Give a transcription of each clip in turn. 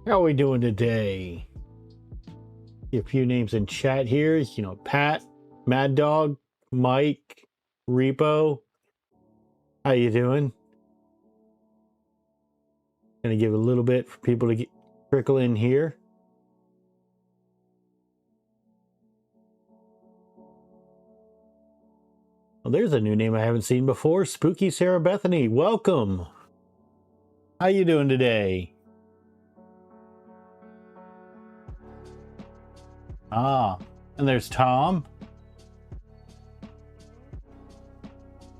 How are we doing today? A few names in chat here. You know, Pat, Mad Dog, Mike, Repo. How you doing? Gonna give a little bit for people to trickle in here. Well, there's a new name I haven't seen before. Spooky Sarah Bethany. Welcome. How you doing today? Ah, and there's Tom.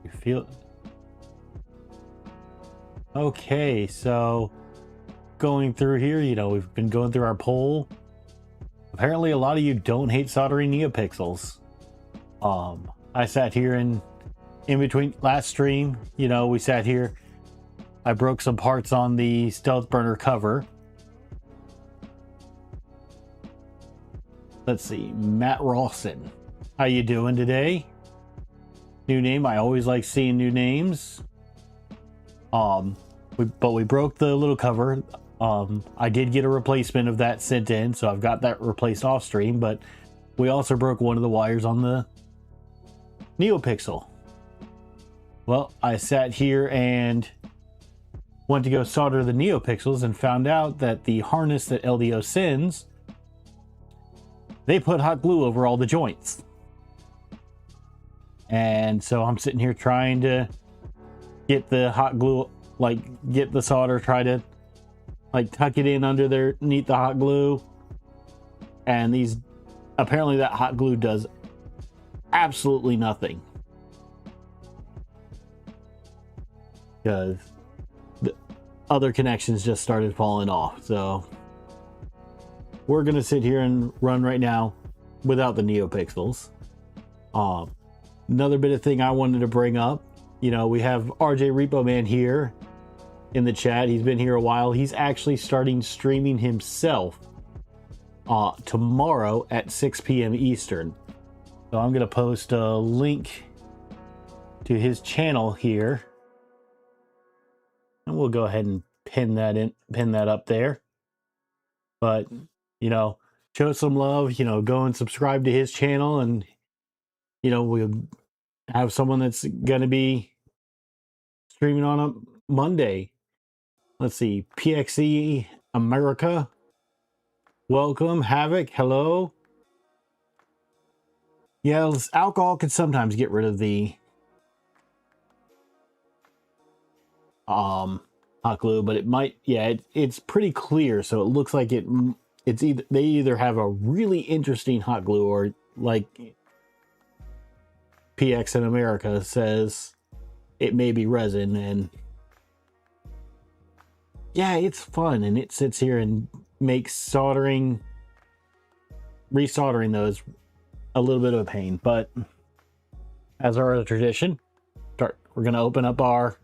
You feel... Okay, so going through here, you know, we've been going through our poll. Apparently a lot of you don't hate soldering neopixels. I sat here in between last stream, you know, we sat here. I broke some parts on the stealth burner cover. Let's see, Matt Rawson. How you doing today? New name. I always like seeing new names. But we broke the little cover. I did get a replacement of that sent in, so I've got that replaced off stream, but we also broke one of the wires on the NeoPixel. Well, I sat here and went to go solder the NeoPixels and found out that the harness that LDO sends, they put hot glue over all the joints. And so I'm sitting here trying to get the hot glue, like get the solder, try to like tuck it in underneath the hot glue. And these, apparently that hot glue does absolutely nothing. Because the other connections just started falling off. So we're going to sit here and run right now without the NeoPixels. Another bit of thing I wanted to bring up, you know, we have RJ Repo Man here in the chat. He's been here a while. He's actually starting streaming himself tomorrow at 6 p.m. Eastern. So I'm going to post a link to his channel here. And we'll go ahead and pin that up there. But, you know, show some love, you know, go and subscribe to his channel, and, you know, we'll have someone that's going to be streaming on a Monday. Let's see, PXE America. Welcome. Havoc, hello. Yeah, alcohol can sometimes get rid of the hot glue, but it might, yeah, it's pretty clear, so it looks like it's either they either have a really interesting hot glue, or like PX in America says it may be resin. And yeah, it's fun, and it sits here and makes resoldering those a little bit of a pain. But as our other tradition, we're gonna open up our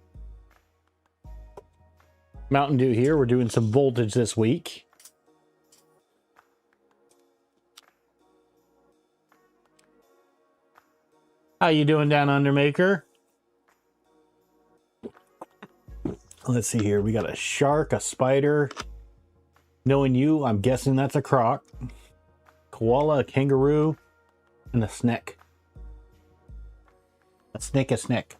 Mountain Dew here. We're doing some voltage this week. How you doing down under, Maker? Let's see here. We got a shark, a spider. Knowing you, I'm guessing that's a croc. Koala, a kangaroo, and a snick. A snick.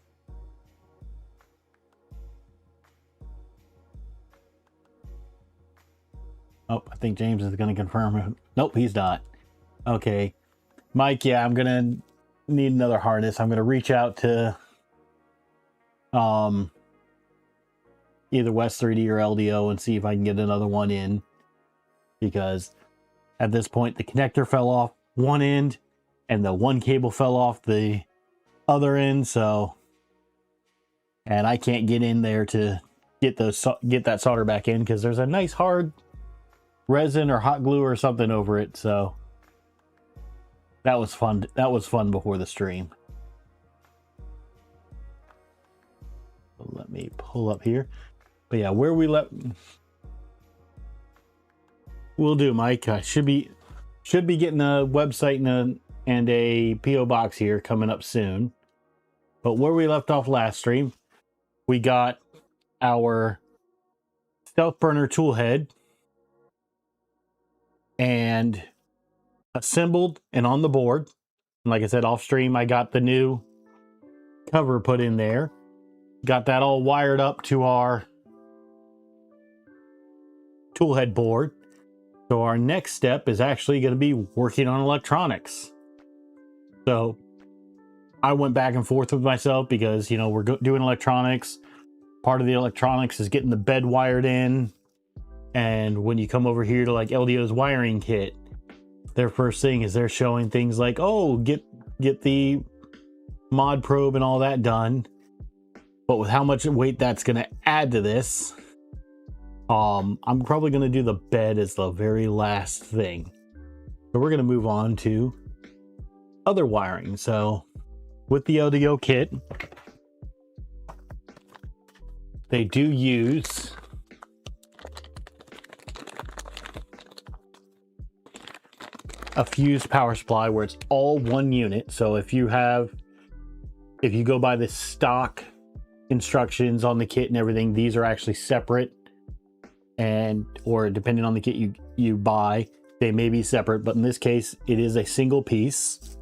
Oh, I think James is going to confirm it. Nope, he's not. Okay. Mike, yeah, I'm going to need another harness. I'm going to reach out to either West 3D or LDO and see if I can get another one in. Because at this point, the connector fell off one end and the one cable fell off the other end. So, and I can't get in there to get that solder back in because there's a nice hard resin or hot glue or something over it. So that was fun. That was fun before the stream. Let me pull up here. But yeah, where we will do, Mike. I should be getting a website and a PO box here coming up soon. But where we left off last stream, we got our stealth burner tool head and assembled and on the board. And like I said, off stream, I got the new cover put in there. Got that all wired up to our toolhead board. So our next step is actually going to be working on electronics. So I went back and forth with myself because, you know, we're doing electronics. Part of the electronics is getting the bed wired in. And when you come over here to like LDO's wiring kit, their first thing is they're showing things like, oh, get the mod probe and all that done. But with how much weight that's going to add to this, I'm probably going to do the bed as the very last thing. So we're going to move on to other wiring. So with the LDO kit, they do use a fused power supply where it's all one unit. So if you go by the stock instructions on the kit and everything, these are actually separate, and or depending on the kit you buy, they may be separate, but in this case it is a single piece.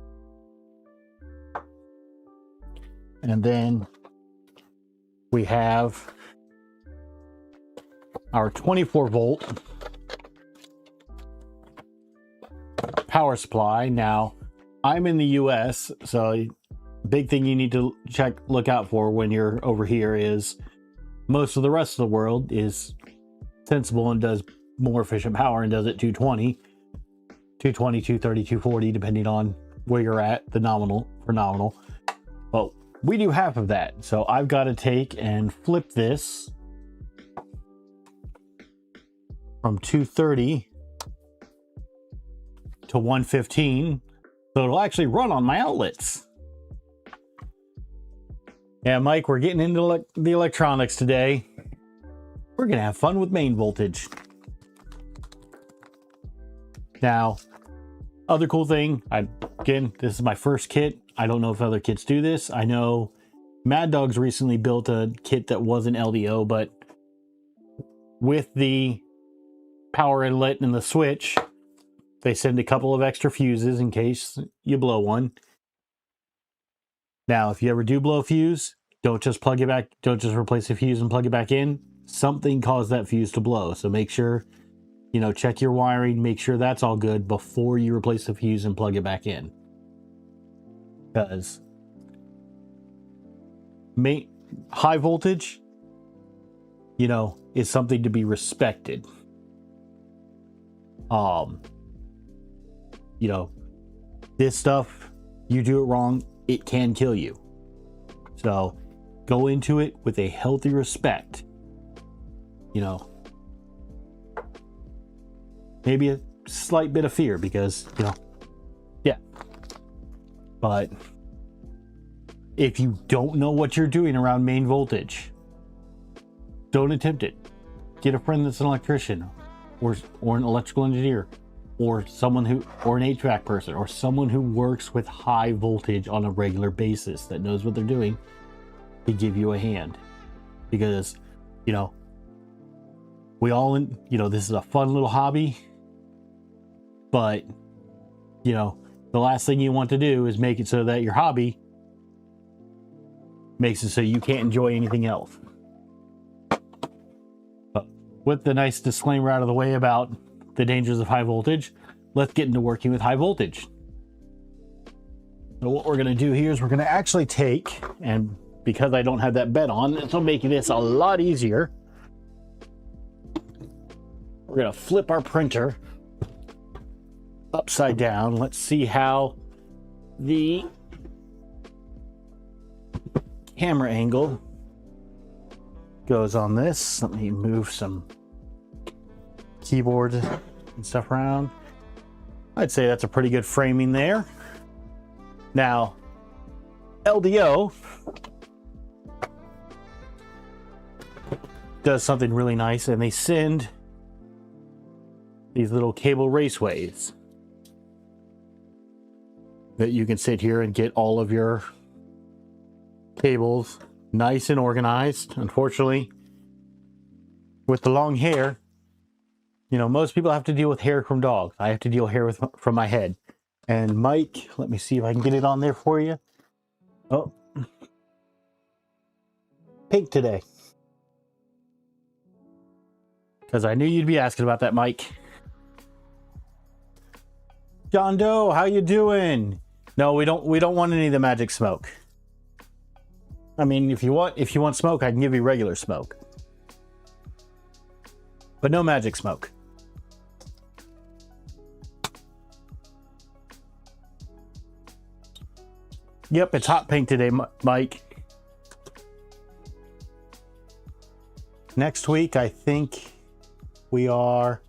And then we have our 24 volt power supply. Now I'm in the US, so big thing you need to look out for when you're over here is most of the rest of the world is sensible and does more efficient power and does it 220, 230, 240, depending on where you're at, the nominal. But we do half of that. So I've got to take and flip this from 230 to 115. So it'll actually run on my outlets. Yeah, Mike, we're getting into the electronics today. We're going to have fun with main voltage. Now, other cool thing, again, this is my first kit. I don't know if other kits do this. I know Mad Dog's recently built a kit that wasn't LDO, but with the power inlet and the switch, they send a couple of extra fuses in case you blow one. Now, if you ever do blow a fuse, don't just plug it back, don't just replace the fuse and plug it back in. Something caused that fuse to blow. So make sure, you know, check your wiring, make sure that's all good before you replace the fuse and plug it back in. Because high voltage, you know, is something to be respected. You know, this stuff, you do it wrong, it can kill you. So go into it with a healthy respect. You know, maybe a slight bit of fear because, you know, yeah. But if you don't know what you're doing around main voltage, don't attempt it. Get a friend that's an electrician or an electrical engineer or someone or an HVAC person or someone who works with high voltage on a regular basis that knows what they're doing to give you a hand. Because, you know, you know, this is a fun little hobby, but, you know, the last thing you want to do is make it so that your hobby makes it so you can't enjoy anything else. But with the nice disclaimer out of the way about the dangers of high voltage, let's get into working with high voltage. So what we're going to do here is we're going to actually take, and because I don't have that bed on, this will make this a lot easier. We're going to flip our printer upside down. Let's see how the camera angle goes on this. Let me move some keyboard and stuff around. I'd say that's a pretty good framing there. Now, LDO does something really nice, and they send these little cable raceways that you can sit here and get all of your cables nice and organized. Unfortunately, with the long hair, You know, most people have to deal with hair from dogs. I have to deal hair from my head. And Mike, let me see if I can get it on there for you. Oh, pink today. Because I knew you'd be asking about that, Mike. John Doe, how you doing? No, we don't want any of the magic smoke. I mean, if you want smoke, I can give you regular smoke. But no magic smoke. Yep, it's hot pink today, Mike. Next week, I think we are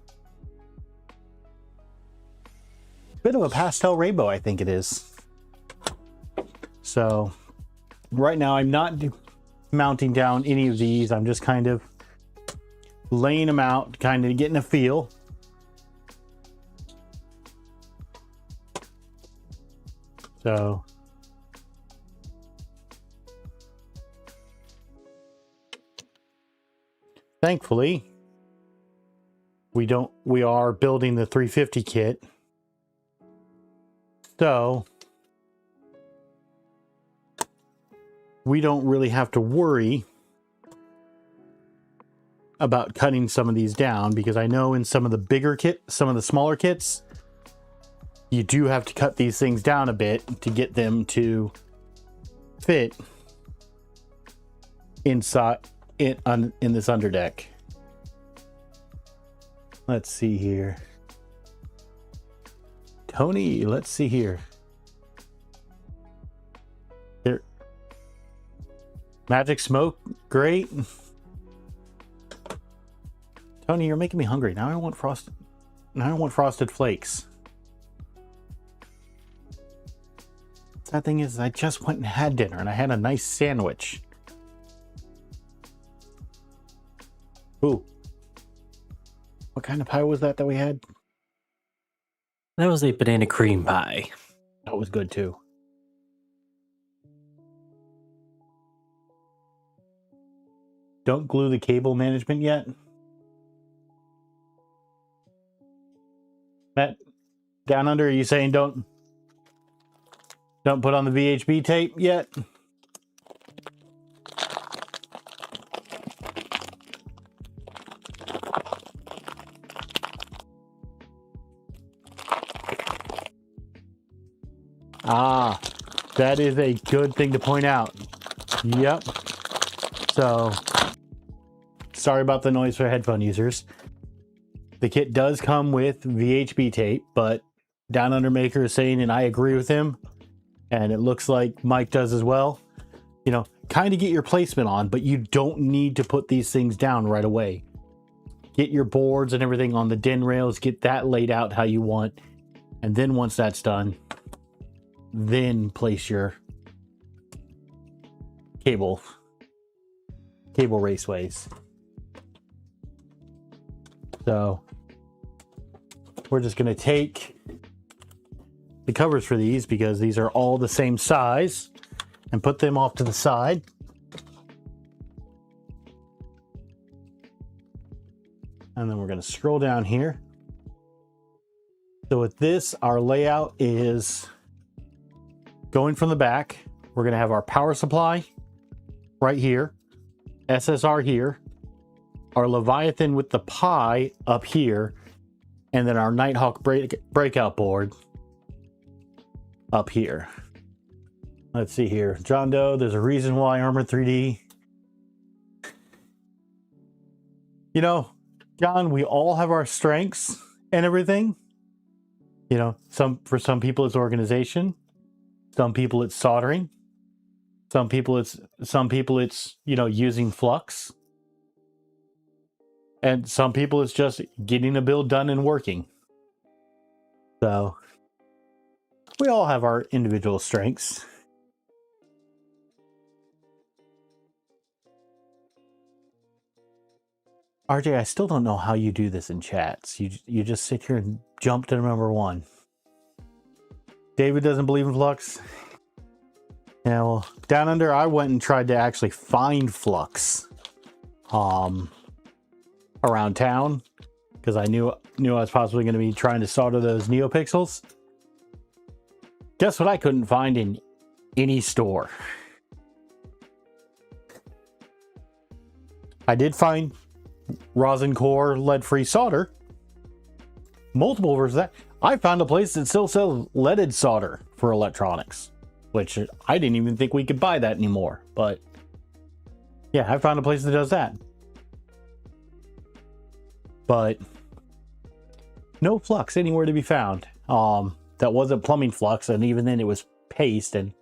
a bit of a pastel rainbow, I think it is. So right now, I'm not mounting down any of these. I'm just kind of laying them out, kind of getting a feel. So thankfully, we are building the 350 kit. So we don't really have to worry about cutting some of these down, because I know in some of the bigger some of the smaller kits, you do have to cut these things down a bit to get them to fit inside in this underdeck. Let's see here. Tony, let's see here. There. Magic smoke, great. Tony, you're making me hungry. Now I want frosted flakes. Sad thing is, I just went and had dinner and I had a nice sandwich. Ooh. What kind of pie was that we had? That was a banana cream pie. That was good too. Don't glue the cable management yet. Matt, down under, are you saying don't put on the VHB tape yet? Ah, that is a good thing to point out. Yep. So, sorry about the noise for headphone users. The kit does come with VHB tape, but Down Under Maker is saying, and I agree with him, and it looks like Mike does as well, you know, kind of get your placement on, but you don't need to put these things down right away. Get your boards and everything on the den rails, get that laid out how you want, and then once that's done, then place your cable raceways. So we're just going to take the covers for these, because these are all the same size, and put them off to the side. And then we're going to scroll down here. So with this, our layout is going from the back. We're going to have our power supply right here, SSR here, our Leviathan with the pie up here, and then our Nighthawk breakout board up here. Let's see here. John Doe, there's a reason why Armor 3D. You know, John, we all have our strengths and everything. You know, for some people it's organization. Some people it's soldering. Some people it's, you know, using flux. And some people it's just getting a build done and working. So we all have our individual strengths. RJ, I still don't know how you do this in chats. You just sit here and jump to number one. David doesn't believe in flux. Yeah, well, Down Under, I went and tried to actually find flux around town, because I knew I was possibly going to be trying to solder those NeoPixels. Guess what I couldn't find in any store? I did find rosin core lead-free solder. Multiple versions of that. I found a place that still sells leaded solder for electronics, which I didn't even think we could buy that anymore. But yeah, I found a place that does that. But no flux anywhere to be found. That wasn't plumbing flux, and even then it was paste, and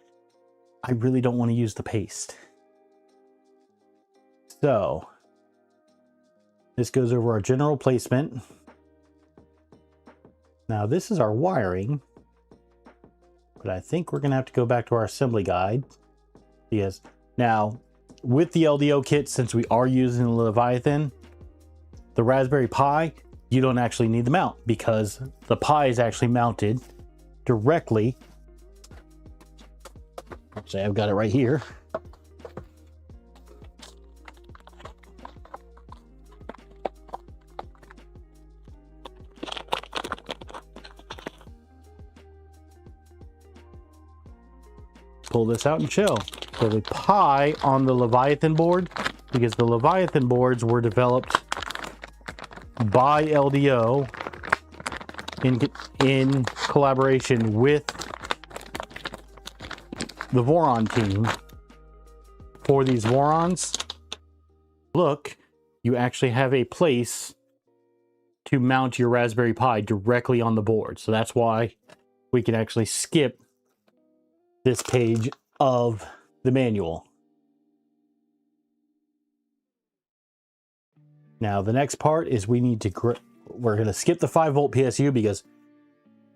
I really don't want to use the paste. So this goes over our general placement. Now this is our wiring, but I think we're gonna have to go back to our assembly guide. Yes. Now with the LDO kit, since we are using the Leviathan, the Raspberry Pi, you don't actually need the mount because the Pi is actually mounted directly. Say I've got it right here. Pull this out and chill. So the Pi on the Leviathan board, because the Leviathan boards were developed by LDO in collaboration with the Voron team. For these Vorons, look, you actually have a place to mount your Raspberry Pi directly on the board. So that's why we can actually skip this page of the manual. Now the next part is we're going to skip the 5-volt PSU because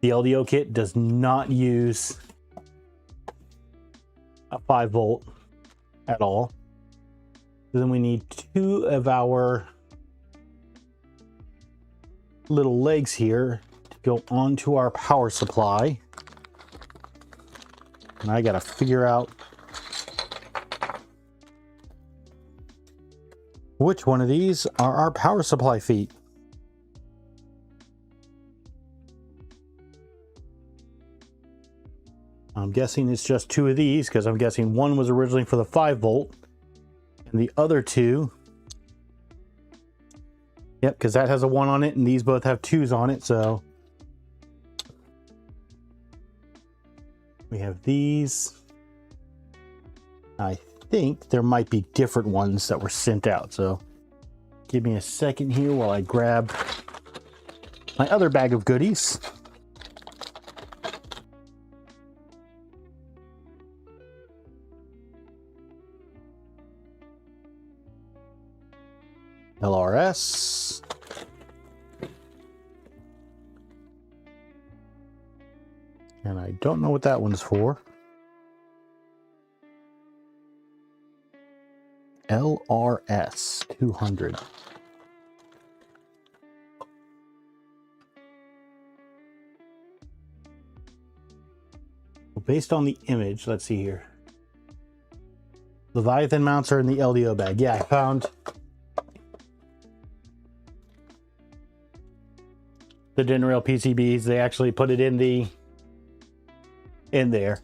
the LDO kit does not use a 5-volt at all. Then we need 2 of our little legs here to go onto our power supply. And I gotta figure out which one of these are our power supply feet. I'm guessing it's just 2 of these because I'm guessing one was originally for the 5-volt and the other 2. Yep, because that has a 1 on it and these both have 2s on it, so we have these. I think there might be different ones that were sent out, so give me a second here while I grab my other bag of goodies. LRS. And I don't know what that one's for. LRS 200. Well, based on the image, let's see here. Leviathan mounts are in the LDO bag. Yeah, I found the Denrail PCBs. They actually put it in there.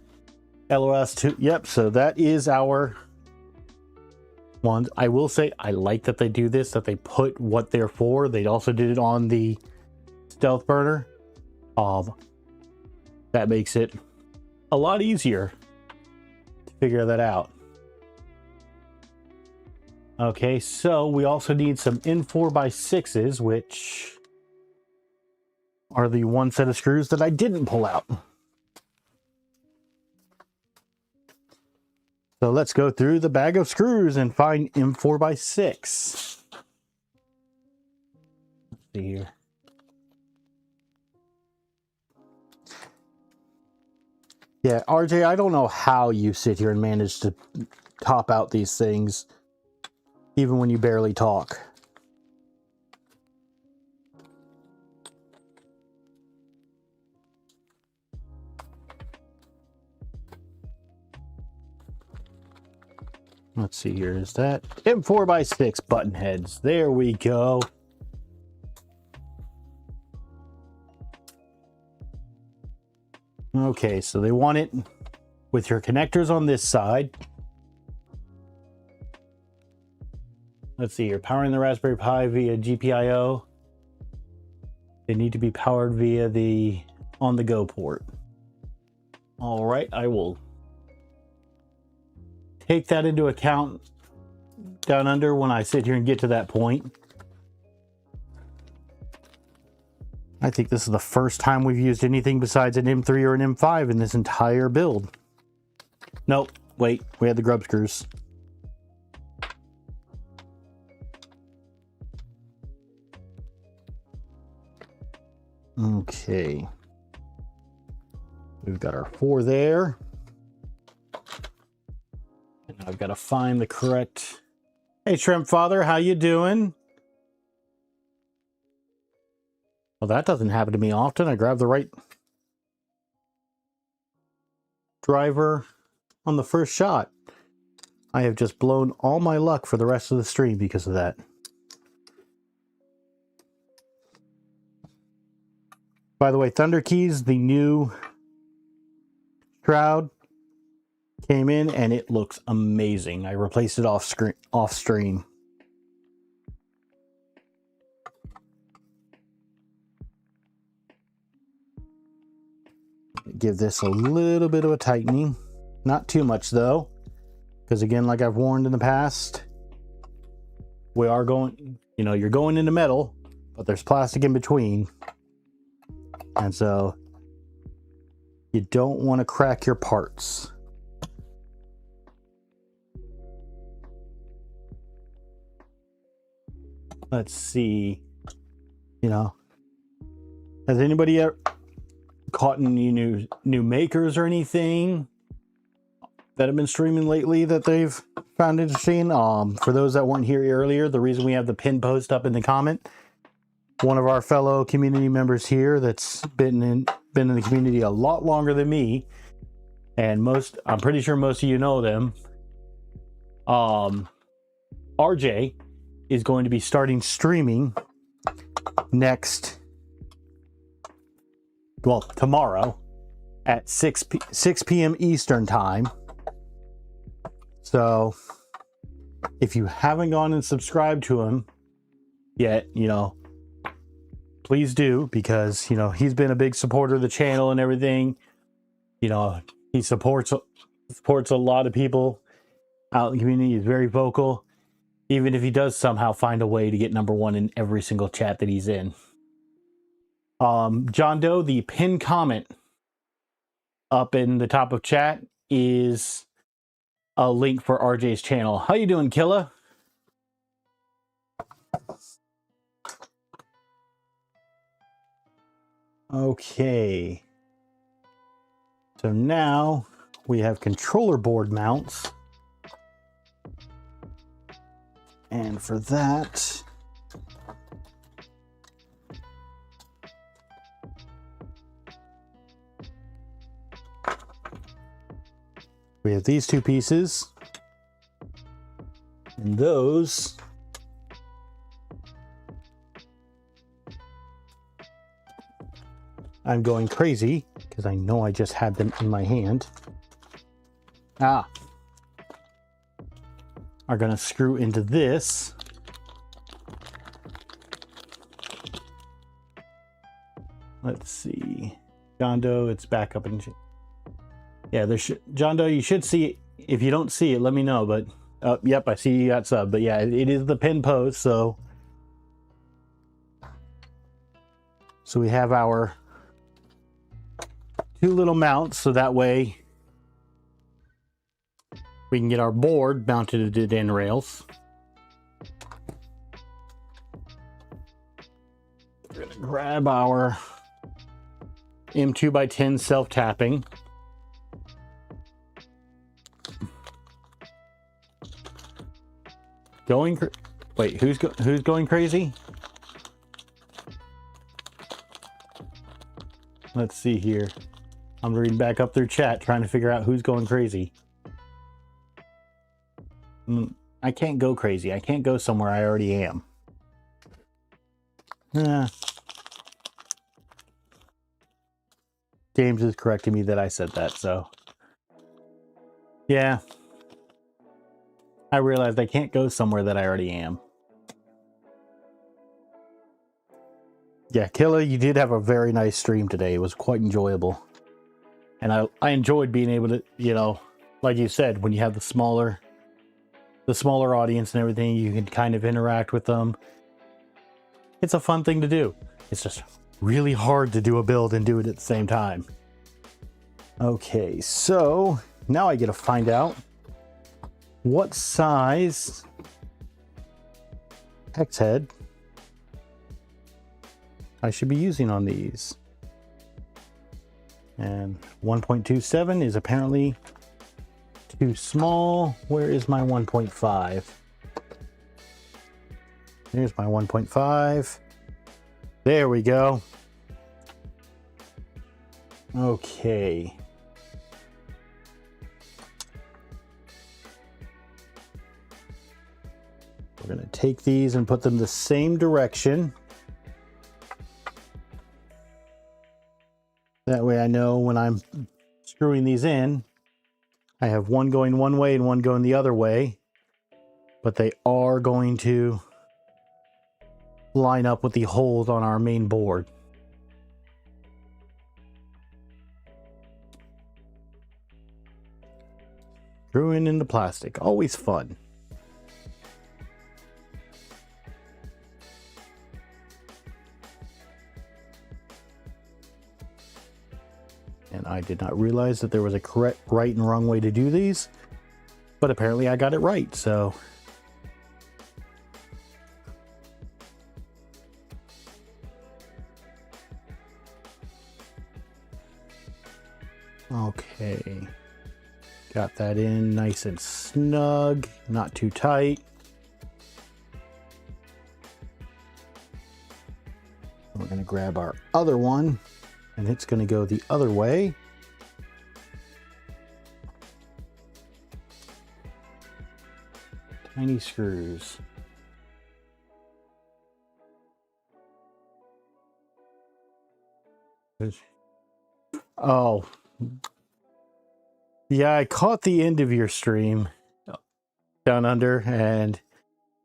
LOS 2. Yep, so that is our one. I will say I like that they do this, that they put what they're for. They also did it on the Stealth Burner. That makes it a lot easier to figure that out. Okay, so we also need some N4x6s, which are the one set of screws that I didn't pull out. So let's go through the bag of screws and find M4x6. Let's see here. Yeah, RJ, I don't know how you sit here and manage to top out these things, even when you barely talk. Let's see here, is that M4x6 button heads? There we go. Okay, so they want it with your connectors on this side. Let's see, you're powering the Raspberry Pi via GPIO. They need to be powered via the on-the-go port. All right, I will take that into account down under when I sit here and get to that point. I think this is the first time we've used anything besides an M3 or an M5 in this entire build. Nope, wait, we had the grub screws. Okay. We've got our 4 there. And I've got to find the correct... Hey, Shrimp Father, how you doing? Well, that doesn't happen to me often. I grab the right driver on the first shot. I have just blown all my luck for the rest of the stream because of that. By the way, Thunder Keys, the new shroud, came in and it looks amazing. I replaced it off stream. Give this a little bit of a tightening, not too much though, because again, like I've warned in the past, we are going, you know, you're going into metal, but there's plastic in between, and so you don't want to crack your parts. Let's see, you know, has anybody ever caught any new makers or anything that have been streaming lately that they've found interesting? For those that weren't here earlier, the reason we have the pin post up in the comment, one of our fellow community members here that's been in the community a lot longer than me, and I'm pretty sure most of you know them. RJ is going to be starting streaming tomorrow at 6 p.m. Eastern time. So if you haven't gone and subscribed to him yet, you know, please do, because, you know, he's been a big supporter of the channel and everything. You know, he supports a lot of people out in the community. He's very vocal, even if he does somehow find a way to get #1 in every single chat that he's in. John Doe, the pinned comment up in the top of chat is a link for RJ's channel. How you doing, Killa? Okay. So now we have controller board mounts. And for that, we have these 2 pieces, and those I'm going crazy because I know I just had them in my hand. Are going to screw into this. Let's see. John Doe, it's back up in... Yeah, John Doe, you should see it. If you don't see it, let me know. But yep, I see you got sub. But yeah, it is the pin post. So we have our 2 little mounts, so that way we can get our board mounted to the end rails. We're gonna grab our M2x10 self-tapping. Wait, who's going crazy? Let's see here. I'm reading back up through chat trying to figure out who's going crazy. I can't go crazy. I can't go somewhere I already am. James is correcting me that I said that, so. Yeah. I realized I can't go somewhere that I already am. Yeah, Killa, you did have a very nice stream today. It was quite enjoyable. And I enjoyed being able to, you know, like you said, when you have the smaller audience and everything, you can kind of interact with them. It's a fun thing to do. It's just really hard to do a build and do it at the same time. Okay, so now I get to find out what size hex head I should be using on these. And 1.27 is apparently too small. Where is my 1.5? Here's my 1.5. There we go. Okay. We're going to take these and put them the same direction. That way I know when I'm screwing these in, I have one going one way and one going the other way, but they are going to line up with the holes on our main board. Screwing into plastic, always fun. And I did not realize that there was a correct right and wrong way to do these, but apparently I got it right, so. Okay, got that in nice and snug, not too tight. We're gonna grab our other one, and it's going to go the other way. Tiny screws. Oh. Yeah, I caught the end of your stream down under, and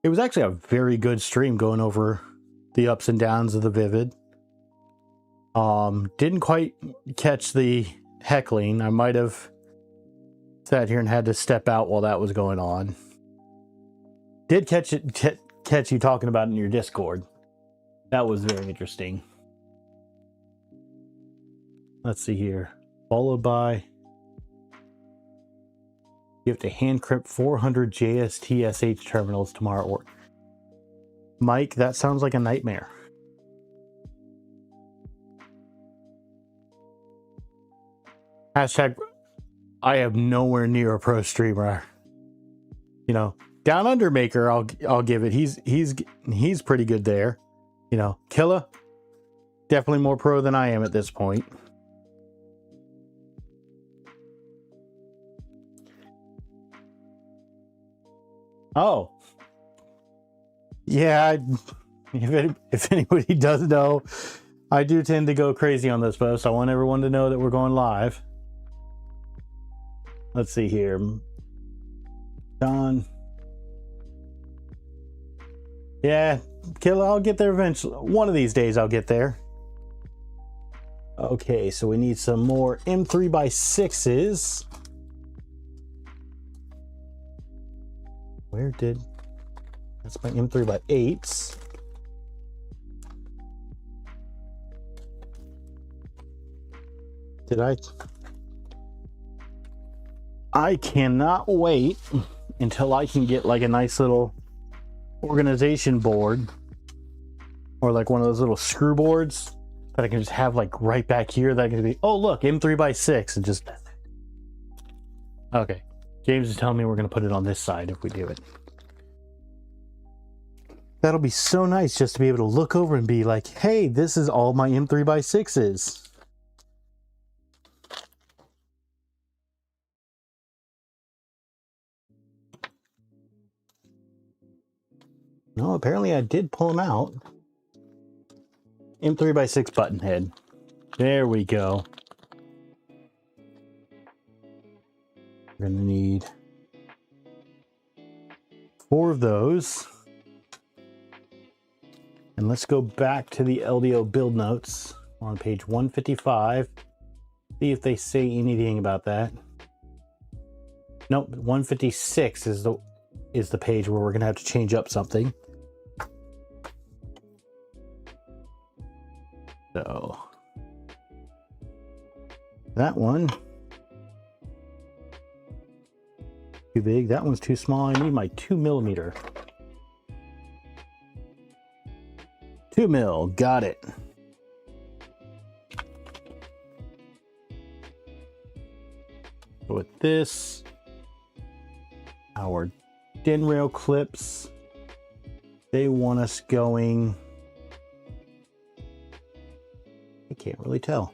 it was actually a very good stream going over the ups and downs of the Vivid. Didn't quite catch the heckling. I might have sat here and had to step out while that was going on. Did catch you talking about it in your Discord. That was very interesting. Let's see here. Followed by, you have to hand crypt 400 JSTSH terminals tomorrow. Mike, that sounds like a nightmare. Hashtag, I am nowhere near a pro streamer. You know, Down Under Maker, I'll give it. He's pretty good there. You know, Killa, definitely more pro than I am at this point. Oh. Yeah, if anybody does know, I do tend to go crazy on this post. I want everyone to know that we're going live. Let's see here. John. Yeah, Killa, I'll get there eventually. One of these days I'll get there. Okay, so we need some more M3x6s. Where did... That's my M3x8s. Did I cannot wait until I can get like a nice little organization board or like one of those little screw boards that I can just have like right back here that can be, oh look, M3x6, and just, okay. James is telling me we're going to put it on this side if we do it. That'll be so nice just to be able to look over and be like, hey, this is all my M3x6s. No, apparently I did pull them out. M3x6 button head. There we go. We're going to need 4 of those. And let's go back to the LDO build notes. We're on page 155. See if they say anything about that. Nope, 156 is the page where we're going to have to change up something. So that one too big. That one's too small. I need my 2mm. 2 mil, got it. With this, our DIN rail clips, they want us going, I can't really tell.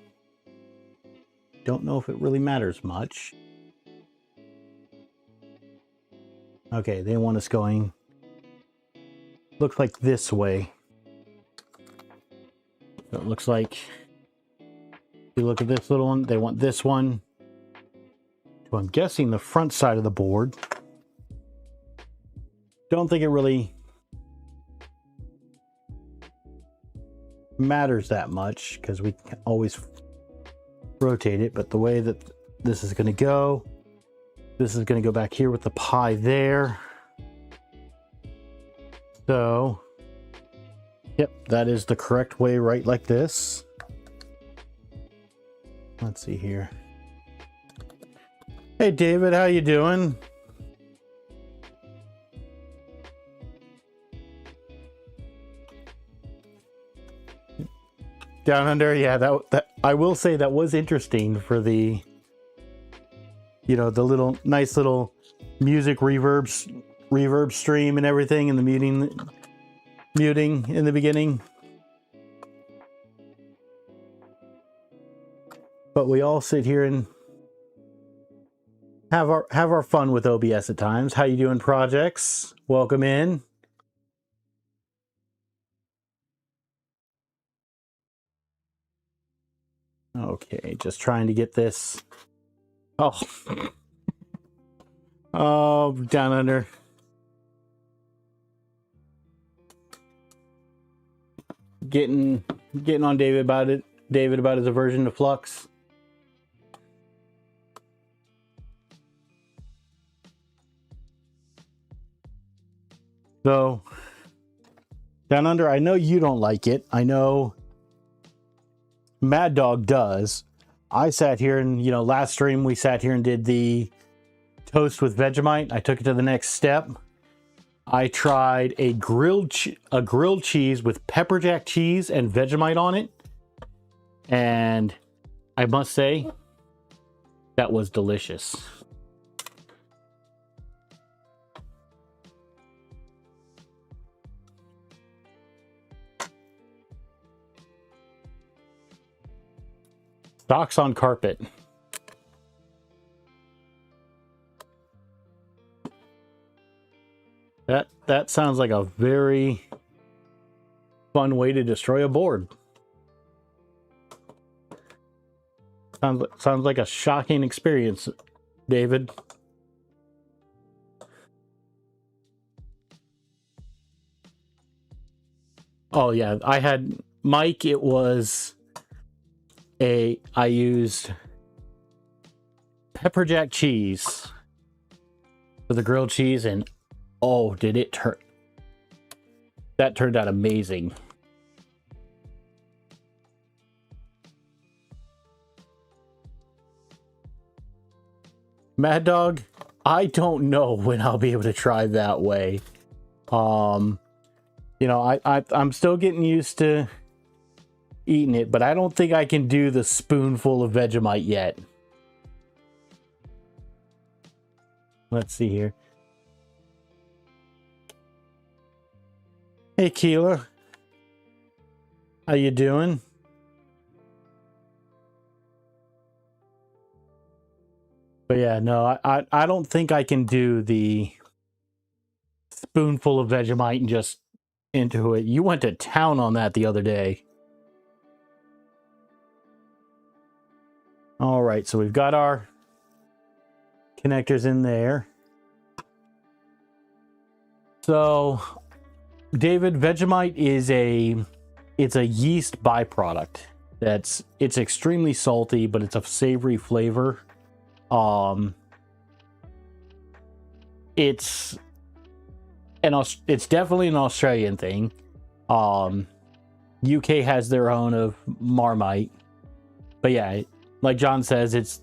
Don't know if it really matters much. Okay, they want us going, looks like this way. So it looks like, if you look at this little one, they want this one. So I'm guessing the front side of the board. Don't think it really matters that much because we can always rotate it, but the way that this is going to go, this is going to go back here with the pie there. So yep, that is the correct way, right like this. Let's see here. Hey David, how you doing? Down under, yeah, that I will say that was interesting for the, you know, the little nice little music reverb stream and everything, and the muting in the beginning. But we all sit here and have our fun with OBS at times. How you doing, projects? Welcome in. Okay, just trying to get this. Oh. Oh, down under. Getting on David about it. David about his aversion to flux. So, down under, I know you don't like it. I know Mad Dog does. I sat here and, you know, last stream we sat here and did the toast with Vegemite. I took it to the next step. I tried a grilled cheese with pepper jack cheese and Vegemite on it. And I must say, that was delicious. Socks on carpet. That sounds like a very fun way to destroy a board. Sounds like a shocking experience, David. Oh yeah, I had Mike. It was I used pepper jack cheese for the grilled cheese, and oh, did it turn? That turned out amazing. Mad Dog, I don't know when I'll be able to try that way. You know, I'm still getting used to eating it, but I don't think I can do the spoonful of Vegemite yet. Let's see here. Hey Keela, how you doing? But yeah, no, I don't think I can do the spoonful of Vegemite and just into it. You went to town on that the other day. All right, so we've got our connectors in there. So, David, Vegemite is it's a yeast byproduct. It's extremely salty, but it's a savory flavor. It's definitely an Australian thing. UK has their own of Marmite. But yeah, like John says, it's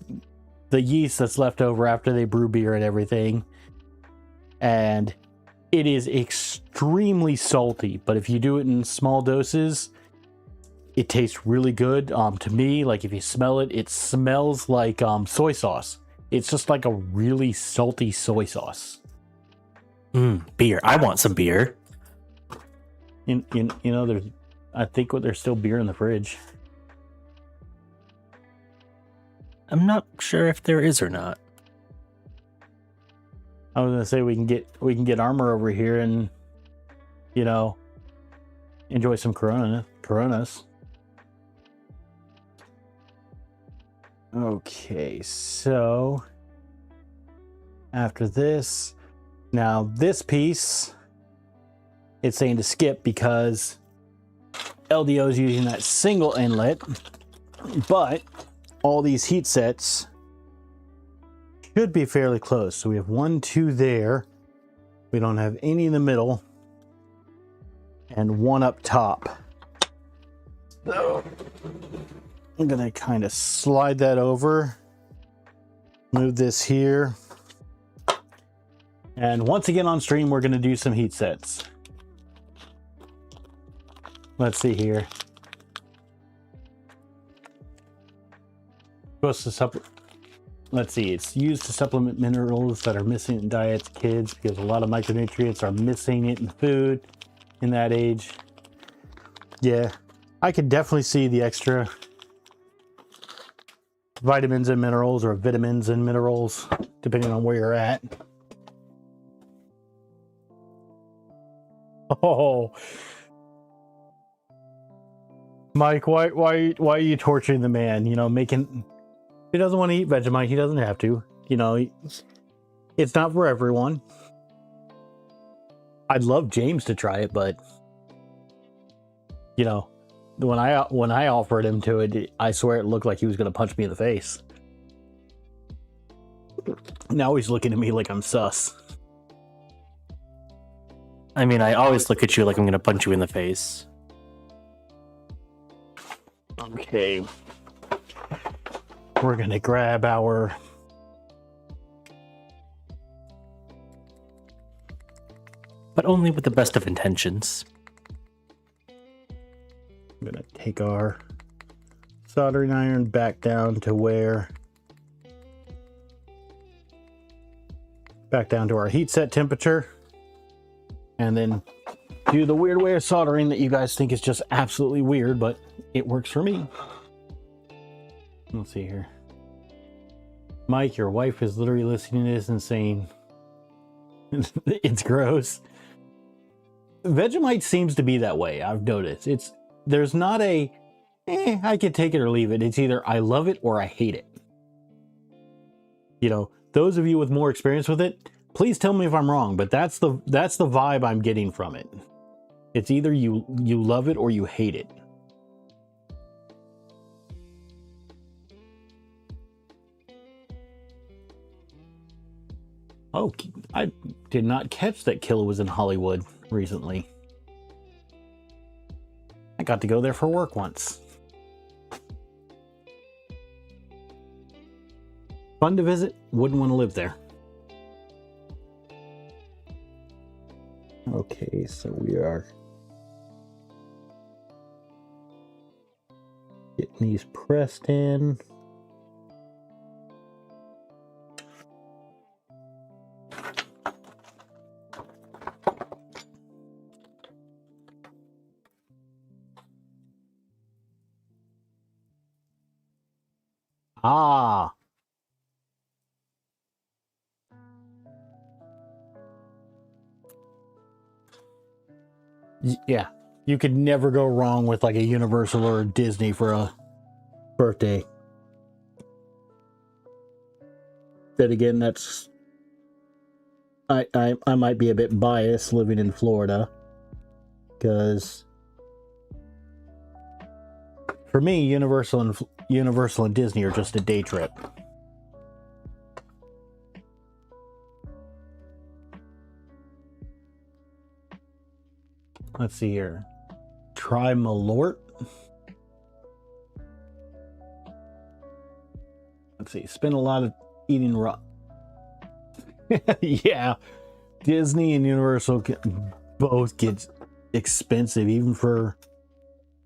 the yeast that's left over after they brew beer and everything. And it is extremely salty, but if you do it in small doses, it tastes really good. To me, like if you smell it, it smells like soy sauce. It's just like a really salty soy sauce. Beer. I want some beer. You know, I think there's still beer in the fridge. I'm not sure if there is or not. I was gonna say we can get Armor over here and, you know, enjoy some Coronas. Okay, so after this, now this piece, it's saying to skip because LDO is using that single inlet, but all these heat sets should be fairly close. So we have 1, 2 there. We don't have any in the middle, and 1 up top. So I'm gonna kind of slide that over, move this here, and once again on stream we're gonna do some heat sets. Let's see here. Let's see, it's used to supplement minerals that are missing in diets of kids because a lot of micronutrients are missing it in food in that age. Yeah, I could definitely see the extra vitamins and minerals, or vitamins and minerals, depending on where you're at. Oh, Mike, why are you torturing the man? You know, he doesn't want to eat Vegemite. He doesn't have to. You know, it's not for everyone. I'd love James to try it, but you know, when I offered him to it, I swear it looked like he was going to punch me in the face. Now he's looking at me like I'm sus. I mean, I always look at you like I'm going to punch you in the face. Okay. We're going to grab our but only with the best of intentions. I'm going to take our soldering iron back down to our heat set temperature, and then do the weird way of soldering that you guys think is just absolutely weird, but it works for me. Let's see here. Mike, your wife is literally listening to this and saying it's gross. Vegemite seems to be that way. I've noticed. There's not a I can take it or leave it. It's either I love it or I hate it. You know, those of you with more experience with it, please tell me if I'm wrong, but that's the vibe I'm getting from it. It's either you love it or you hate it. Oh, I did not catch that Killa was in Hollywood recently. I got to go there for work once. Fun to visit, wouldn't want to live there. Okay, so we are getting these pressed in. Ah. Yeah, you could never go wrong with like a Universal or a Disney for a birthday. Then again, that's I might be a bit biased living in Florida, because for me, Universal and Disney are just a day trip. Let's see here. Try Malort. Let's see. Spend a lot of eating raw. Yeah, Disney and Universal both get expensive, even for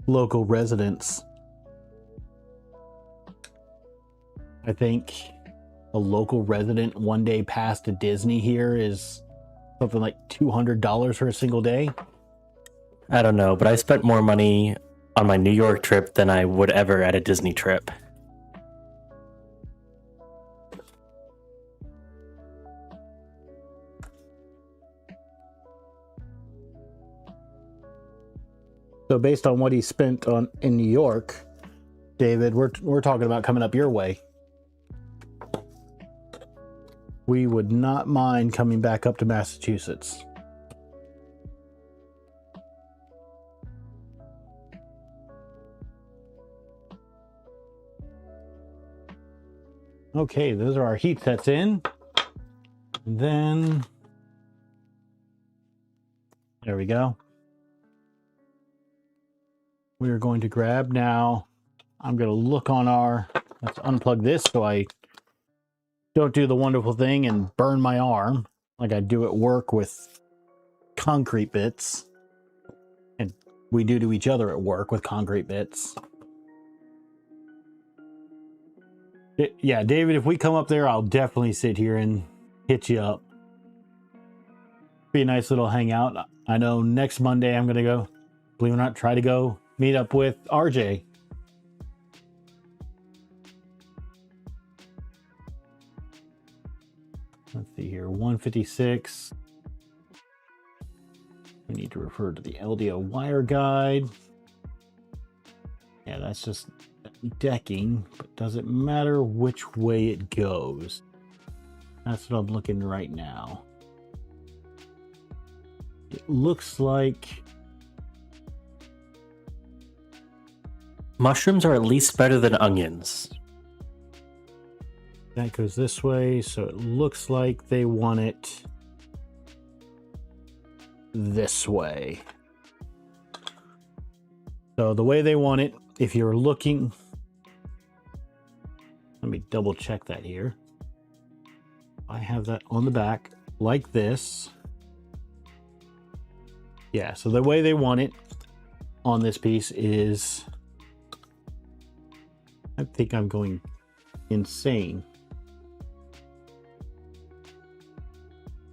local residents. I think a local resident one day pass to Disney here is something like $200 for a single day. I don't know, but I spent more money on my New York trip than I would ever at a Disney trip. So based on what he spent on in New York, David, we're talking about coming up your way. We would not mind coming back up to Massachusetts. Okay, those are our heat sets in. Then there we go. We are going to grab now. I'm going to look on our, let's unplug this so I don't do the wonderful thing and burn my arm like I do at work with concrete bits. And we do to each other at work with concrete bits. Yeah, David, if we come up there, I'll definitely sit here and hit you up. Be a nice little hangout. I know next Monday I'm going to go, believe it or not, try to go meet up with RJ. Let's see here, 156. We need to refer to the LDO wire guide. Yeah, that's just decking, but does it matter which way it goes? That's what I'm looking right now. It looks like Mushrooms are at least better than onions. that goes this way, so it looks like they want it this way. So the way they want it, if you're looking, let me double check that here. I have that on the back like this. Yeah, so the way they want it on this piece is, I think I'm going insane.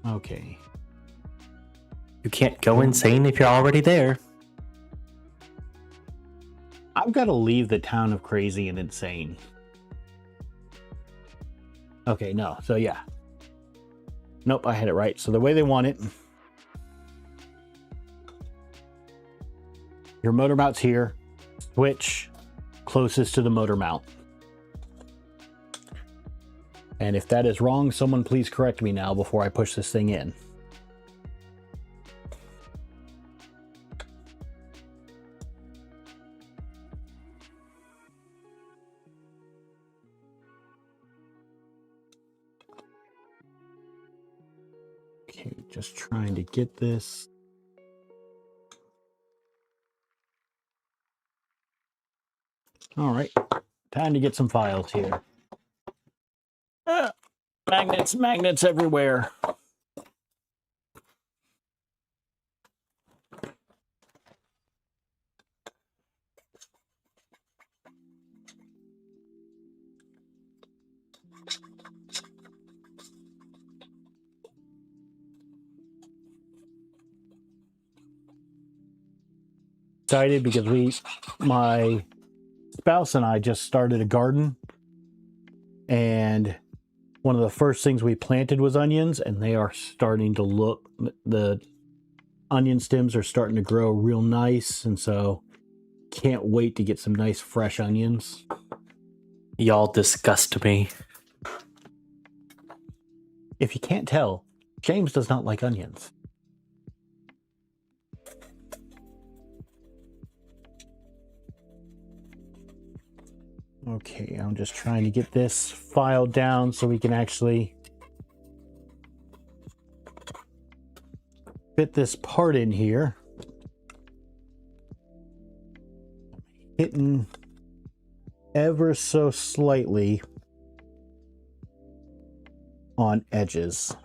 Okay. You can't go insane if you're already there. I've got to leave the town of crazy and insane. Okay, no. So yeah. Nope, I had it right. So the way they want it, your motor mount's here. Switch closest to the motor mount. And if that is wrong, someone please correct me now before I push this thing in. Okay, just trying to get this. All right, time to get some files here. Magnets everywhere. Excited because my spouse and I just started a garden, and one of the first things we planted was onions, and they are starting to look, the onion stems are starting to grow real nice, and so can't wait to get some nice fresh onions. Y'all disgust me. If you can't tell, James does not like onions. Okay, I'm just trying to get this file down so we can actually fit this part in here. Hitting ever so slightly on edges.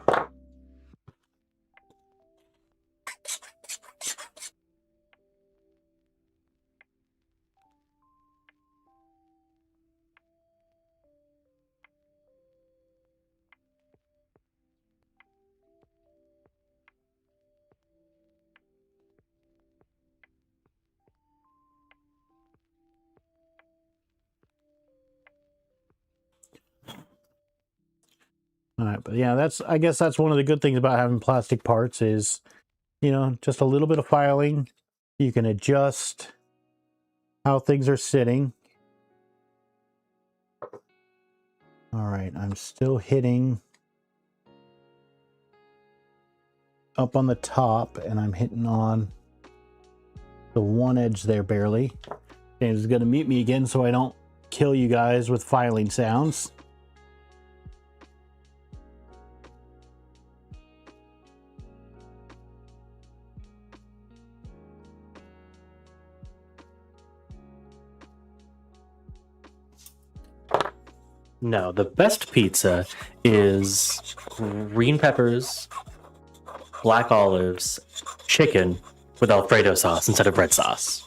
All right, but yeah, I guess that's one of the good things about having plastic parts is, you know, just a little bit of filing. You can adjust how things are sitting. All right, I'm still hitting up on the top, and I'm hitting on the one edge there barely. James is going to mute me again so I don't kill you guys with filing sounds. No, the best pizza is green peppers, black olives, chicken with Alfredo sauce instead of red sauce.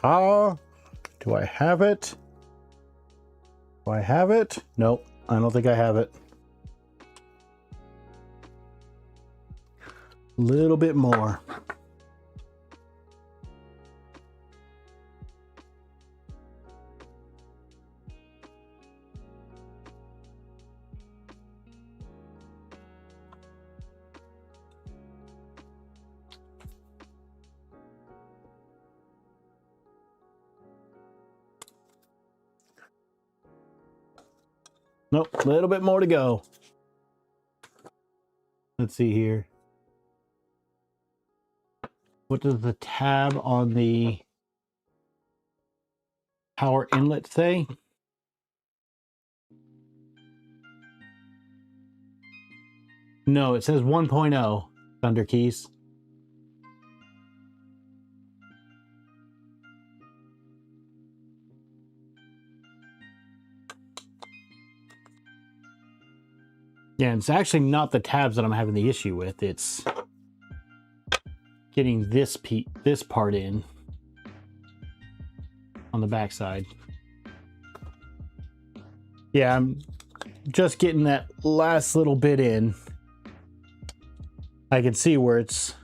Aha! Do I have it? Do I have it? Nope, I don't think I have it. A little bit more. Nope, a little bit more to go. Let's see here. What does the tab on the power inlet say? No, it says 1.0 Thunder Keys. Yeah, it's actually not the tabs that I'm having the issue with. It's getting this part in on the backside. Yeah, I'm just getting that last little bit in. I can see where it's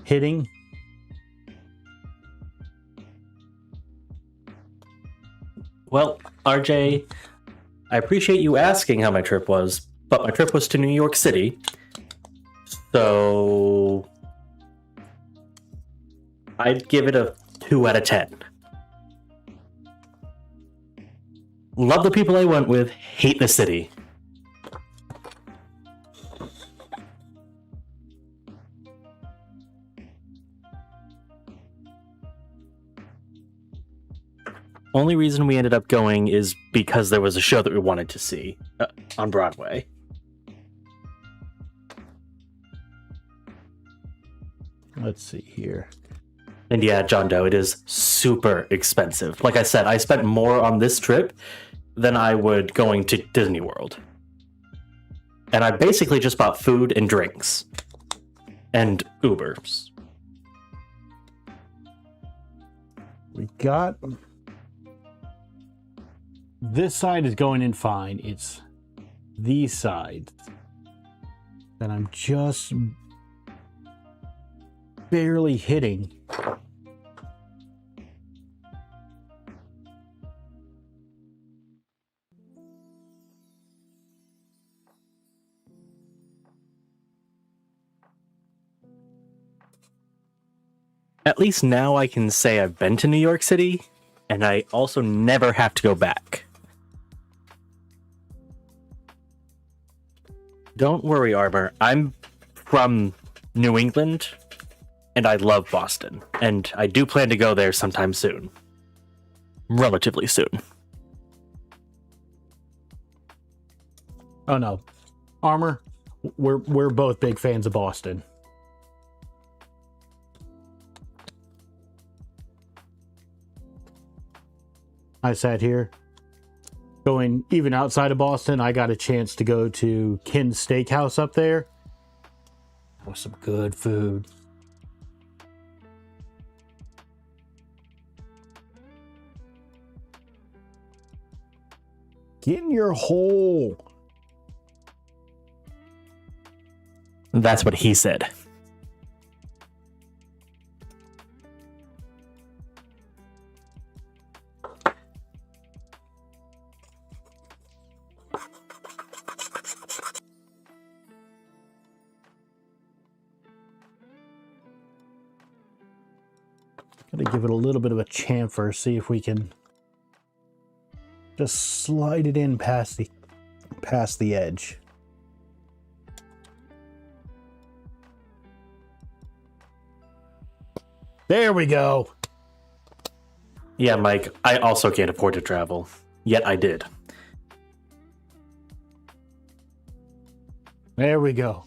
hitting. Well, RJ, I appreciate you asking how my trip was, but my trip was to New York City. So I'd give it a 2 out of 10. Love the people I went with, hate the city. Only reason we ended up going is because there was a show that we wanted to see on Broadway. Let's see here. And yeah, John Doe, it is super expensive. Like I said, I spent more on this trip than I would going to Disney World. And I basically just bought food and drinks. And Ubers. We got... This side is going in fine. It's these sides that I'm just barely hitting. At least now I can say I've been to New York City, and I also never have to go back. Don't worry, Armor. I'm from New England, and I love Boston. And I do plan to go there sometime soon. Relatively soon. Oh no. Armor, we're both big fans of Boston. I sat here. Going even outside of Boston, I got a chance to go to Kin's Steakhouse up there. That was some good food. Get in your hole. That's what he said. Gotta give it a little bit of a chamfer, see if we can just slide it in past the edge. There we go. Yeah, Mike, I also can't afford to travel. Yet I did. There we go.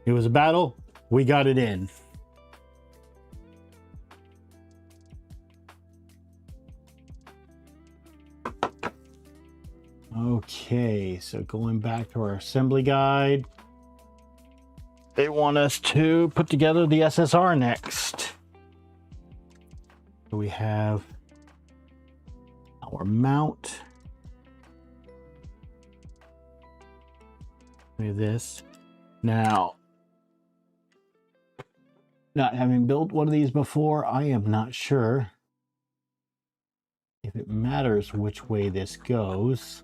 It was a battle. We got it in. Okay, so going back to our assembly guide. They want us to put together the SSR next. So we have our mount. We have this. Now, not having built one of these before, I am not sure if it matters which way this goes.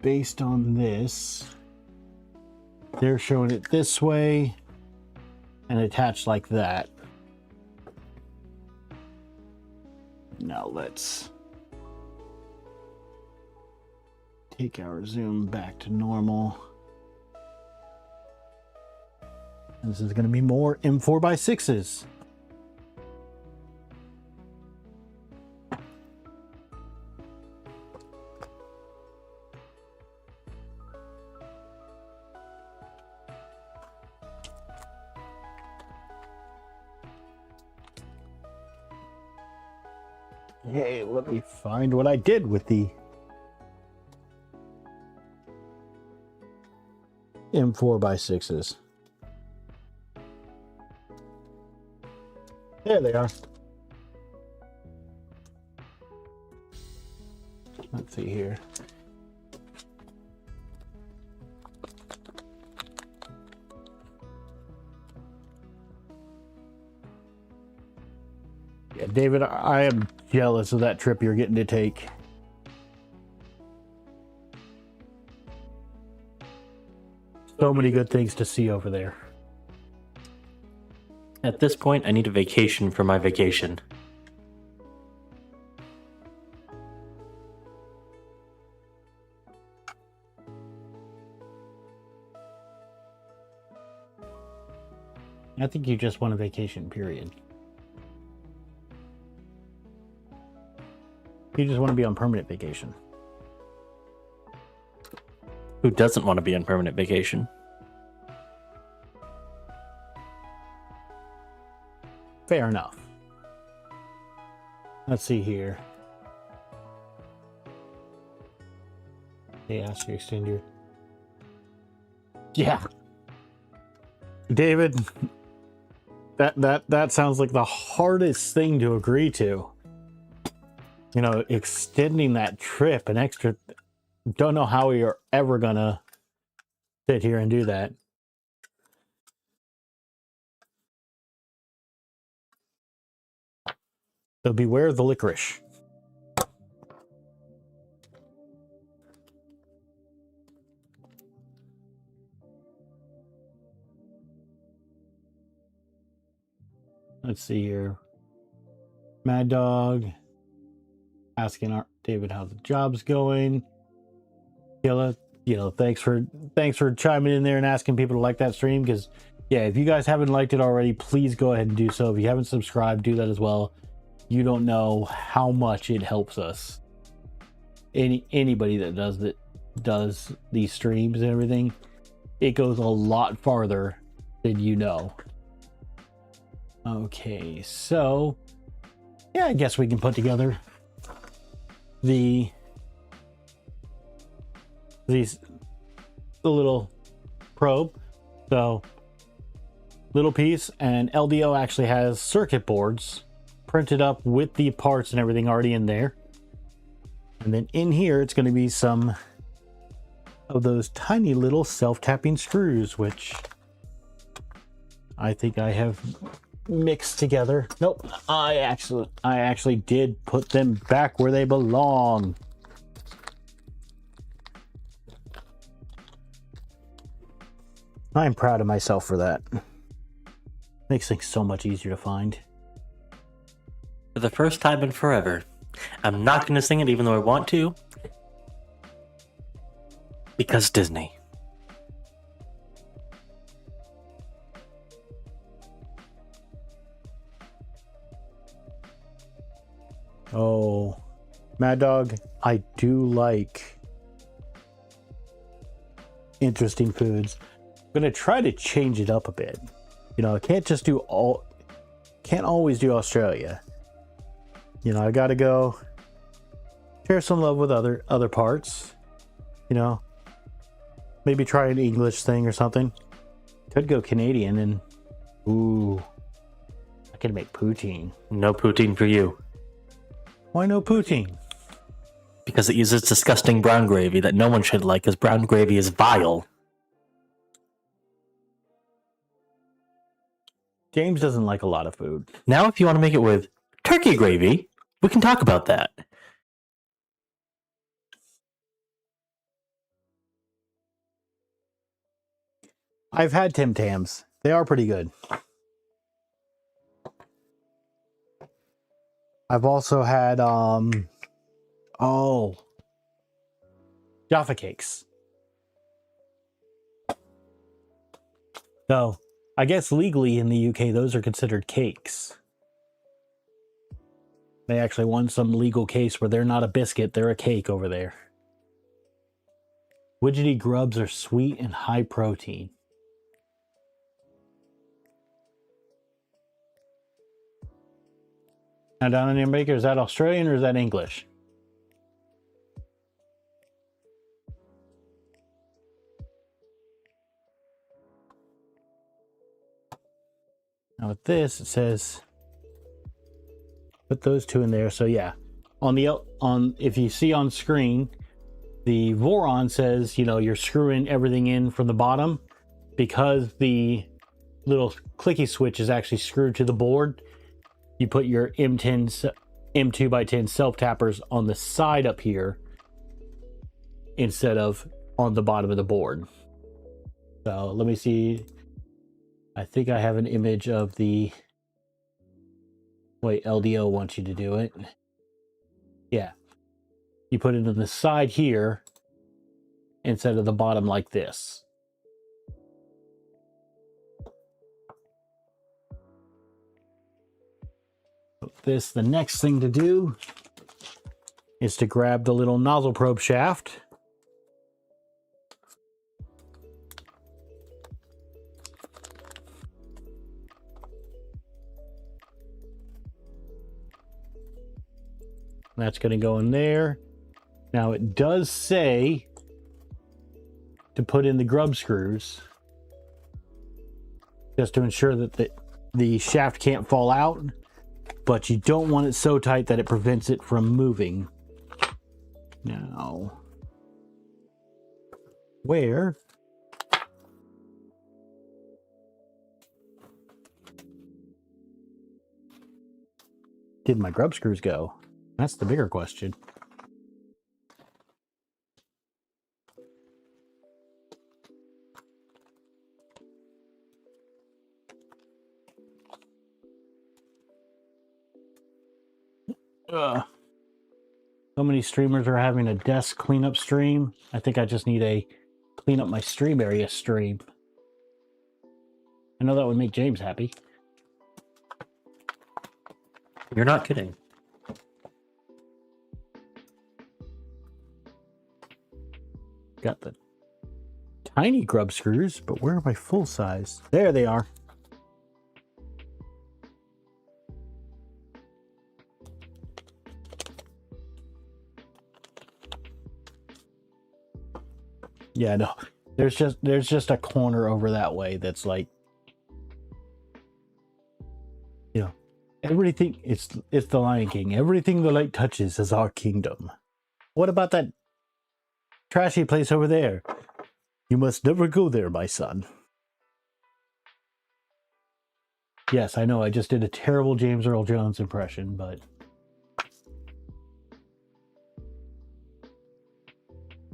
Based on this, they're showing it this way and attached like that. Now let's take our zoom back to normal. This is going to be more M4x6s. Hey, let me find what I did with the M4x6s. There they are. Let's see here. Yeah, David, I am jealous of that trip you're getting to take. So many good things to see over there. At this point, I need a vacation for my vacation. I think you just want a vacation, period. You just want to be on permanent vacation. Who doesn't want to be on permanent vacation? Fair enough. Let's see here. They asked you to extend your... Yeah, David, that sounds like the hardest thing to agree to. You know, extending that trip an extra. Don't know how we are ever gonna sit here and do that. So beware the licorice. Let's see here. Mad Dog asking our David how the job's going. Killa, you know, thanks for chiming in there and asking people to like that stream, because yeah, if you guys haven't liked it already, please go ahead and do so. If you haven't subscribed, do that as well. You don't know how much it helps us. Anybody that does these streams and everything, it goes a lot farther than you know. Okay, so yeah, I guess we can put together the little probe. So little piece, and LDO actually has circuit boards printed up with the parts and everything already in there. And then in here, it's going to be some of those tiny little self-tapping screws, which I think I have mixed together. Nope, I actually did put them back where they belong. I'm proud of myself for that. Makes things so much easier to find. For the first time in forever, I'm not going to sing it even though I want to. Because Disney. Oh, Mad Dog, I do like interesting foods. I'm gonna try to change it up a bit. You know, I can't just do can't always do Australia. You know, I gotta go share some love with other parts. You know, maybe try an English thing or something. Could go Canadian and ooh, I could make poutine. No poutine for you. Why no poutine? Because it uses disgusting brown gravy that no one should like, because brown gravy is vile. James doesn't like a lot of food. Now, if you want to make it with turkey gravy, we can talk about that. I've had Tim Tams. They are pretty good. I've also had Jaffa cakes. So I guess legally in the UK those are considered cakes. They actually won some legal case where they're not a biscuit, they're a cake over there. Widgety grubs are sweet and high protein. Now down in Baker, is that Australian or is that English? Now with this, it says put those two in there. So yeah, on if you see on screen, the Voron says, you know, you're screwing everything in from the bottom because the little clicky switch is actually screwed to the board. You put your M2x10 self tappers on the side up here instead of on the bottom of the board. So let me see. I think I have an image of the way LDO wants you to do it. Yeah. You put it on the side here instead of the bottom like this. The next thing to do is to grab the little nozzle probe shaft. That's going to go in there. Now it does say to put in the grub screws. just to ensure that the shaft can't fall out, but you don't want it so tight that it prevents it from moving. Now, where did my grub screws go? That's the bigger question. So many streamers are having a desk cleanup stream. I think I just need a clean up my stream area stream. I know that would make James happy. You're not kidding. Got the tiny grub screws, but where are my full size? There they are. Yeah, no. There's just a corner over that way that's like, you know, everything. It's the Lion King. Everything the light touches is our kingdom. What about that trashy place over there? You must never go there, my son. Yes, I know I just did a terrible James Earl Jones impression, but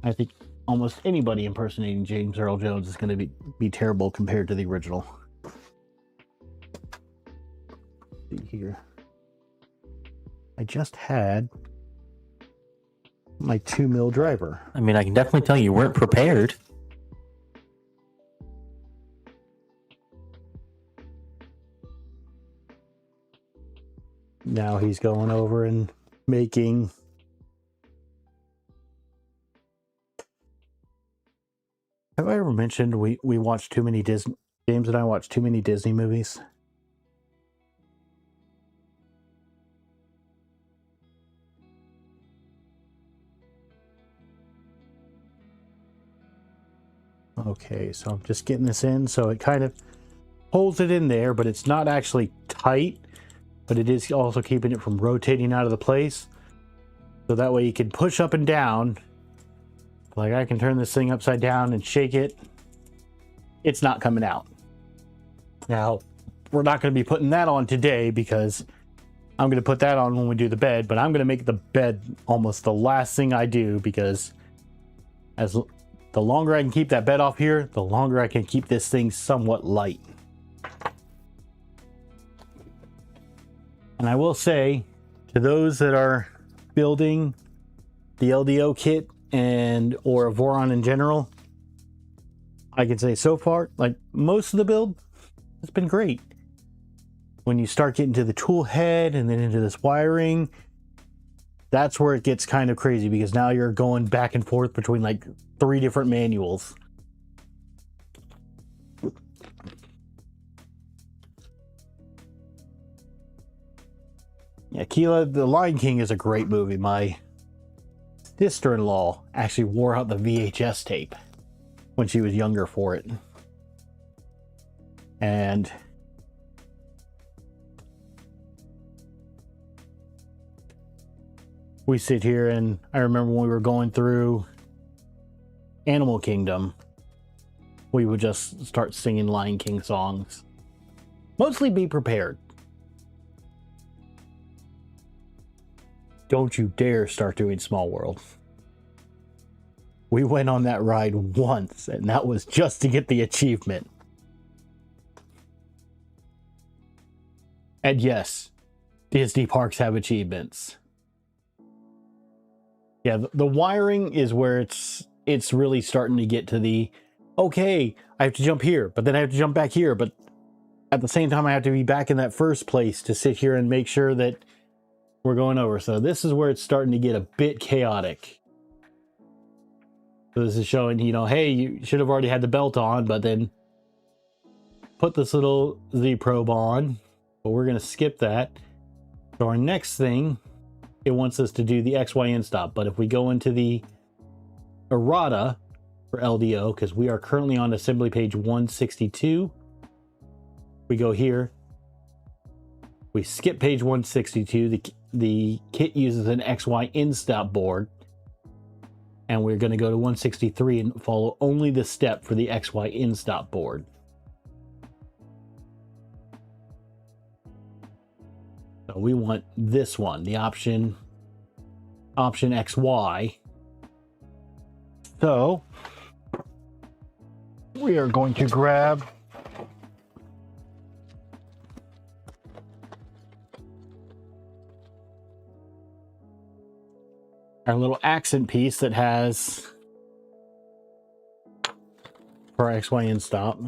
I think almost anybody impersonating James Earl Jones is going to be terrible compared to the original. Let's see here. I just had my 2 mil driver. I mean, I can definitely tell you weren't prepared. Now he's going over and making Have I ever mentioned we watched too many Disney, James and I watched too many Disney movies? Okay, so I'm just getting this in, so it kind of holds it in there, but it's not actually tight, but it is also keeping it from rotating out of the place. So that way you can push up and down. Like I can turn this thing upside down and shake it. It's not coming out. Now, we're not going to be putting that on today because I'm going to put that on when we do the bed, but I'm going to make the bed almost the last thing I do because the longer I can keep that bed off here, the longer I can keep this thing somewhat light. And I will say to those that are building the LDO kit or a Voron in general, I can say so far, like most of the build has been great. When you start getting to the tool head and then into this wiring, that's where it gets kind of crazy because now you're going back and forth between like 3 different manuals. Yeah, Keela, The Lion King is a great movie. My sister-in-law actually wore out the VHS tape when she was younger for it. And we sit here and I remember when we were going through Animal Kingdom, we would just start singing Lion King songs. Mostly Be Prepared. Don't you dare start doing Small World. We went on that ride once, and that was just to get the achievement. And yes, Disney parks have achievements. Yeah, the wiring is where it's really starting to get to the, okay, I have to jump here, but then I have to jump back here, but at the same time I have to be back in that first place to sit here and make sure that we're going over. So this is where it's starting to get a bit chaotic. So this is showing, you know, hey, you should have already had the belt on, but then put this little Z probe on, but we're going to skip that. So our next thing, it wants us to do the XYN stop. But if we go into the errata for LDO, because we are currently on assembly page 162, We go here. We skip page 162. The kit uses an XY in-stop board. And we're going to go to 163 and follow only the step for the XY in-stop board. So we want this one, the option XY. So we are going to grab our little accent piece that has for our XY in stop.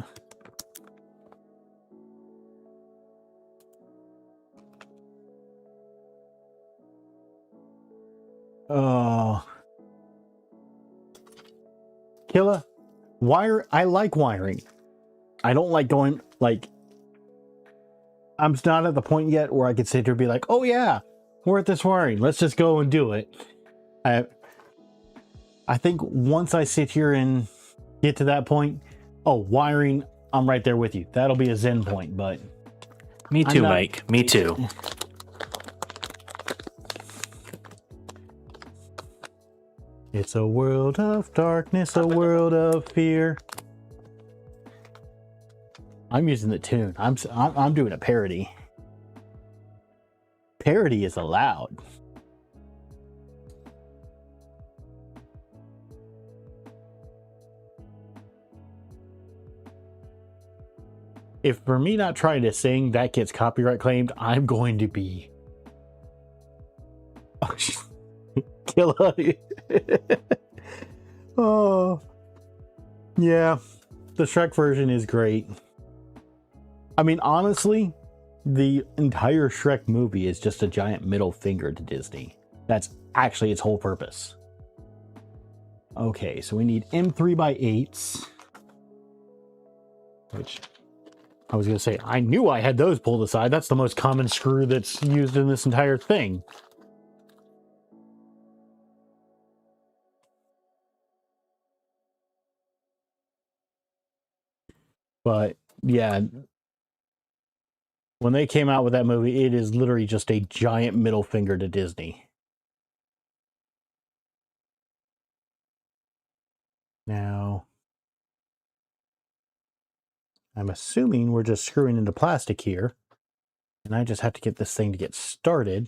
Oh, Killa, I like wiring. I don't like going like. I'm not at the point yet where I could sit here and be like, "Oh yeah, we're at this wiring. Let's just go and do it." I think once I sit here and get to that point, oh, wiring, I'm right there with you. That'll be a zen point, but me too, Mike. Me too. It's a world of darkness, a world of fear. I'm using the tune. I'm doing a parody. Parody is allowed. If for me not trying to sing that gets copyright claimed, I'm going to be Killa. Oh yeah, the Shrek version is great. I mean, honestly, the entire Shrek movie is just a giant middle finger to Disney. That's actually its whole purpose. Okay, so we need M3x8s, which I was going to say, I knew I had those pulled aside. That's the most common screw that's used in this entire thing. But yeah, when they came out with that movie, it is literally just a giant middle finger to Disney. Now, I'm assuming we're just screwing into plastic here. And I just have to get this thing to get started.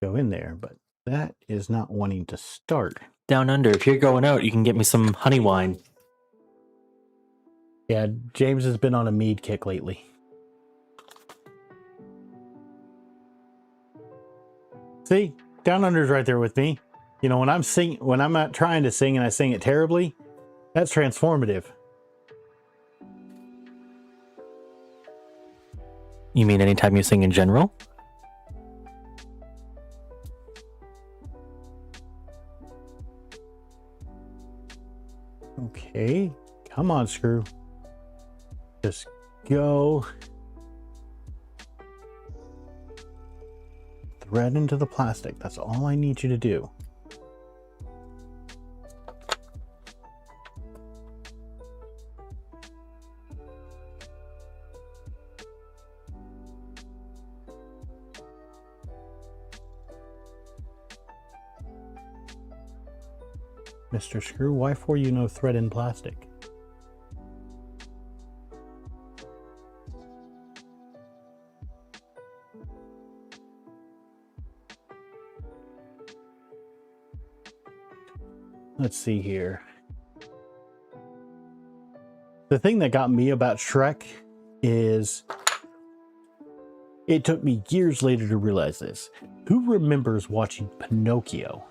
Go in there, but that is not wanting to start. Down under, if you're going out, you can get me some honey wine. Yeah, James has been on a mead kick lately. See, Down Under's right there with me. You know, when I'm not trying to sing and I sing it terribly, that's transformative. You mean anytime you sing in general? Okay, come on, screw. Just go. Thread into the plastic. That's all I need you to do. Mr. Screw, why for you no thread in plastic? Let's see here. The thing that got me about Shrek is it took me years later to realize this. Who remembers watching Pinocchio?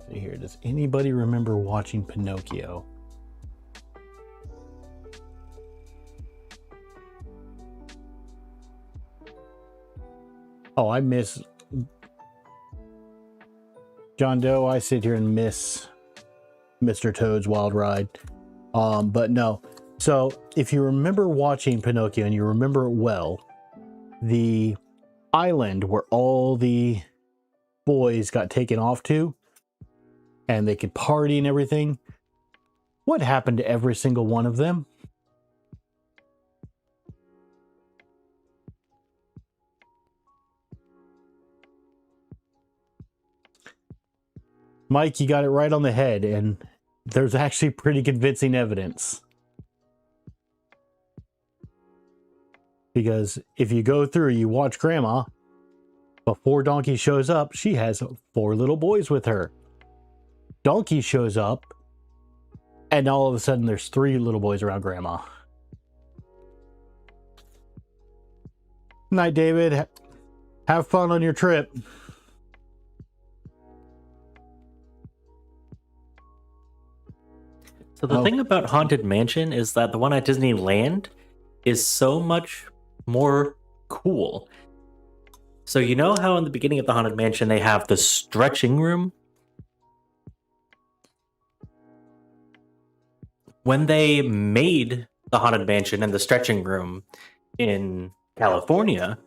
See here, does anybody remember watching Pinocchio? Oh, I miss John Doe. I sit here and miss Mr. Toad's Wild Ride. But no. So if you remember watching Pinocchio and you remember it well, the island where all the boys got taken off to and they could party and everything. What happened to every single one of them? Mike, you got it right on the head, and there's actually pretty convincing evidence. Because if you go through, you watch Grandma, before Donkey shows up, she has 4 little boys with her. Donkey shows up, and all of a sudden there's 3 little boys around Grandma. Night, David. Have fun on your trip. So the thing about Haunted Mansion is that the one at Disneyland is so much more cool. So you know how in the beginning of the Haunted Mansion they have the stretching room? When they made the Haunted Mansion and the stretching room in California,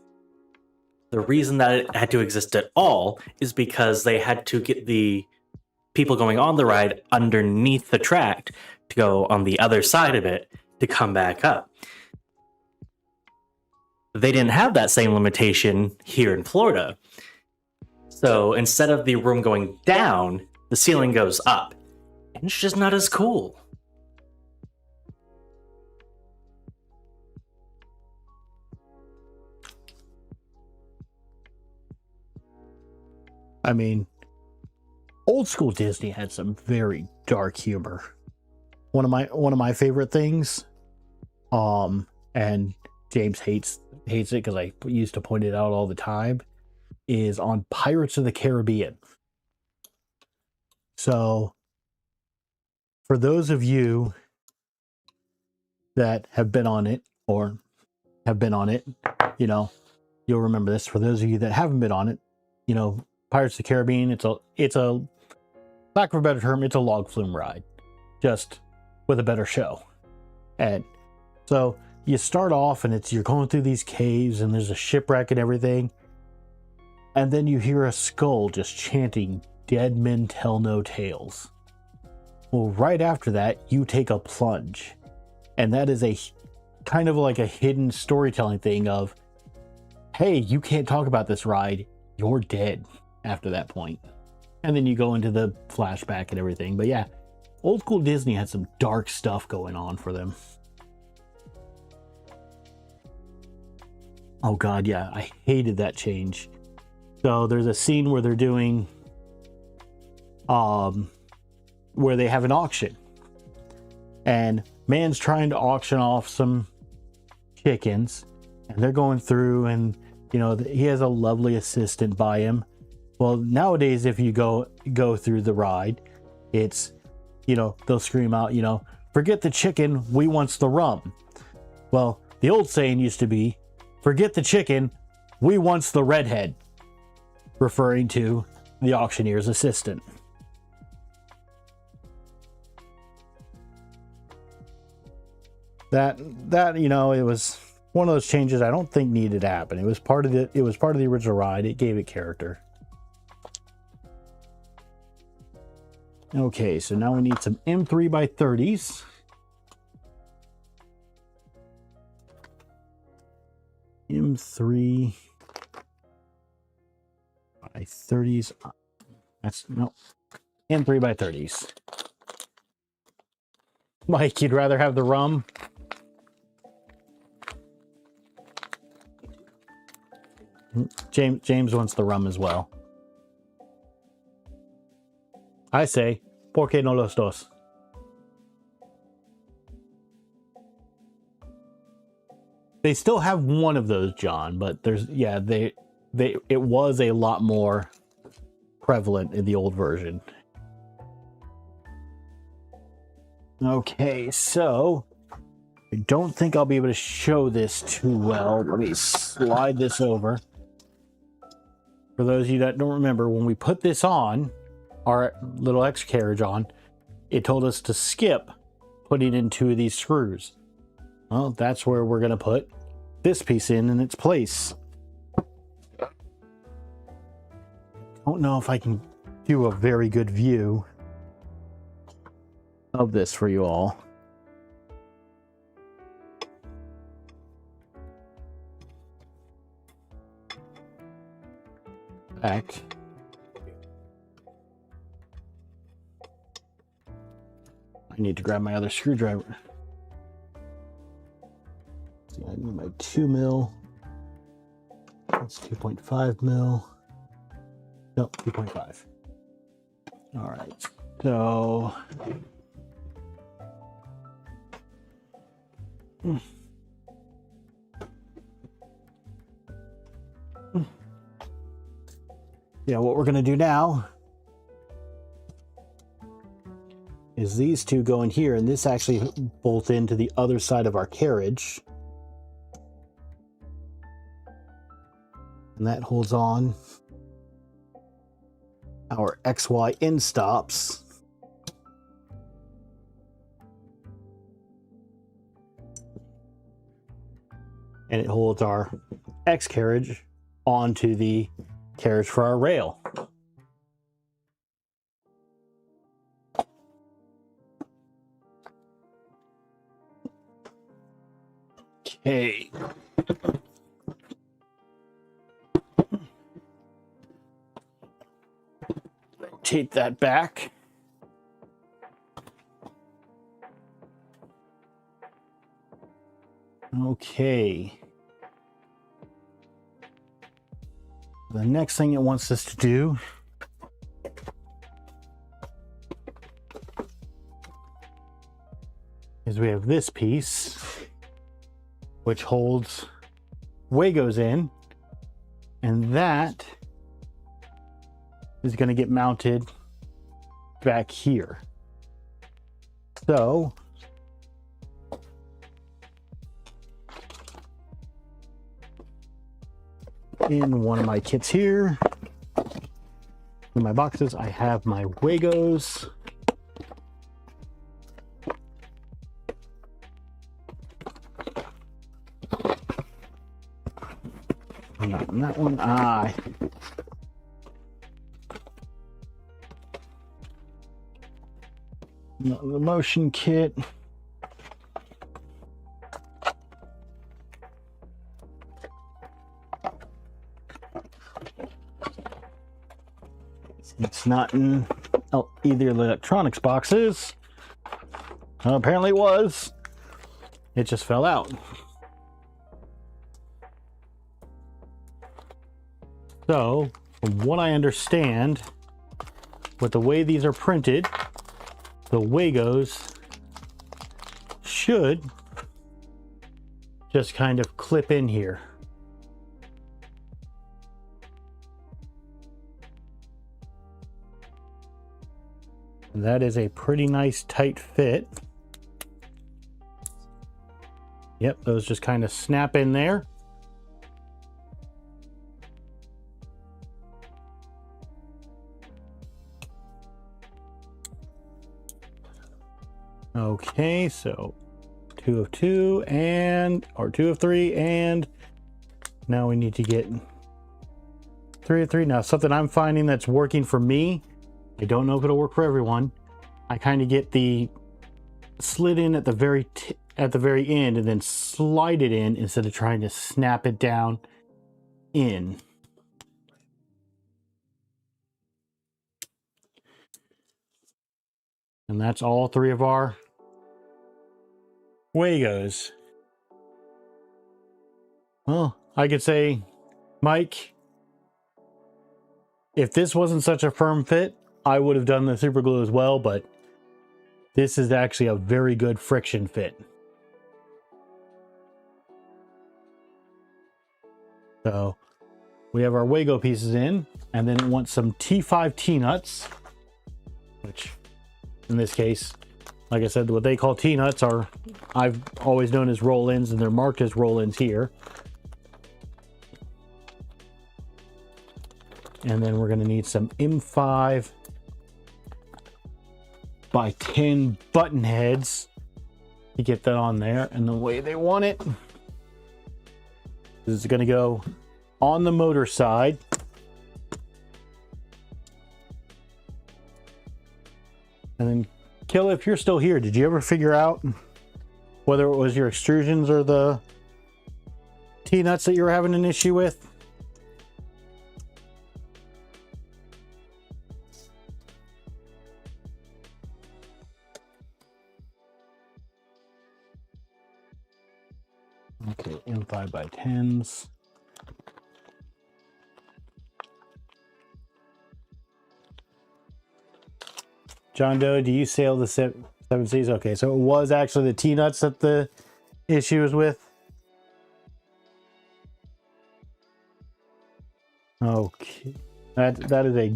the reason that it had to exist at all is because they had to get the people going on the ride underneath the track to go on the other side of it to come back up. They didn't have that same limitation here in Florida. So instead of the room going down, the ceiling goes up. And it's just not as cool. I mean, old school Disney had some very dark humor. One of my favorite things, and James hates it because I used to point it out all the time, is on Pirates of the Caribbean. So, for those of you that have been on it, or have been on it, you know, you'll remember this. For those of you that haven't been on it, you know, Pirates of the Caribbean, it's a lack of a better term, it's a log flume ride, just with a better show. And so you start off and you're going through these caves and there's a shipwreck and everything, and then you hear a skull just chanting, "Dead men tell no tales." Well, right after that, you take a plunge, and that is a kind of like a hidden storytelling thing of, hey, you can't talk about this ride, you're dead after that point. And then you go into the flashback and everything. But yeah, old school Disney had some dark stuff going on for them. Oh god, yeah, I hated that change. So there's a scene where they're doing where they have an auction, and man's trying to auction off some chickens, and they're going through, and you know, he has a lovely assistant by him. Well, nowadays, if you go through the ride, it's, you know, they'll scream out, you know, "Forget the chicken, we wants the rum." Well, the old saying used to be, "Forget the chicken, we wants the redhead," referring to the auctioneer's assistant. That you know, it was one of those changes I don't think needed to happen. It was part of the original ride. It gave it character. Okay, so now we need some M3 by 30s. M3 by 30s. That's no M3 by 30s. Mike, you'd rather have the rum? James wants the rum as well. I say, ¿por qué no los dos? They still have one of those, John, but there's, yeah, it was a lot more prevalent in the old version. Okay, so I don't think I'll be able to show this too well. Let me slide this over. For those of you that don't remember, when we put this on, our little extra carriage on, it told us to skip putting in 2 of these screws. Well, that's where we're going to put this piece in its place. don't know if I can do a very good view of this for you all. Back. I need to grab my other screwdriver. See, I need my 2 mil. That's 2.5 mil. Nope, 2.5. All right, so yeah, what we're gonna do now is these two go in here, and this actually bolt into the other side of our carriage. And that holds on our XY end stops. And it holds our X carriage onto the carriage for our rail. Okay. Rotate that back. Okay. The next thing it wants us to do is we have this piece which holds Wagos in, and that is going to get mounted back here. So in one of my kits here, in my boxes, I have my Wagos. Not in that one. Not the motion kit. It's not in either of the electronics boxes. Apparently it was. It just fell out. So, from what I understand, with the way these are printed, the Wagos should just kind of clip in here. And that is a pretty nice tight fit. Yep, those just kind of snap in there. Okay, so 2 of 2 or 2 of 3, and now we need to get 3 of 3. Now, something I'm finding that's working for me, I don't know if it'll work for everyone. I kind of get the slit in at the very end and then slide it in instead of trying to snap it down in. And that's all 3 of our Wagos. Well, I could say, Mike, if this wasn't such a firm fit, I would have done the super glue as well, but this is actually a very good friction fit. So we have our Wago pieces in, and then it wants some T5 T-nuts, which in this case, like I said, what they call T-nuts are, I've always known as roll-ins, and they're marked as roll-ins here. And then we're going to need some M5 by 10 button heads to get that on there. And the way they want it is going to go on the motor side. And then, Kill, if you're still here, did you ever figure out whether it was your extrusions or the T-nuts that you were having an issue with? Okay, in 5x10s. John Doe, do you sail the seven seas? Okay, so it was actually the T-nuts that the issue was with. Okay, that is a,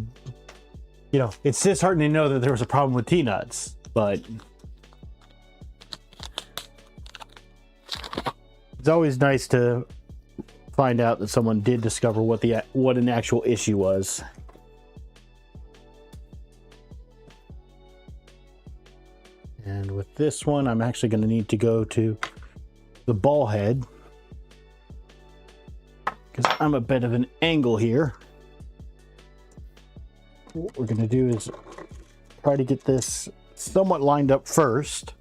you know, it's disheartening to know that there was a problem with T-nuts, but it's always nice to find out that someone did discover what an actual issue was. And with this one, I'm actually going to need to go to the ball head because I'm a bit of an angle here. What we're going to do is try to get this somewhat lined up first.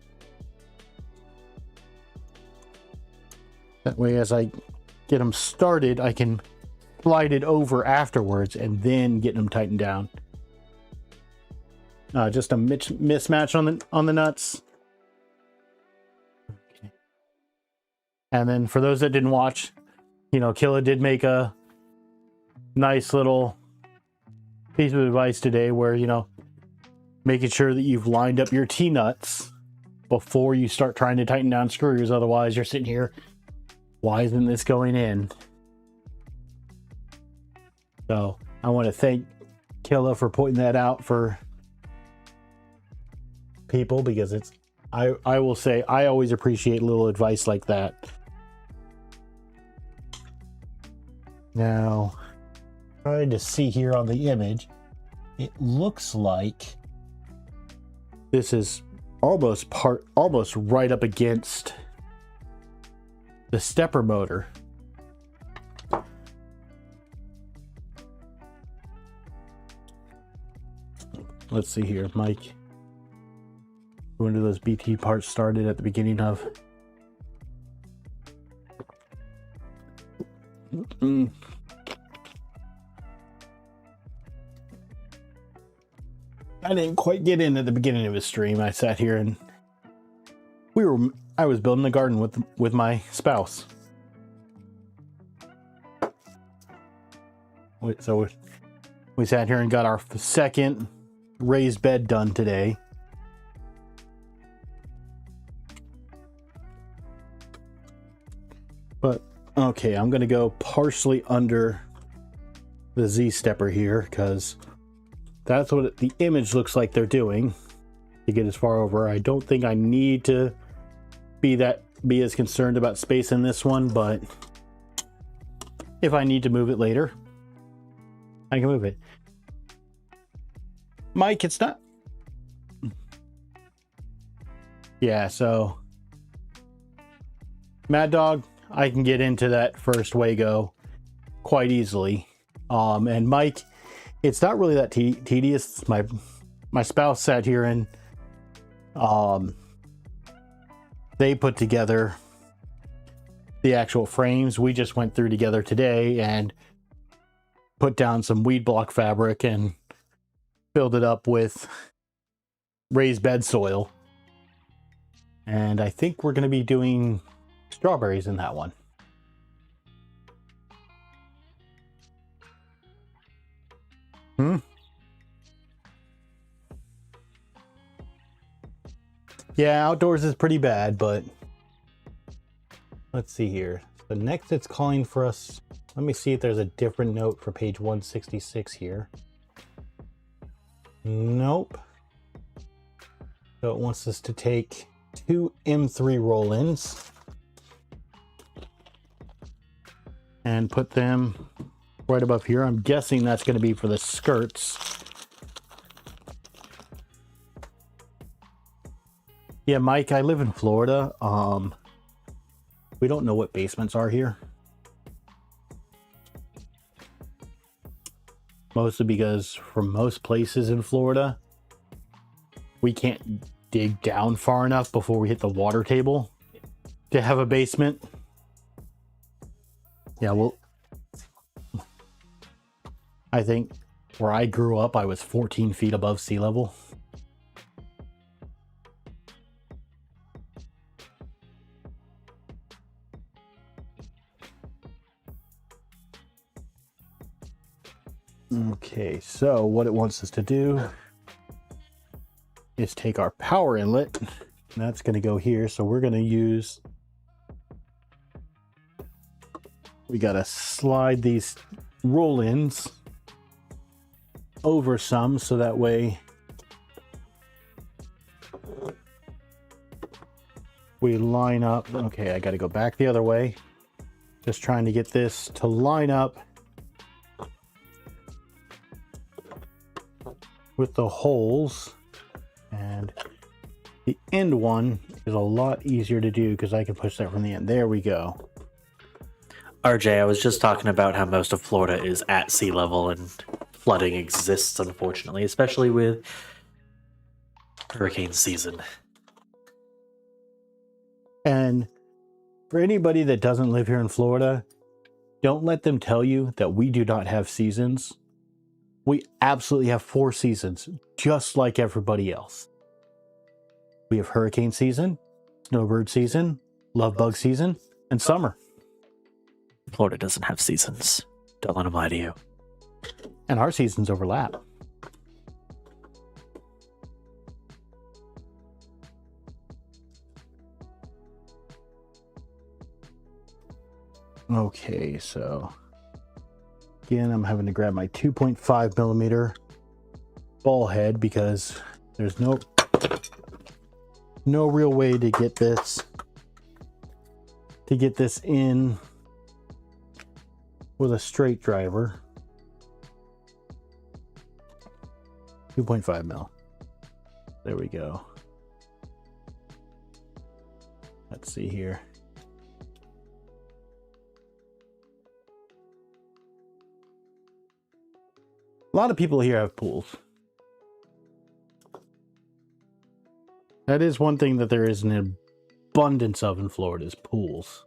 That way, as I get them started, I can slide it over afterwards and then get them tightened down. Just a mismatch on the nuts. Okay. And then for those that didn't watch, you know, Killa did make a nice little piece of advice today where, you know, making sure that you've lined up your T-nuts before you start trying to tighten down screws. Otherwise, you're sitting here, why isn't this going in? So I want to thank Killa for pointing that out for people, because it's I will say I always appreciate little advice like that. Now, trying to see here on the image, it looks like this is almost right up against the stepper motor. Let's see here, Mike. When do those BT parts started at the beginning of? I didn't quite get in at the beginning of his stream. I sat here and I was building a garden with my spouse. So we sat here and got our second raised bed done today. But okay, I'm gonna go partially under the Z stepper here because that's what the image looks like they're doing to get as far over. I don't think I need to be as concerned about space in this one, but if I need to move it later, I can move it. Mike, it's not. Yeah, so Mad Dog, I can get into that first Wago quite easily. And Mike, it's not really that tedious. My spouse sat here and they put together the actual frames. We just went through together today and put down some weed block fabric and filled it up with raised bed soil. And I think we're going to be doing strawberries in that one. Yeah, outdoors is pretty bad, but let's see here. So next it's calling for us. Let me see if there's a different note for page 166 here. Nope. So it wants us to take 2 M3 roll-ins and put them right above here. I'm guessing that's going to be for the skirts. Yeah, Mike, I live in Florida. We don't know what basements are here. Mostly because for most places in Florida, we can't dig down far enough before we hit the water table to have a basement. Yeah, well, I think where I grew up, I was 14 feet above sea level. Okay, so what it wants us to do is take our power inlet, and that's going to go here. So we're going to use, we got to slide these roll-ins over some so that way we line up. Okay, I got to go back the other way. Just trying to get this to line up with the holes, and the end one is a lot easier to do because I can push that from the end. There we go. RJ, I was just talking about how most of Florida is at sea level and flooding exists, unfortunately, especially with hurricane season. And for anybody that doesn't live here in Florida, don't let them tell you that we do not have seasons. We absolutely have 4 seasons, just like everybody else. We have hurricane season, snowbird season, love bug season, and summer. Florida doesn't have seasons. Don't let them lie to you. And our seasons overlap. Okay, so again, I'm having to grab my 2.5 millimeter ball head because there's no real way to get this in with a straight driver. 2.5 mil. There we go. Let's see here. A lot of people here have pools. That is one thing that there is an abundance of in Florida, is pools.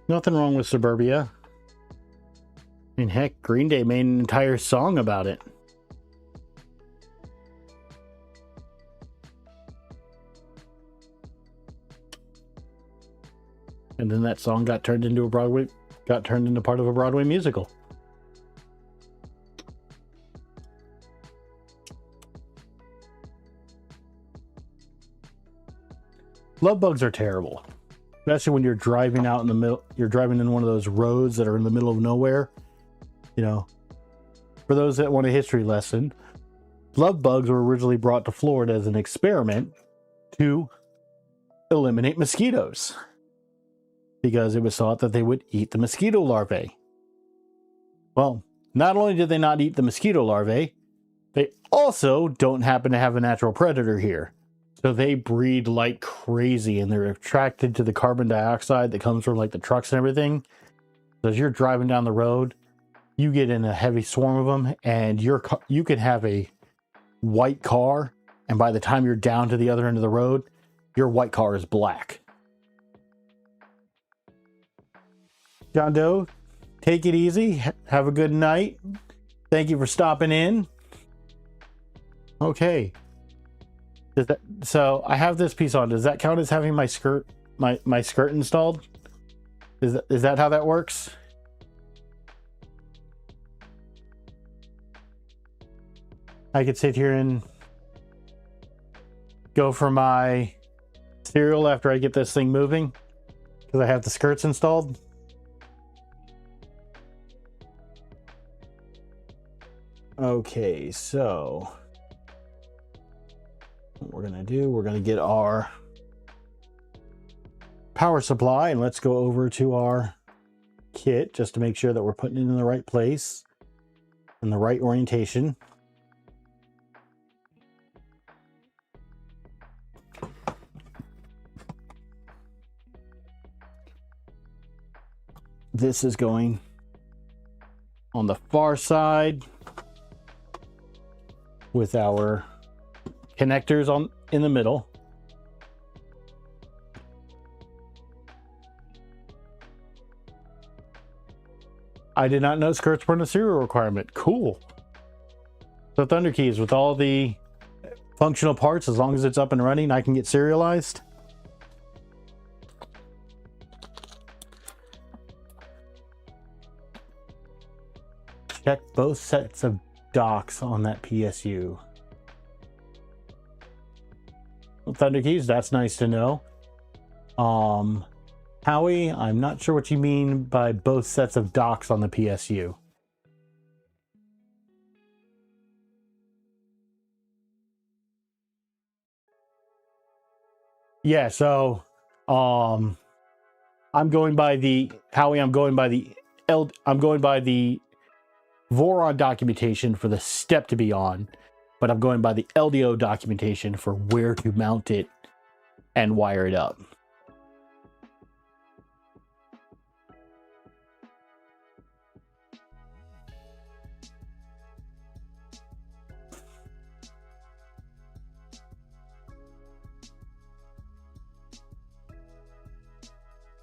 Nothing wrong with suburbia. I mean, heck, Green Day made an entire song about it. And then that song got turned into part of a Broadway musical. Love bugs are terrible. Especially when you're driving out in the middle, you're driving in one of those roads that are in the middle of nowhere. You know, for those that want a history lesson, love bugs were originally brought to Florida as an experiment to eliminate mosquitoes, because it was thought that they would eat the mosquito larvae. Well, not only did they not eat the mosquito larvae, they also don't happen to have a natural predator here. So they breed like crazy, and they're attracted to the carbon dioxide that comes from like the trucks and everything. So as you're driving down the road, you get in a heavy swarm of them, and you can have a white car, and by the time you're down to the other end of the road, your white car is black. John Doe, take it easy. Have a good night. Thank you for stopping in. Okay. So I have this piece on. Does that count as having my skirt installed? Is that how that works? I could sit here and go for my cereal after I get this thing moving because I have the skirts installed. Okay, so what we're gonna do, we're gonna get our power supply, and let's go over to our kit just to make sure that we're putting it in the right place, in the right orientation. this is going on the far side with our connectors on in the middle. I did not know skirts weren't a serial requirement. Cool. So Thunder Keys, with all the functional parts, as long as it's up and running, I can get serialized. Check both sets of docks on that PSU. Well, Thunder Keys, that's nice to know. Howie, I'm not sure what you mean by both sets of docks on the PSU. Yeah, so I'm going by the Howie, I'm going by the Voron documentation for the step to be on, but I'm going by the LDO documentation for where to mount it and wire it up.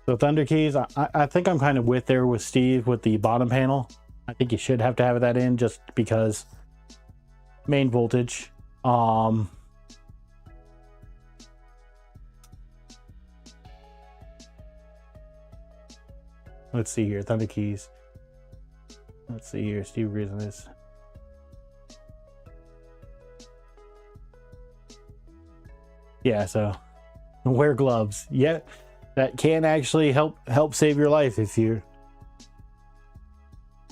So Thunder Keys, I think I'm kind of there with Steve with the bottom panel. I think you should have to have that in just because main voltage. Let's see here, Thunder Keys. Let's see here, Steve agrees on this. Yeah, so wear gloves. Yeah. That can actually help save your life if you.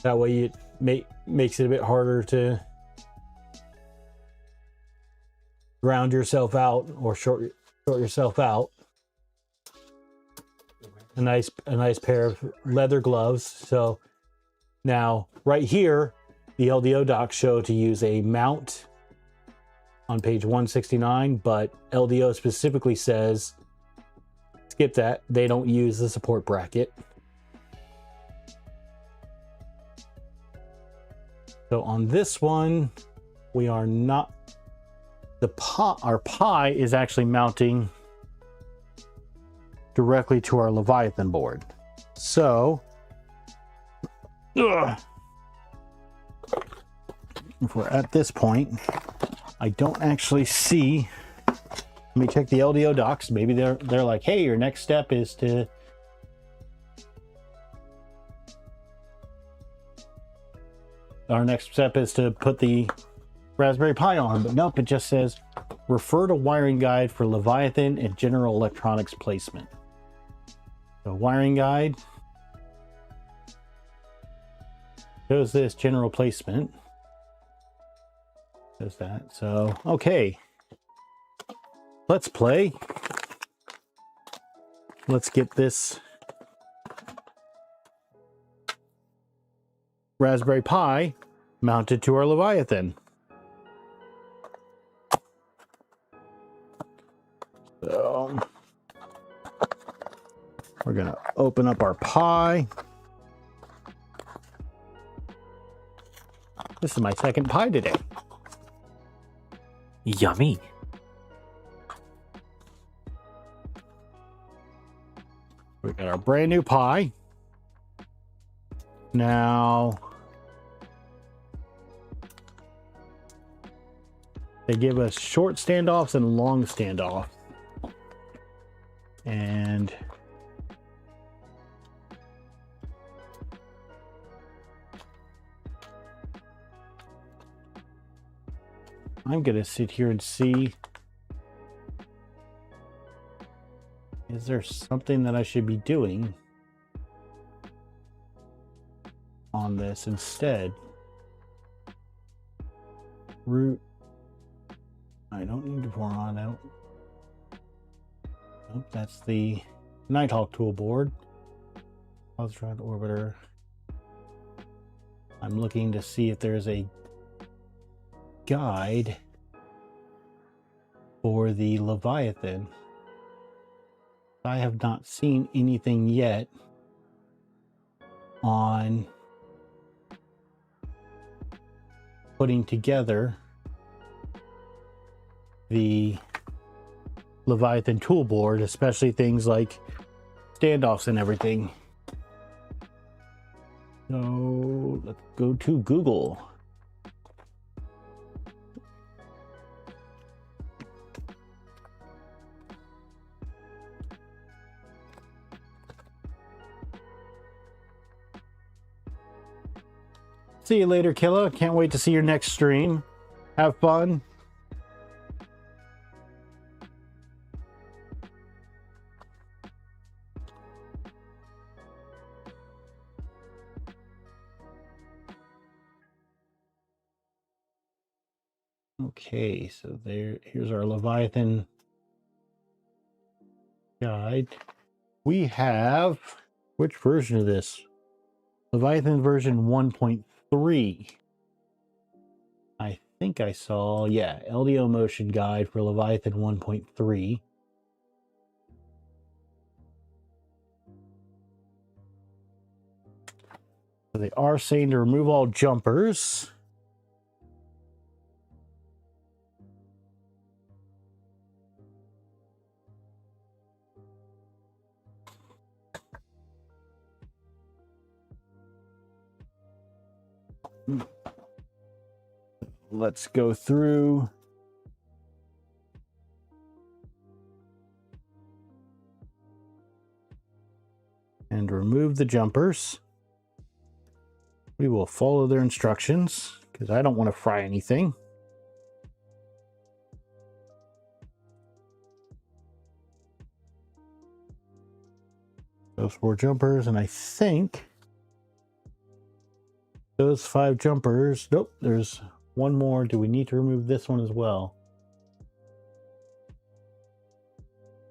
That way it makes it a bit harder to ground yourself out or short yourself out. A nice pair of leather gloves. So now right here, the LDO docs show to use a mount on page 169, but LDO specifically says skip that. They don't use the support bracket. So on this one, we are not. Our Pi is actually mounting directly to our Leviathan board. So if we're at this point, I don't actually see. Let me check the LDO docs. Maybe they're like, hey, your next step is to put the Raspberry Pi on. But nope, it just says refer to wiring guide for Leviathan and general electronics placement. The wiring guide shows this general placement. Does that. So okay. Let's play. Let's get this Raspberry Pi mounted to our Leviathan. So we're going to open up our Pi. This is my second Pi today. Yummy. We got our brand new Pi. Now, they give us short standoffs and long standoffs. And I'm going to sit here and see. Is there something that I should be doing on this instead? Root. I don't need to Voron out. Nope, that's the Nighthawk toolboard. Positron orbiter. I'm looking to see if there's a guide for the Leviathan. I have not seen anything yet. on putting together the Leviathan toolboard, especially things like standoffs and everything. So let's go to Google. See you later, Killa. Can't wait to see your next stream. Have fun. Okay, so here's our Leviathan guide. We have, which version of this? Leviathan version 1.3. I think I saw, yeah, LDO motion guide for Leviathan 1.3. So they are saying to remove all jumpers. Let's go through. And remove the jumpers. We will follow their instructions because I don't want to fry anything. Those 4 jumpers, and I think those 5 jumpers. Nope, there's one more. Do we need to remove this one as well?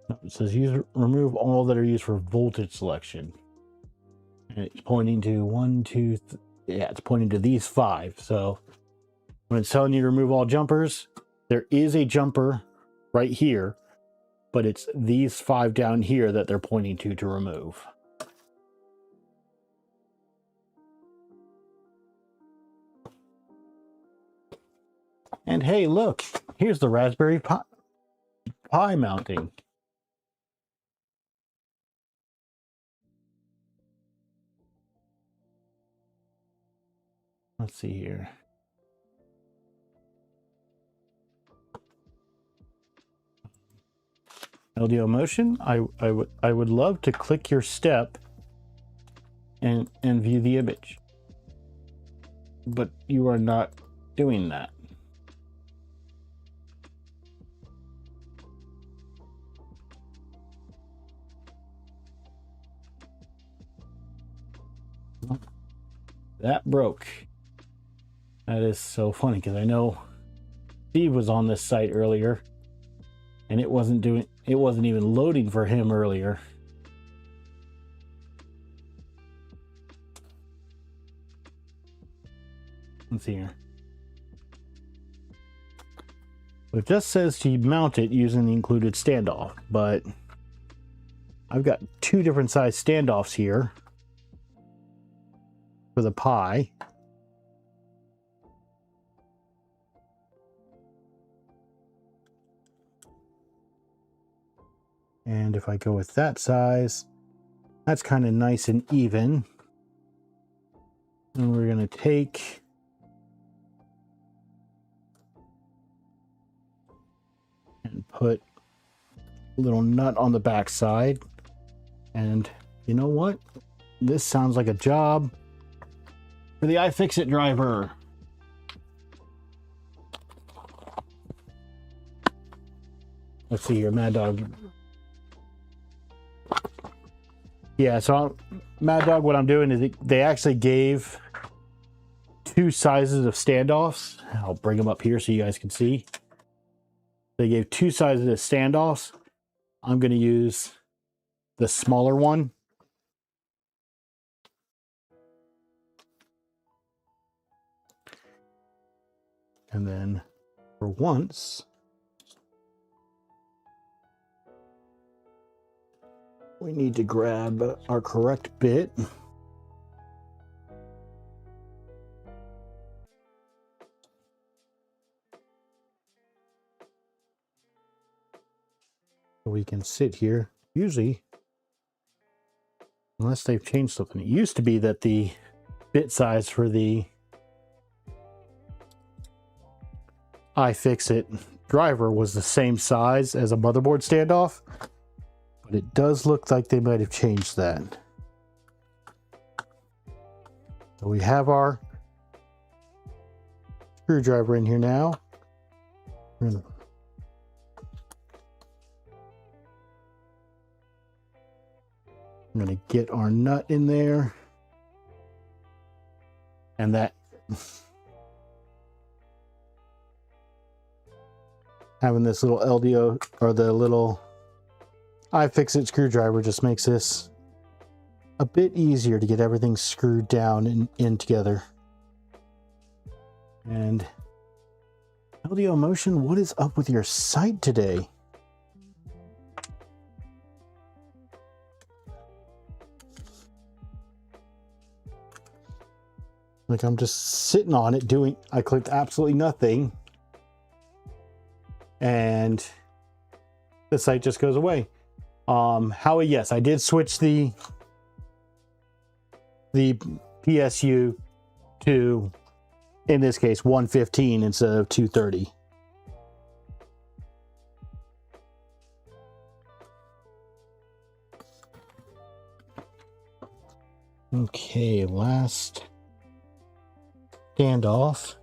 No, it says remove all that are used for voltage selection. And it's pointing to 1, 2, yeah, it's pointing to these 5. So when it's telling you to remove all jumpers, there is a jumper right here, but it's these 5 down here that they're pointing to remove. And hey, look, here's the Raspberry Pi mounting. Let's see here. LDO motion. I would love to click your step and view the image, but you are not doing that. That broke. That is so funny because I know Steve was on this site earlier and it wasn't even loading for him earlier. Let's see here. It just says to mount it using the included standoff, but I've got 2 different size standoffs here for the Pi. And if I go with that size, that's kind of nice and even. And we're going to take and put a little nut on the back side. And you know what? This sounds like a job for the iFixit driver. Let's see here, Mad Dog. Yeah, so Mad Dog, what I'm doing is they actually gave 2 sizes of standoffs. I'll bring them up here so you guys can see. They gave 2 sizes of standoffs. I'm going to use the smaller one. And then for once, we need to grab our correct bit. we can sit here. Usually, unless they've changed something, it used to be that the bit size for the iFixit driver was the same size as a motherboard standoff, but it does look like they might have changed that. So we have our screwdriver in here now. I'm going to get our nut in there. And that having this little LDO or the little iFixit screwdriver just makes this a bit easier to get everything screwed down and in together. And LDO Motion, what is up with your site today? Like I'm just sitting on it doing, I clicked absolutely nothing. And the site just goes away. Howie, yes, I did switch the PSU to, in this case, 115 instead of 230. Okay, last standoff.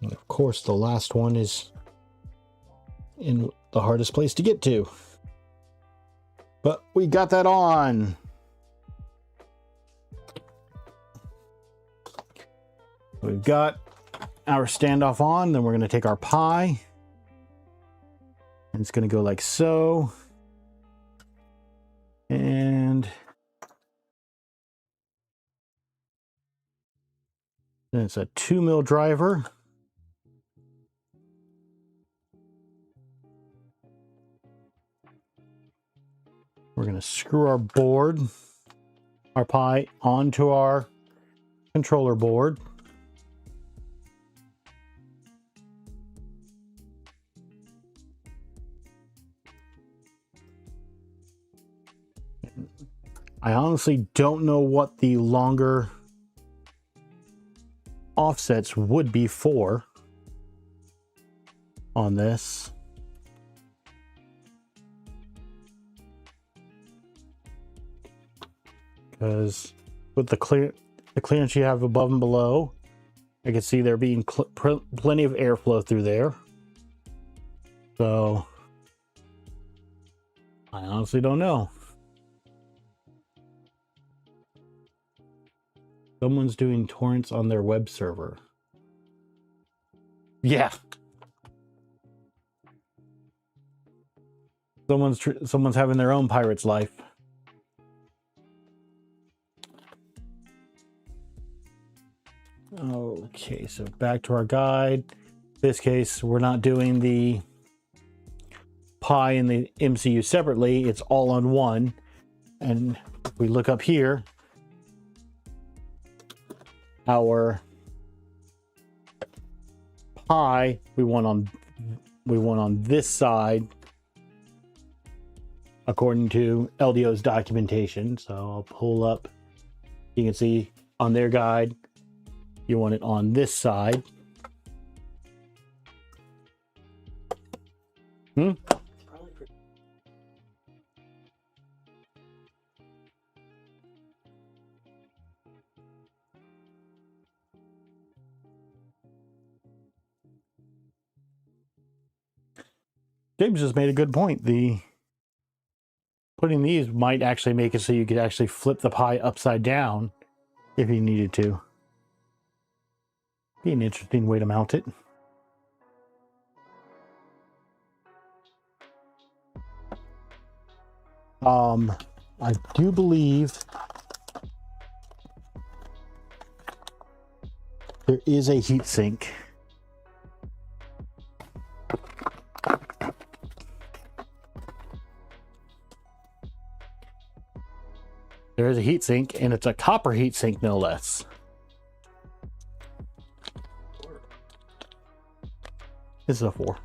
And of course, the last one is in the hardest place to get to. But we got that on. We've got our standoff on. Then we're going to take our Pi. And it's going to go like so. And then it's a 2mm driver. We're going to screw our board, our Pi, onto our controller board. I honestly don't know what the longer offsets would be for on this. Because with the clearance you have above and below, I can see there being plenty of airflow through there. So I honestly don't know. Someone's doing torrents on their web server. Yeah. Someone's having their own pirate's life. Okay, so back to our guide. In this case, we're not doing the Pi and the MCU separately. It's all on one. And if we look up here, our Pi, we want on this side according to LDO's documentation. So I'll pull up, you can see on their guide, you want it on this side. James just made a good point. Putting these might actually make it so you could actually flip the Pi upside down if you needed to. Be an interesting way to mount it. I do believe there is a heatsink. There is a heatsink, and it's a copper heatsink, no less. This is a 4.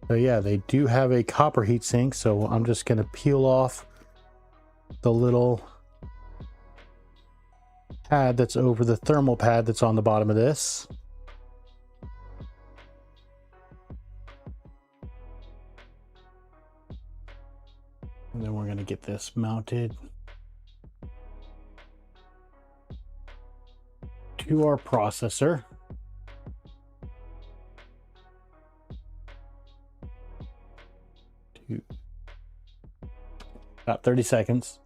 So yeah, they do have a copper heatsink, so I'm just going to peel off the little pad that's over the thermal pad that's on the bottom of this. And then we're going to get this mounted to our processor. About 30 seconds.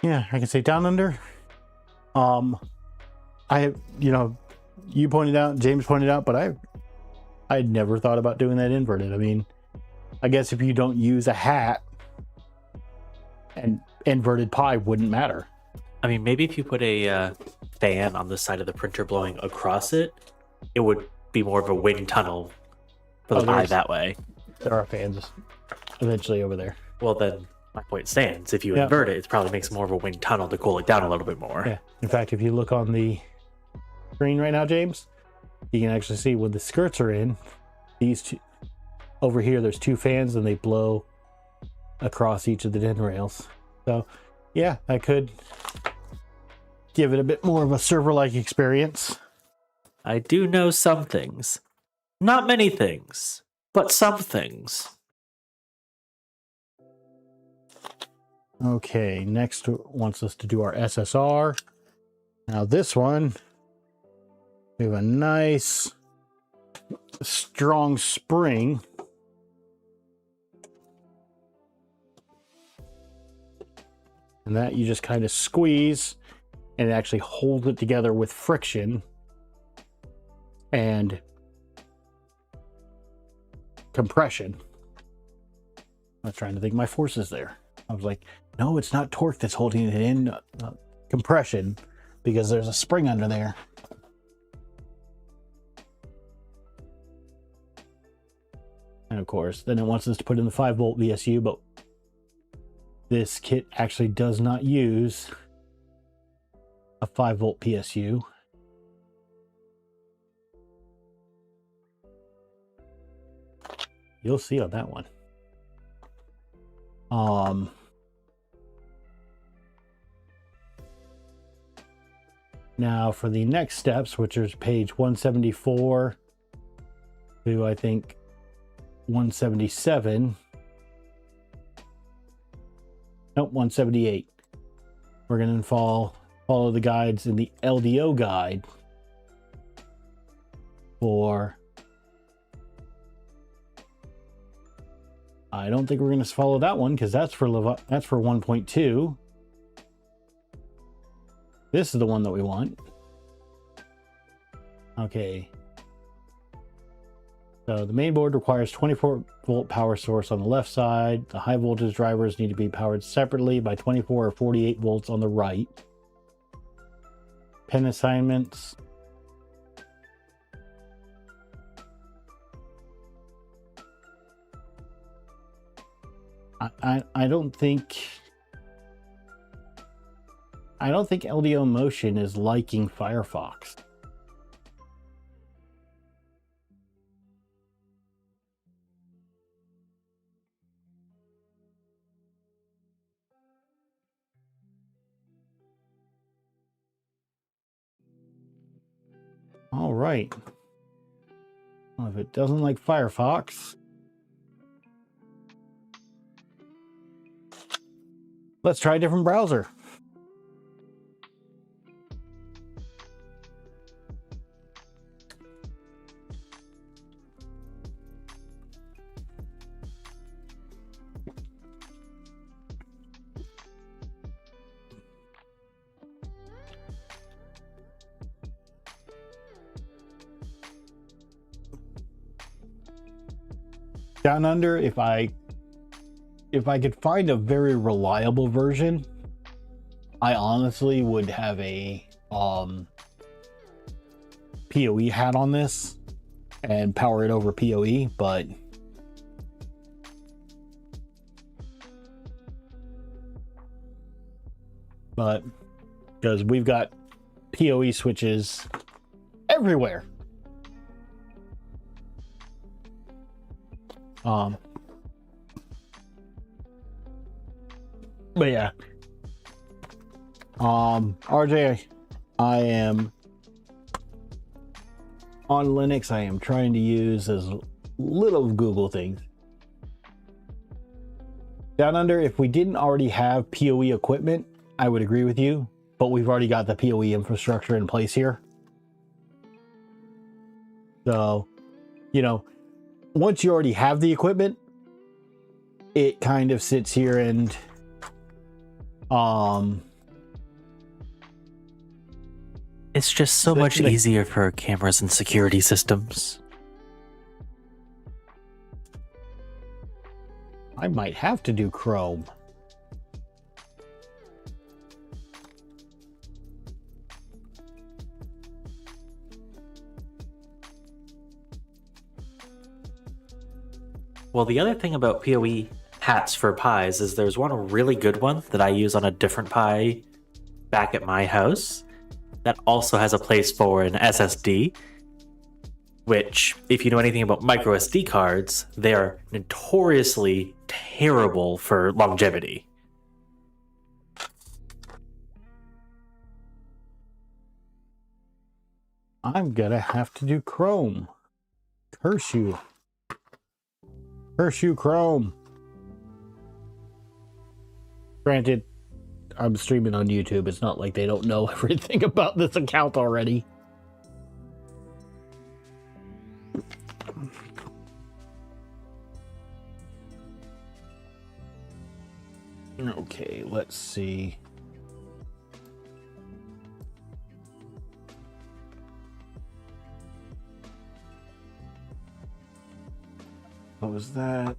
Yeah, I can say down under. I, you pointed out, James pointed out, but I'd never thought about doing that inverted. I mean, I guess if you don't use a hat, and inverted pi wouldn't matter. I mean, maybe if you put a fan on the side of the printer blowing across it, it would be more of a wind tunnel for the pi that way. There are fans eventually over there. Well, then my point stands. If you invert it, it probably makes more of a wind tunnel to cool it down a little bit more. Yeah. In fact, if you look on the screen right now, James, you can actually see when the skirts are in, these two over here, there's 2 fans and they blow across each of the DIN rails. So yeah, I could give it a bit more of a server-like experience. I do know some things. Not many things, but some things. Okay, next wants us to do our SSR. Now this one, we have a nice strong spring. And that you just kind of squeeze and it actually holds it together with friction and compression. I was trying to think of my forces there. I was like, no, it's not torque that's holding it in, compression, because there's a spring under there. And of course, then it wants us to put in the 5-volt VSU, but this kit actually does not use a 5-volt PSU. You'll see on that one. Now for the next steps, which is page 174 to I think 177. Nope, 178. We're going to follow the guides in the LDO guide for... I don't think we're going to follow that one because that's for 1.2. This is the one that we want. Okay. So the main board requires 24-volt power source on the left side. The high voltage drivers need to be powered separately by 24 or 48 volts on the right. Pin assignments. I don't think LDO Motion is liking Firefox. All right. Well, if it doesn't like Firefox, let's try a different browser. Down under, if I could find a very reliable version, I honestly would have a PoE hat on this and power it over PoE, but because we've got PoE switches everywhere. But yeah. RJ, I am on Linux. I am trying to use as little Google things. Down under, if we didn't already have PoE equipment, I would agree with you, but we've already got the PoE infrastructure in place here. So, you know, once you already have the equipment, it kind of sits here and it's just so much easier for cameras and security systems. I might have to do Chrome. Well, the other thing about PoE hats for Pis is there's one really good one that I use on a different Pi back at my house that also has a place for an SSD, which, if you know anything about micro SD cards, they are notoriously terrible for longevity. I'm gonna have to do Chrome. Curse you. Curse you, Chrome. Granted, I'm streaming on YouTube. It's not like they don't know everything about this account already. Okay, let's see. What was that?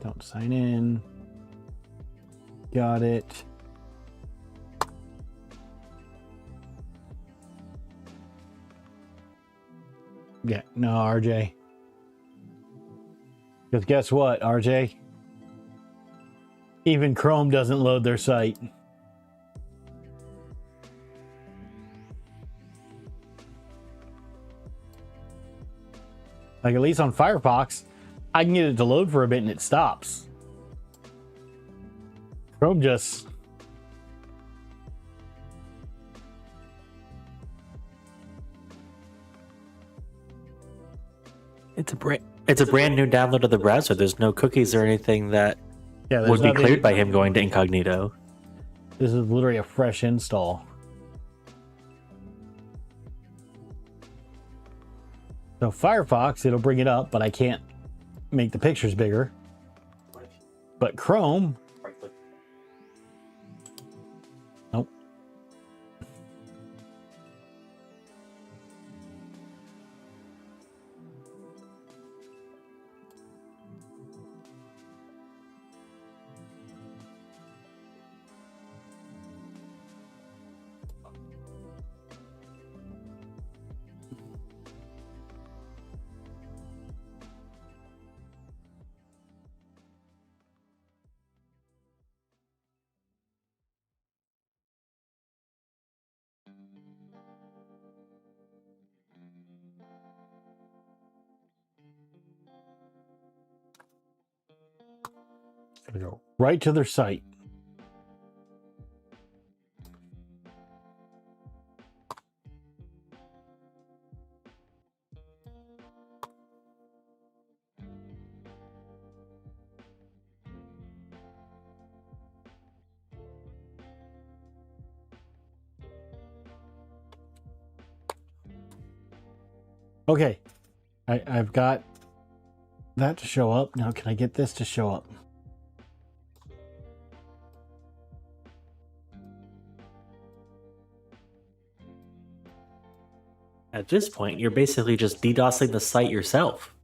Don't sign in. Got it. Yeah, no, RJ. Because guess what, RJ? Even Chrome doesn't load their site. Like, at least on Firefox, I can get it to load for a bit and it stops. Chrome just... It's a brand new download of the browser. There's no cookies or anything that would be cleared by him going to incognito. This is literally a fresh install. So Firefox, it'll bring it up, but I can't make the pictures bigger. But Chrome... Nope. Gonna go right to their site. Okay, I've got that to show up. Now can I get this to show up? At this point, you're basically just DDoSing the site yourself.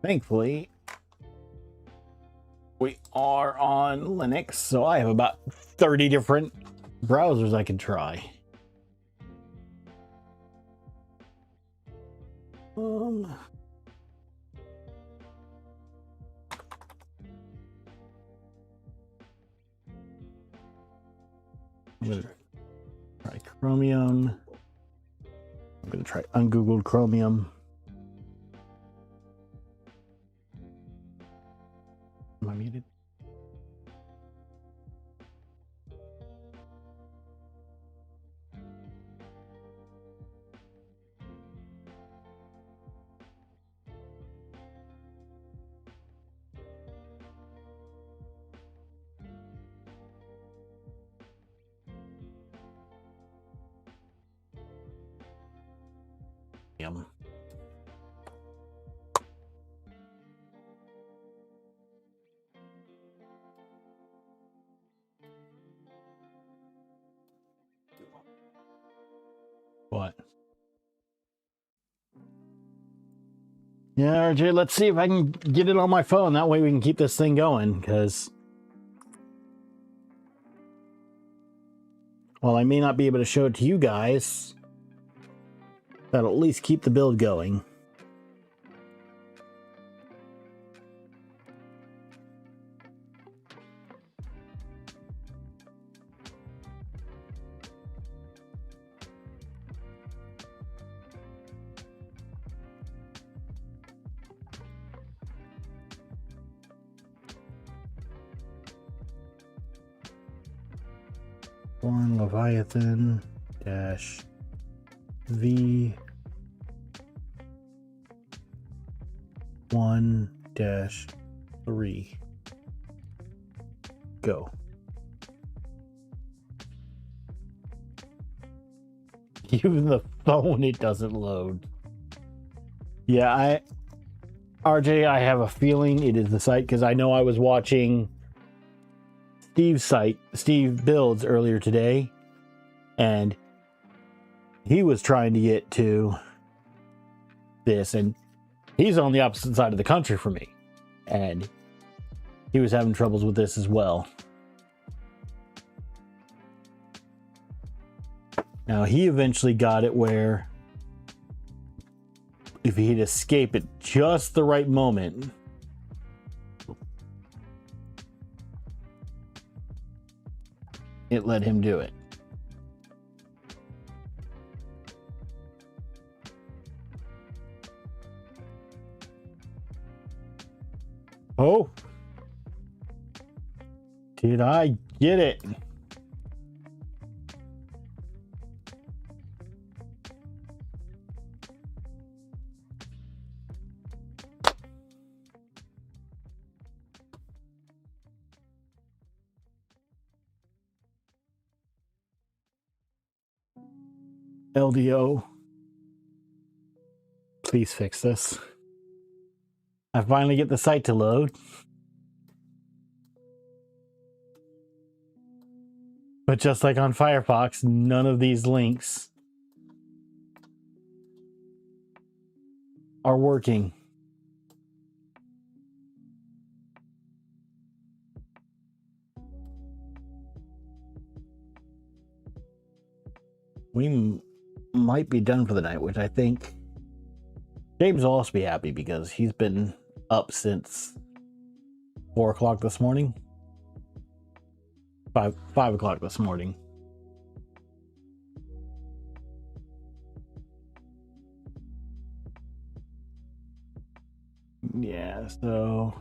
Thankfully, We are on Linux, so I have about 30 different browsers I can try. I'm gonna try Chromium. I'm gonna try ungoogled Chromium. Am I muted? Yum. What? Yeah, RJ, let's see if I can get it on my phone. That way we can keep this thing going, because while I may not be able to show it to you guys, that'll at least keep the build going. Voron Leviathan dash V 1-3 go. Even the phone, it doesn't load. Yeah, RJ, I have a feeling it is the site, because I know I was watching Steve's site, Steve Builds, earlier today, and he was trying to get to this, and he's on the opposite side of the country from me, and he was having troubles with this as well. Now, he eventually got it where if he'd escape at just the right moment, it let him do it. Oh, did I get it? LDO, please fix this. I finally get the site to load. But just like on Firefox, none of these links are working. We might be done for the night, which I think James will also be happy, because he's been up since 4 o'clock this morning. 5 o'clock this morning. Yeah, so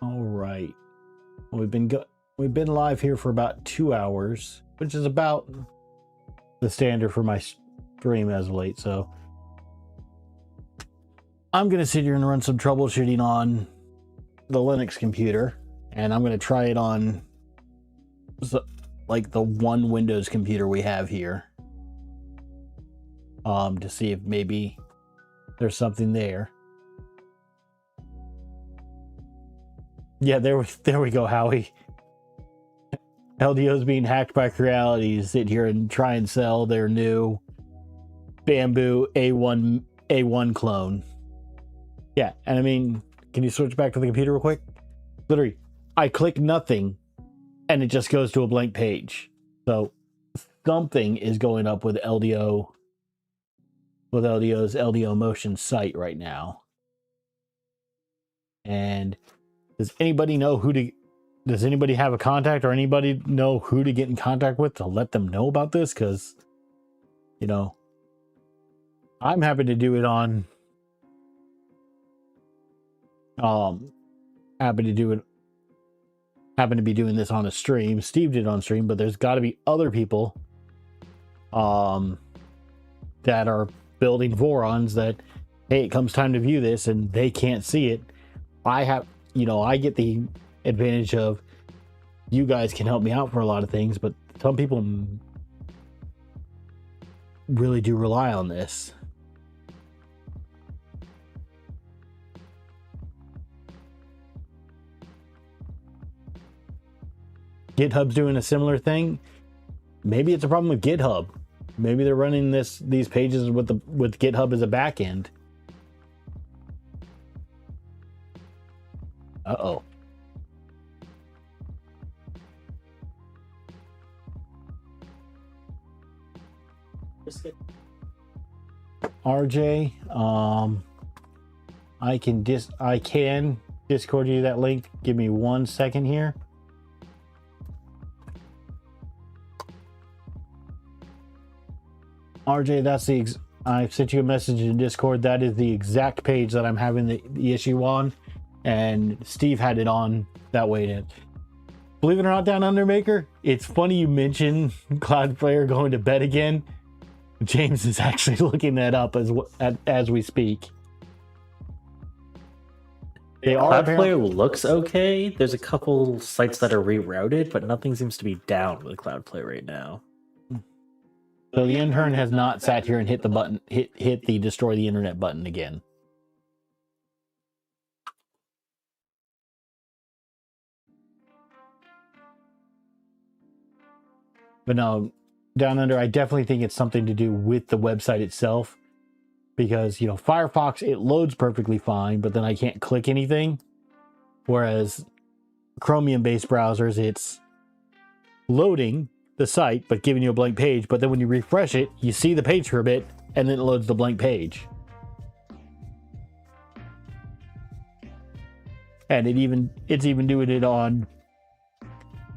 all right. We've been live here for about 2 hours, which is about the standard for my stream as of late. So I'm going to sit here and run some troubleshooting on the Linux computer, and I'm going to try it on like the one Windows computer we have here, to see if maybe there's something there. Yeah, there we go, Howie. LDO's being hacked by Creality to sit here and try and sell their new Bamboo A1 clone. Yeah, and I mean, can you switch back to the computer real quick? Literally, I click nothing and it just goes to a blank page. So something is going up with LDO, with LDO's LDO Motion site right now. And does anybody know does anybody have a contact, or anybody know who to get in contact with to let them know about this? Because, you know, I'm happy to do it on, happy to be doing this on a stream. Steve did on stream, but there's got to be other people that are building Vorons that, hey, it comes time to view this and they can't see it. I have, you know, I get the advantage of you guys can help me out for a lot of things, but some people really do rely on this. GitHub's doing a similar thing. Maybe it's a problem with GitHub. Maybe they're running these pages with GitHub as a backend. Uh-oh. RJ, I can Discord you that link. Give me 1 second here. RJ, I sent you a message in Discord. That is the exact page that I'm having the issue on, and Steve had it on that way. Believe it or not, Down Under Maker, it's funny you mention Cloudflare going to bed again. James is actually looking that up as we speak. Cloudflare looks okay. There's a couple sites that are rerouted, but nothing seems to be down with Cloudflare right now. So the intern has not sat here and hit the button, hit the destroy the internet button again. But no, Down Under, I definitely think it's something to do with the website itself, because, you know, Firefox, it loads perfectly fine, but then I can't click anything. Whereas Chromium-based browsers, it's loading the site, but giving you a blank page. But then when you refresh it, you see the page for a bit, and then it loads the blank page. And it's even doing it on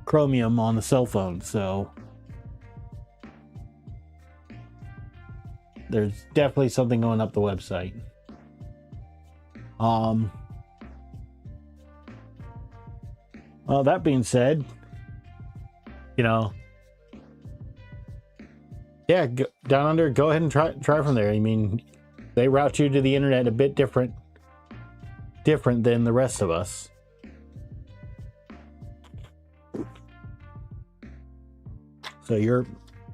Chromium on the cell phone. So there's definitely something going up the website. Well, that being said, you know, yeah, Down Under, go ahead and try from there. I mean, they route you to the internet a bit different than the rest of us. So your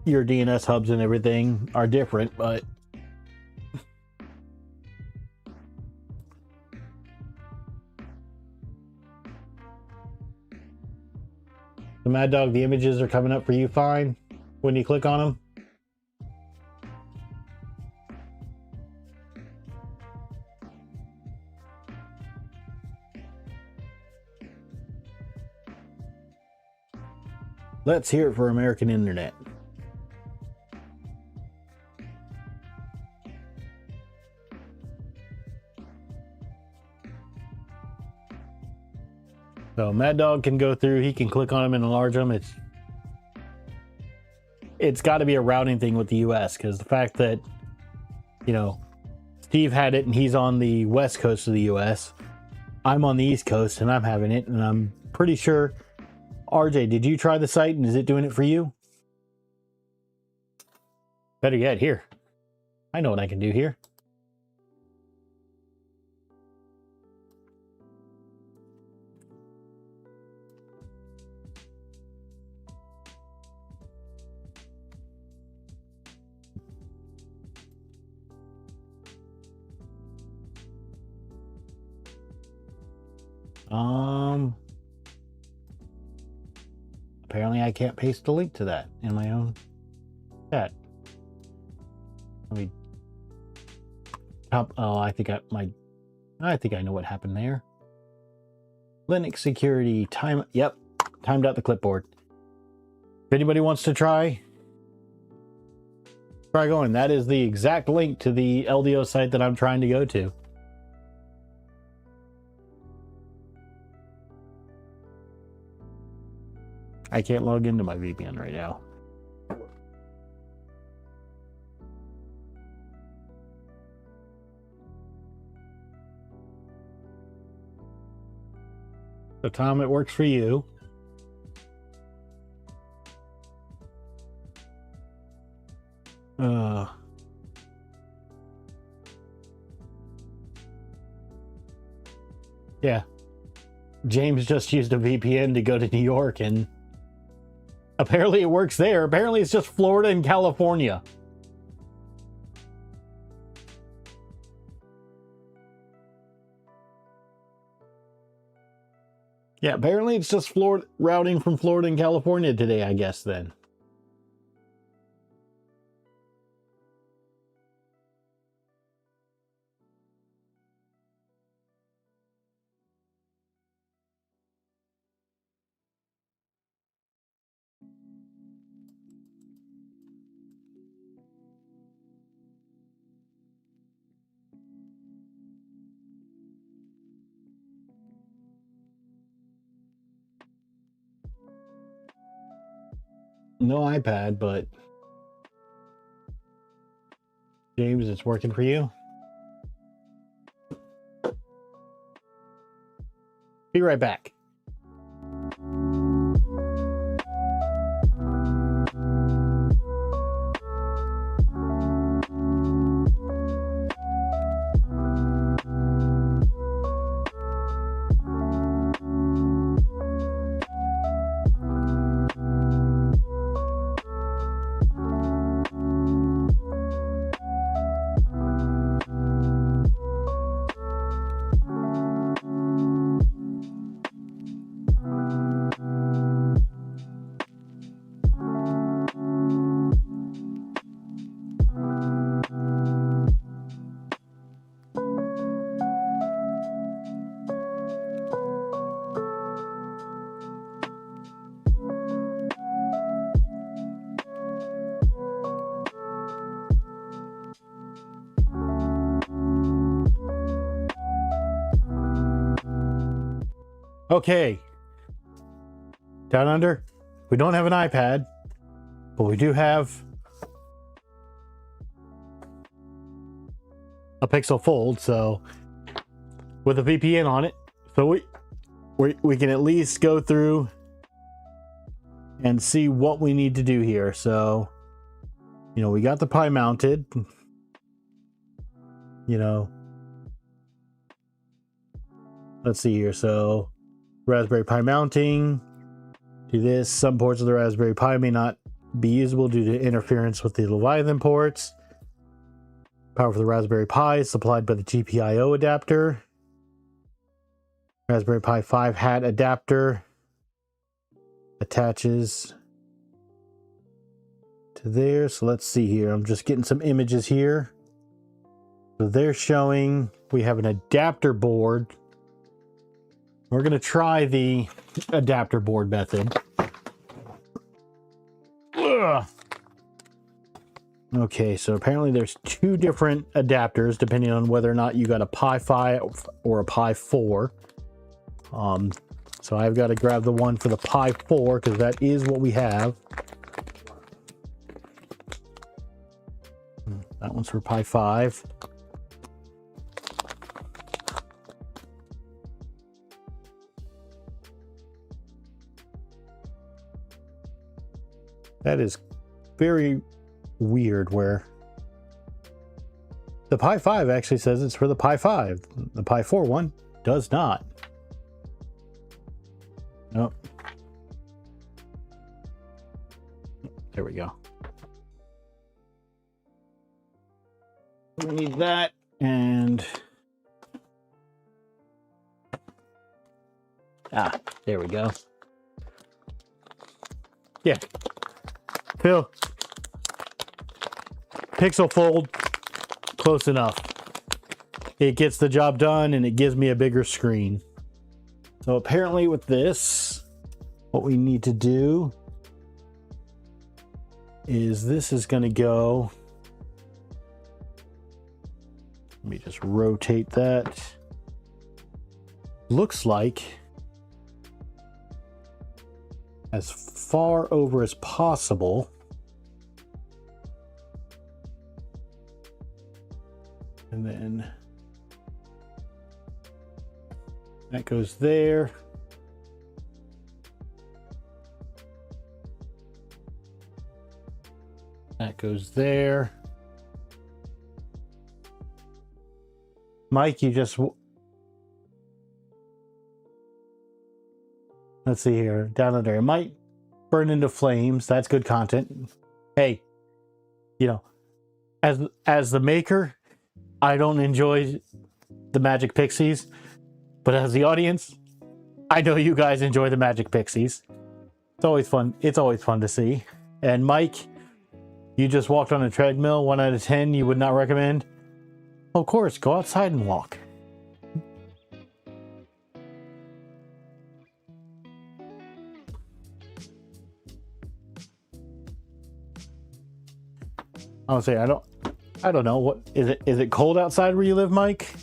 DNS hubs and everything are different, but the Mad Dog, the images are coming up for you fine when you click on them. Let's hear it for American Internet. So Mad Dog can go through, he can click on them and enlarge them. It's got to be a routing thing with the US, because the fact that, you know, Steve had it and he's on the west coast of the US, I'm on the east coast and I'm having it, and I'm pretty sure. RJ, did you try the site and is it doing it for you? Better yet, here. I know what I can do here. Apparently I can't paste the link to that in my own chat. Let me oh, I think I know what happened there. Linux security time. Yep, timed out the clipboard. If anybody wants to try going. That is the exact link to the LDO site that I'm trying to go to. I can't log into my VPN right now. So Tom, it works for you. Yeah. James just used a VPN to go to New York, and apparently it works there. Apparently it's just Florida and California. Yeah, apparently it's just Florida routing from Florida and California today, I guess then. No iPad, but James, it's working for you. Be right back. Okay. Down under, we don't have an iPad, but we do have a Pixel Fold, so with a VPN on it, so we can at least go through and see what we need to do here. So, you know, we got the Pi mounted, you know, let's see here. So Raspberry Pi mounting, do this. Some ports of the Raspberry Pi may not be usable due to interference with the Leviathan ports. Power for the Raspberry Pi is supplied by the GPIO adapter. Raspberry Pi 5 hat adapter attaches to there. So let's see here. I'm just getting some images here. So they're showing we have an adapter board. We're going to try the adapter board method. Ugh. Okay, so apparently there's two different adapters depending on whether or not you got a Pi 5 or a Pi 4. So I've got to grab the one for the Pi 4 because that is what we have. That one's for Pi 5. That is very weird where the Pi 5 actually says it's for the Pi 5. The Pi 4 one does not. Nope. There we go. We need that and there we go. Yeah. Phil, Pixel Fold, close enough. It gets the job done and it gives me a bigger screen. So apparently with this, what we need to do is this is going to go. Let me just rotate that. Looks like as far over as possible. And then that goes there. That goes there. Mike, you just... Let's see here. Down under. It might burn into flames. That's good content. Hey, you know, as the maker, I don't enjoy the Magic Pixies. But as the audience, I know you guys enjoy the Magic Pixies. It's always fun. It's always fun to see. And Mike, you just walked on a treadmill. 1 out of 10, you would not recommend? Of course, go outside and walk. I would say I don't know. What is it? Is it cold outside where you live, Mike?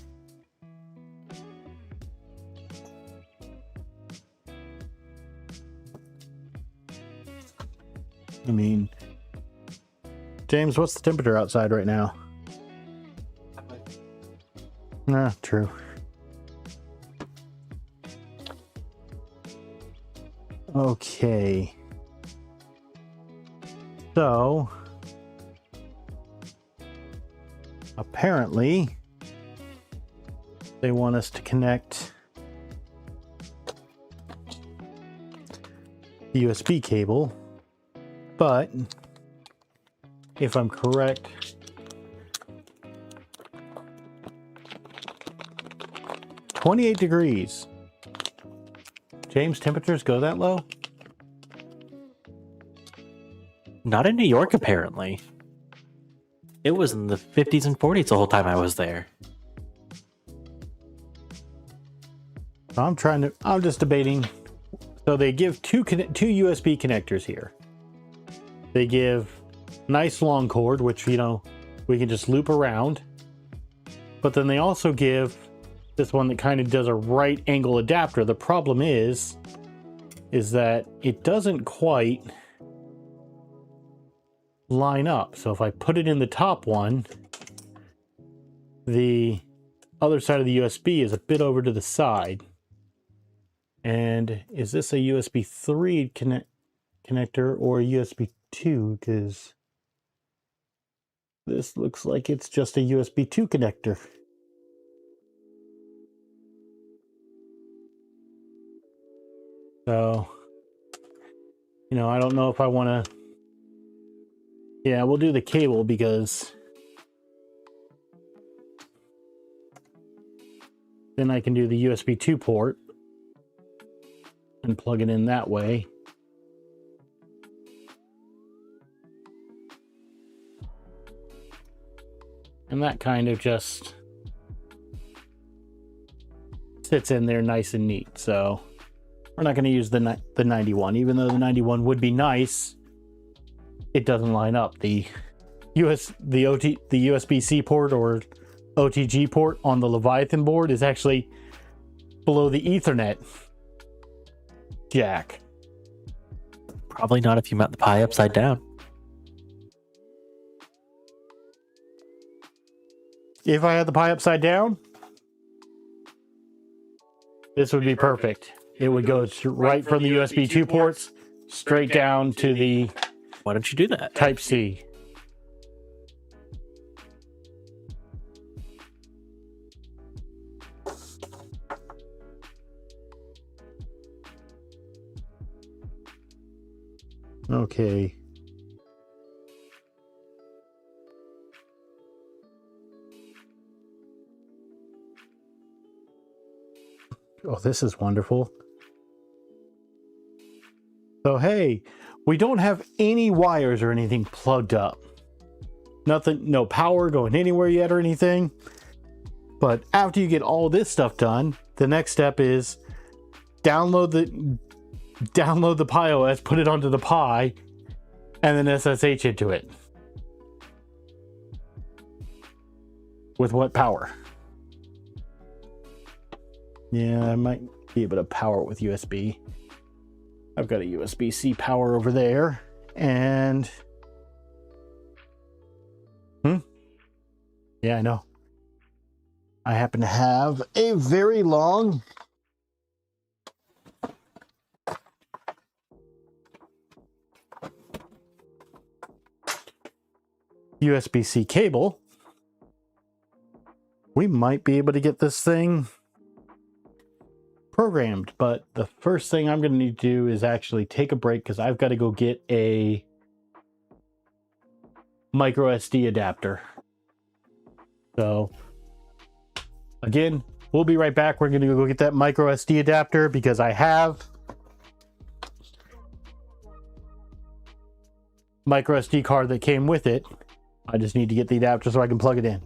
I mean, James, what's the temperature outside right now? Nah, true. Okay. So, apparently, they want us to connect the USB cable, but if I'm correct, $28 degrees. James, temperatures go that low? Not in New York, apparently. It was in the 50s and 40s the whole time I was there. I'm just debating. So they give two USB connectors here. They give nice long cord, which, you know, we can just loop around. But then they also give this one that kind of does a right angle adapter. The problem is that it doesn't quite line up. So if I put it in the top one, the other side of the USB is a bit over to the side. And is this a USB 3 connector or a USB 2? Because this looks like it's just a USB 2 connector. So, you know, I don't know if I want to... Yeah, we'll do the cable because then I can do the USB 2 port and plug it in that way. And that kind of just sits in there nice and neat. So we're not going to use the 91, even though the 91 would be nice. It doesn't line up. The USB-C port or OTG port on the Leviathan board is actually below the Ethernet jack. Probably not if you mount the Pi upside down. If I had the Pi upside down, this would be perfect. It would go right from the USB 2 ports straight down to the... Why don't you do that? Type C. Okay. Oh, this is wonderful. So, hey, we don't have any wires or anything plugged up. Nothing, no power going anywhere yet or anything. But after you get all this stuff done, the next step is download the Pi OS, put it onto the Pi, and then SSH into it. With what power? Yeah, I might be able to power it with USB. I've got a USB-C power over there, and yeah, I know. I happen to have a very long USB-C cable. We might be able to get this thing programmed, but the first thing I'm going to need to do is actually take a break because I've got to go get a micro SD adapter. So again, we'll be right back. We're going to go get that micro SD adapter because I have micro SD card that came with it. I just need to get the adapter so I can plug it in.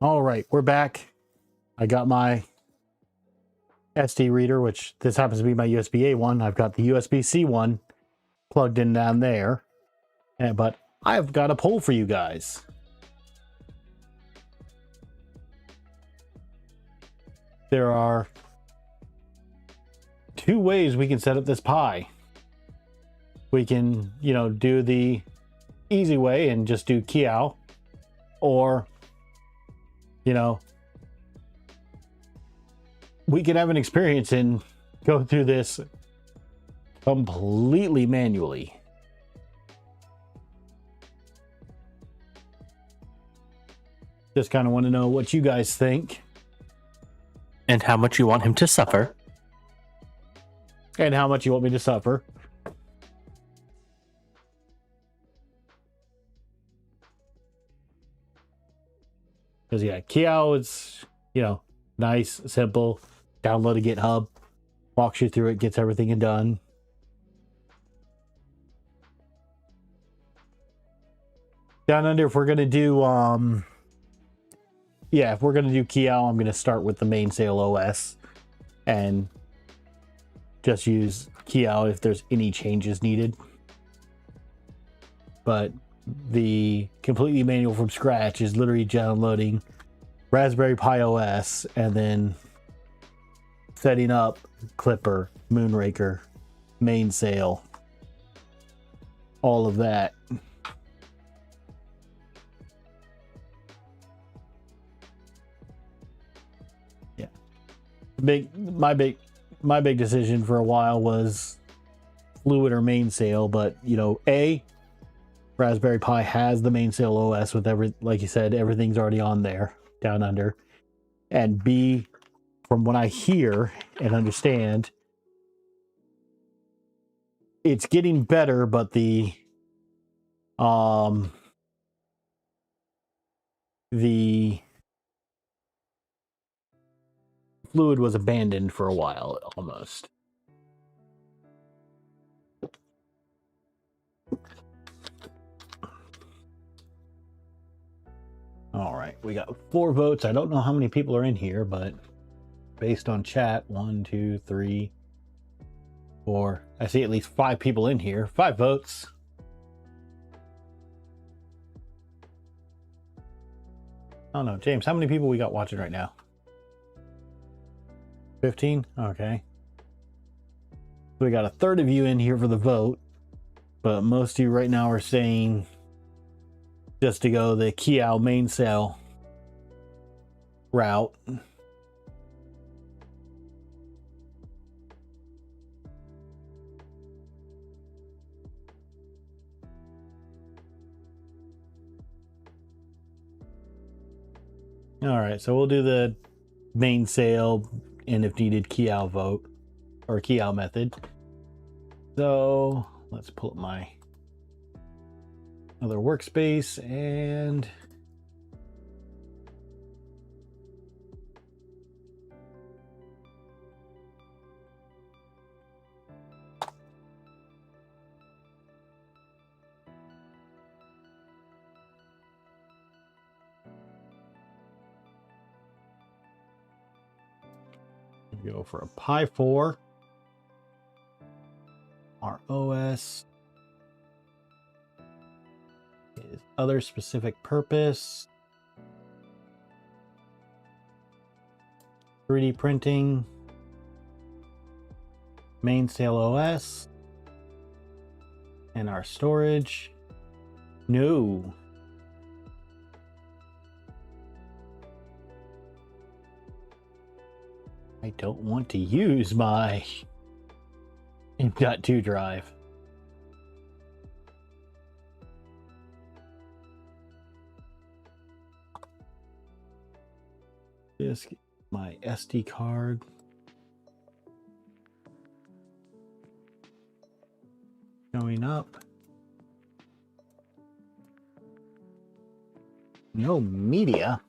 All right, we're back. I got my SD reader, which this happens to be my USB-A one. I've got the USB-C one plugged in down there. But I've got a poll for you guys. There are two ways we can set up this Pi. We can, do the easy way and just do Kiao, or, we can have an experience and go through this completely manually. Just kind of want to know what you guys think. And how much you want him to suffer. And how much you want me to suffer. Because, yeah, Kiao is, nice, simple. Download a GitHub. Walks you through it, gets everything done. Down under, if we're going to do, if we're going to do Kiao, I'm going to start with the mainsail OS. And just use Kiao if there's any changes needed. But the completely manual from scratch is literally downloading Raspberry Pi OS and then setting up Clipper, Moonraker, mainsail, all of that. Yeah. My big decision for a while was fluid or mainsail, but Raspberry Pi has the mainsail OS with like you said, everything's already on there down under. And B, from what I hear and understand, it's getting better, but the fluid was abandoned for a while almost. All right, we got 4 votes. I don't know how many people are in here, but based on chat, 1, 2, 3, 4. I see at least 5 people in here. 5 votes. I don't know, James, how many people we got watching right now? 15? Okay. So we got a third of you in here for the vote, but most of you right now are saying just to go the Kiao mainsail route. All right, so we'll do the mainsail and if needed Kiao vote or Kiao method. So let's pull up my other workspace and go for a Pi 4. Our OS is other specific purpose. 3D printing. Mainsail OS. And our storage. No. I don't want to use my M.2 drive. Just get my SD card. Showing up. No media.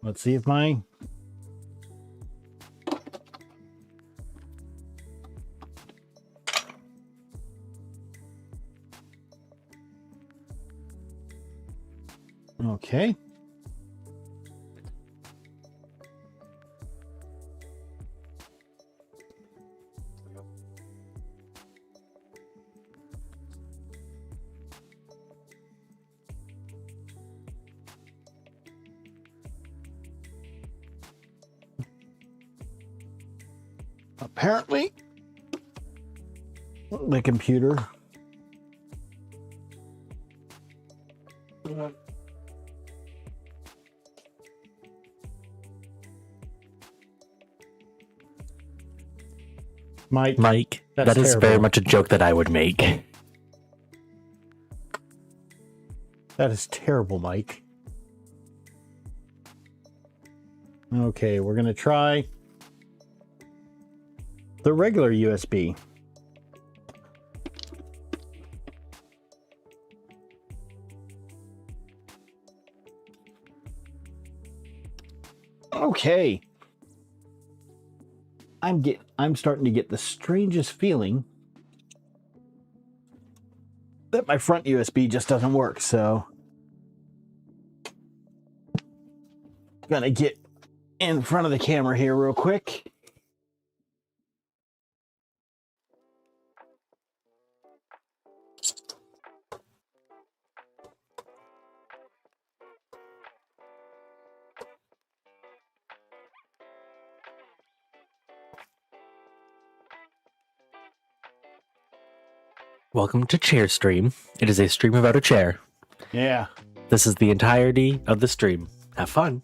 Let's see if my Okay. Apparently, the computer Mike, That's that is terrible. very much a joke that I would make. That is terrible, Mike. Okay, we're gonna try the regular USB. Okay. I'm starting to get the strangest feeling that my front USB just doesn't work, so gonna get in front of the camera here real quick. Welcome to Chair Stream. It is a stream about a chair. Yeah. This is the entirety of the stream. Have fun.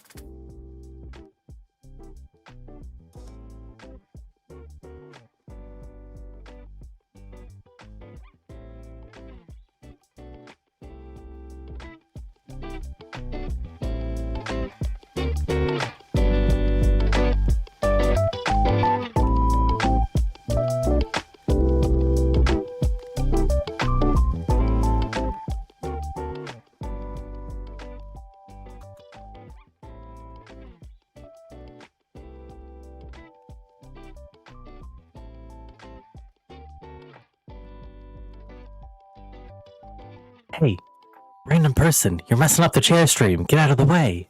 Hey, random person, you're messing up the chair stream. Get out of the way.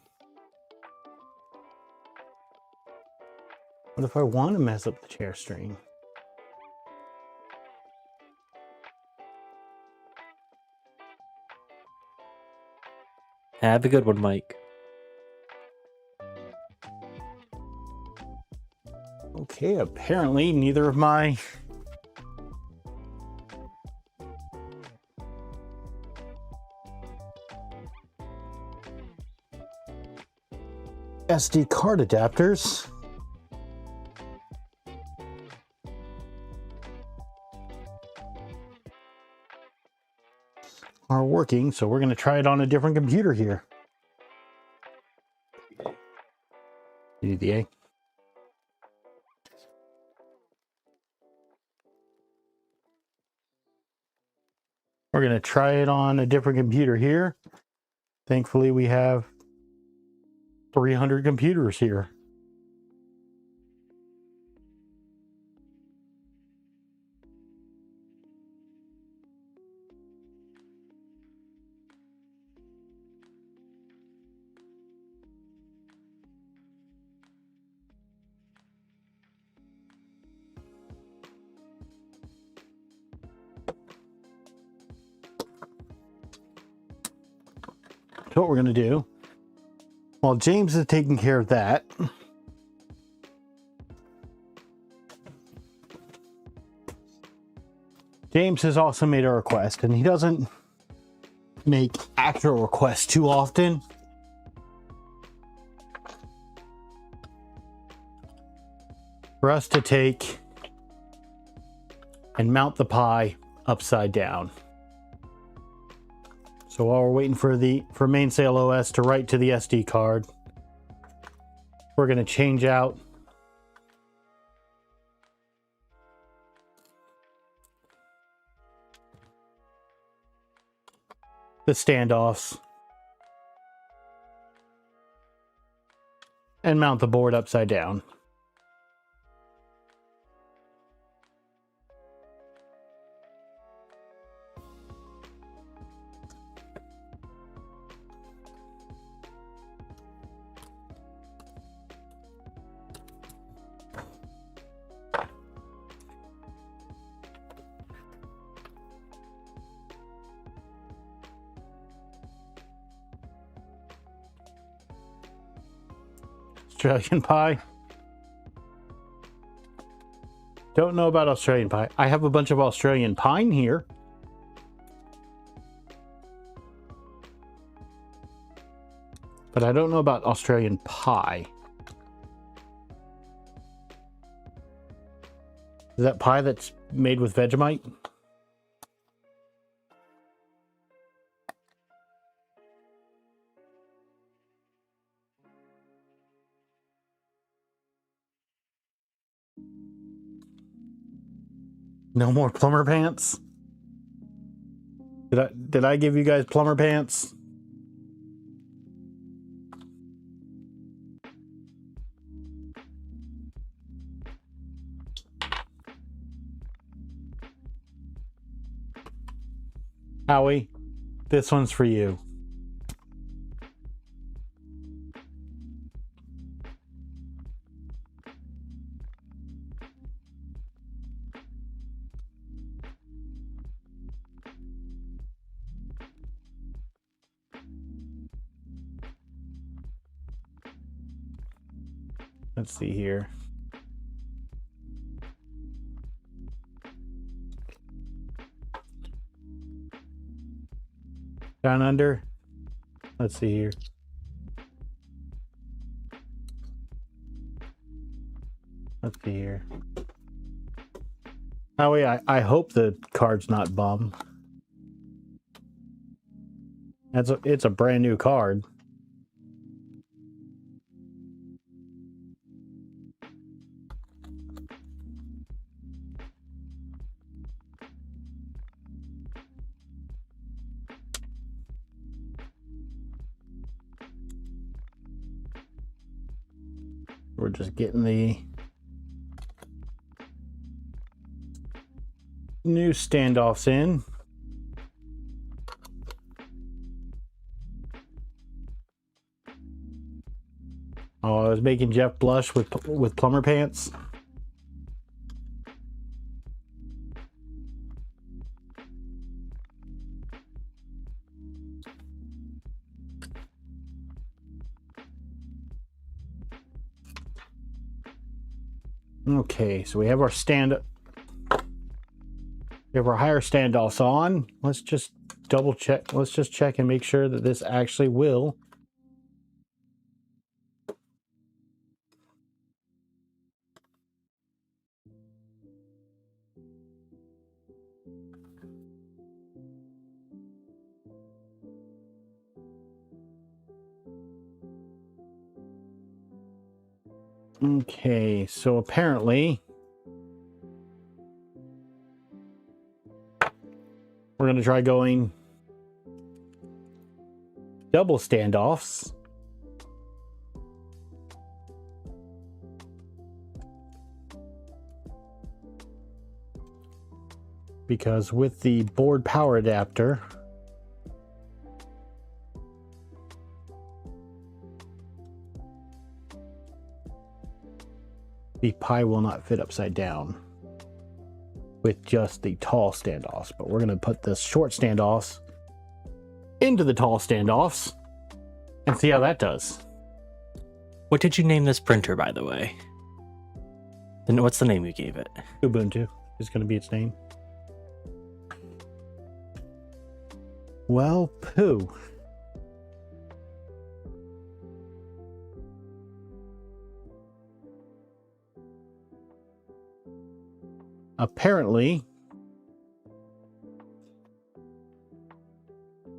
What if I want to mess up the chair stream? Have a good one, Mike. Okay, apparently neither of my SD card adapters are working, so we're going to try it on a different computer here. You need the A? We're going to try it on a different computer here. Thankfully, we have 300 computers here. So what we're going to do, while James is taking care of that, James has also made a request, and he doesn't make actual requests too often. For us to take and mount the Pi upside down. So while we're waiting for Mainsail OS to write to the SD card, we're going to change out the standoffs and mount the board upside down. Australian pie. Don't know about Australian pie. I have a bunch of Australian pine here. But I don't know about Australian pie. Is that pie that's made with Vegemite? No more plumber pants? Did I give you guys plumber pants? Howie, this one's for you. Let's see here. Down under. Let's see here. Let's see here. Howie, I hope the card's not bum. It's a brand new card. We're just getting the new standoffs in. Oh, I was making Jeff blush with plumber pants. Okay, so we have our higher standoffs on. Let's just double check. Let's just check and make sure that this actually will. Okay, so apparently we're going to try going double standoffs. Because with the board power adapter, the pie will not fit upside down with just the tall standoffs, but we're going to put the short standoffs into the tall standoffs and see how that does. What did you name this printer, by the way? Then what's the name you gave it? Ubuntu is going to be its name. Well, poo. Apparently,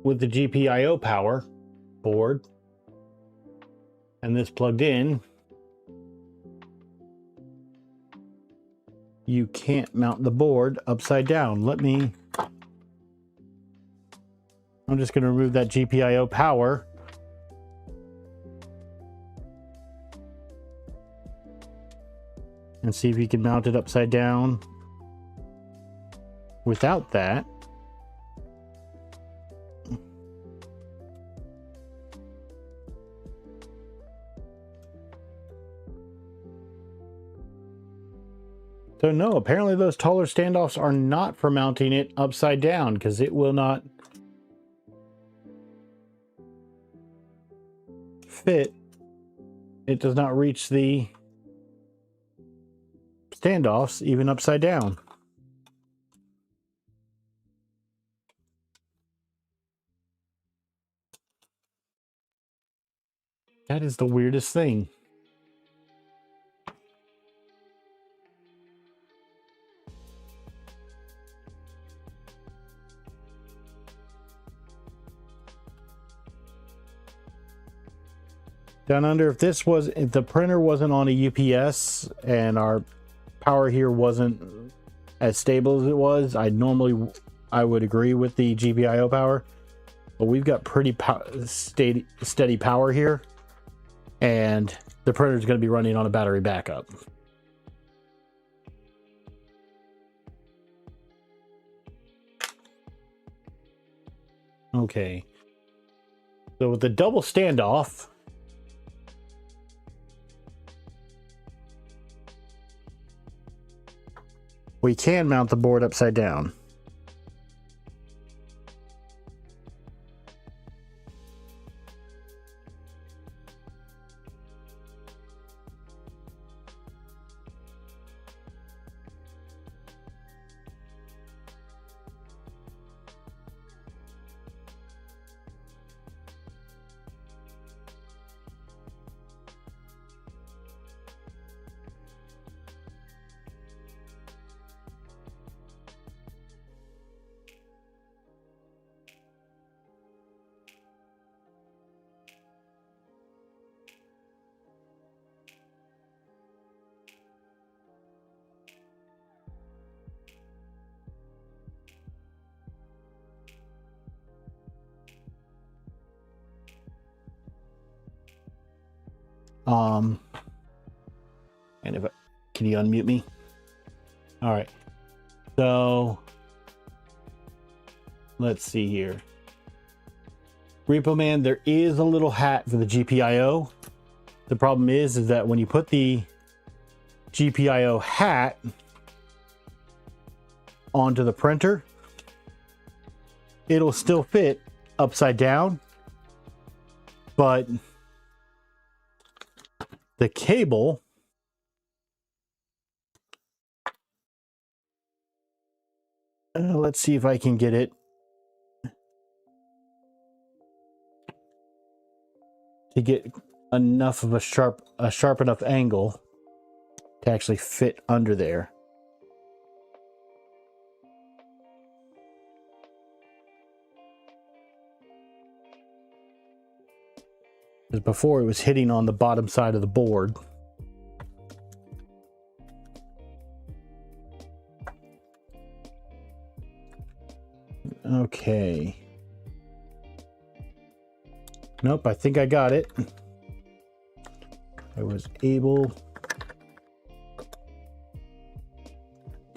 with the GPIO power board and this plugged in, you can't mount the board upside down. I'm just going to remove that GPIO power. And see if you can mount it upside down without that. So no, apparently those taller standoffs are not for mounting it upside down, because it will not fit it does not reach the standoffs even upside down. That is the weirdest thing. Down under, if the printer wasn't on a UPS and our power here wasn't as stable as it was, I would agree with the GPIO power. But we've got pretty steady power here, and the printer is going to be running on a battery backup. Okay. So with the double standoff, we can mount the board upside down. And can you unmute me? All right. So let's see here. Repo Man, there is a little hat for the GPIO. The problem is that when you put the GPIO hat onto the printer, it'll still fit upside down, but the cable let's see if I can get it to get enough of a sharp enough angle to actually fit under there. Because before it was hitting on the bottom side of the board. Okay. Nope, I think I got it. I was able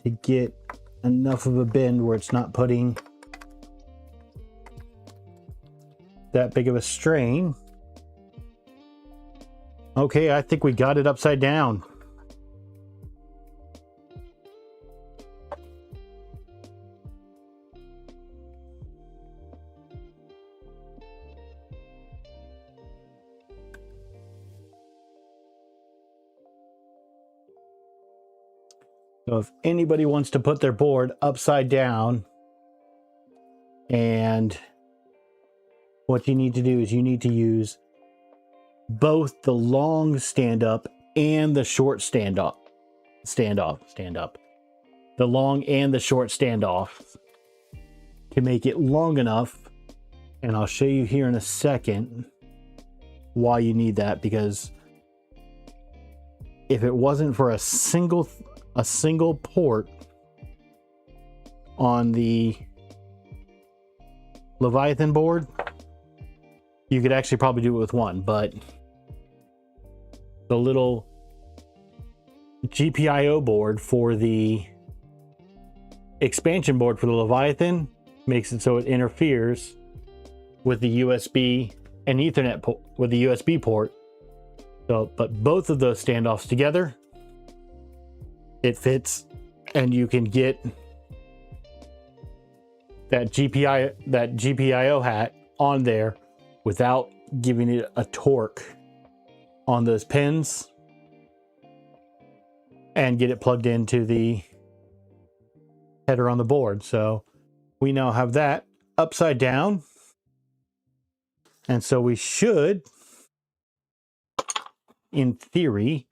to get enough of a bend where it's not putting that big of a strain. Okay, I think we got it upside down. So if anybody wants to put their board upside down, and what you need to do is you need to use both the long stand up and the short stand up. The long and the short standoff to make it long enough. And I'll show you here in a second why you need that, because if it wasn't for a single port on the Leviathan board, you could actually probably do it with one, but the little GPIO board for the expansion board for the Leviathan makes it so it interferes with the USB and Ethernet with the USB port. So, but both of those standoffs together, it fits, and you can get that GPIO hat on there without giving it a torque on those pins and get it plugged into the header on the board. So we now have that upside down. And so we should, in theory,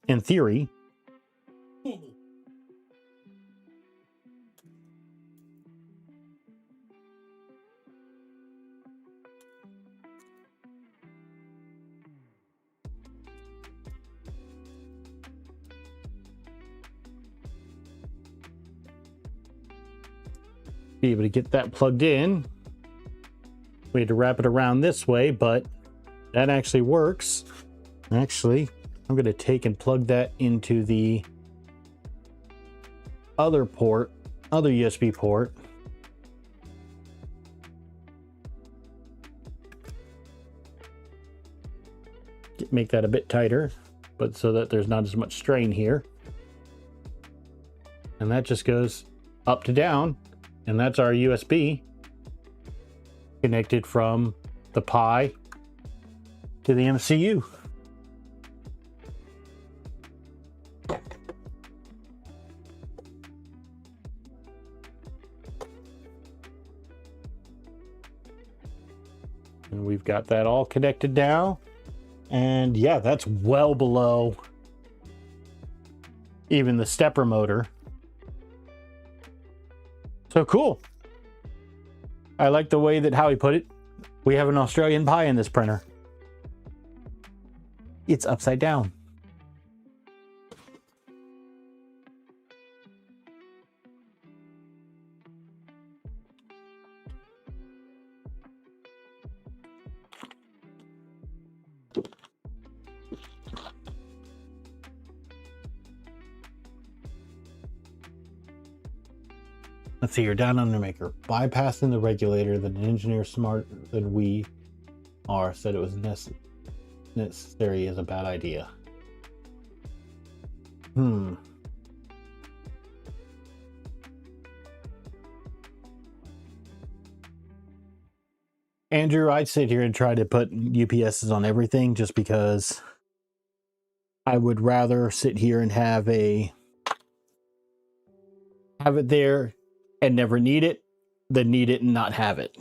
be able to get that plugged in. We had to wrap it around this way, but that actually works. Actually, I'm going to take and plug that into the other port, other USB port. Make that a bit tighter, but so that there's not as much strain here. And that just goes up to down, and that's our USB connected from the Pi to the MCU. And we've got that all connected now. And yeah, that's well below even the stepper motor. So cool. I like the way that Howie put it. We have an Australian Pi in this printer. It's upside down. Let's see, you're down under maker. Bypassing the regulator that an engineer smarter than we are said it was necessary is a bad idea. Andrew, I'd sit here and try to put UPSs on everything just because I would rather sit here and have it there and never need it than need it and not have it.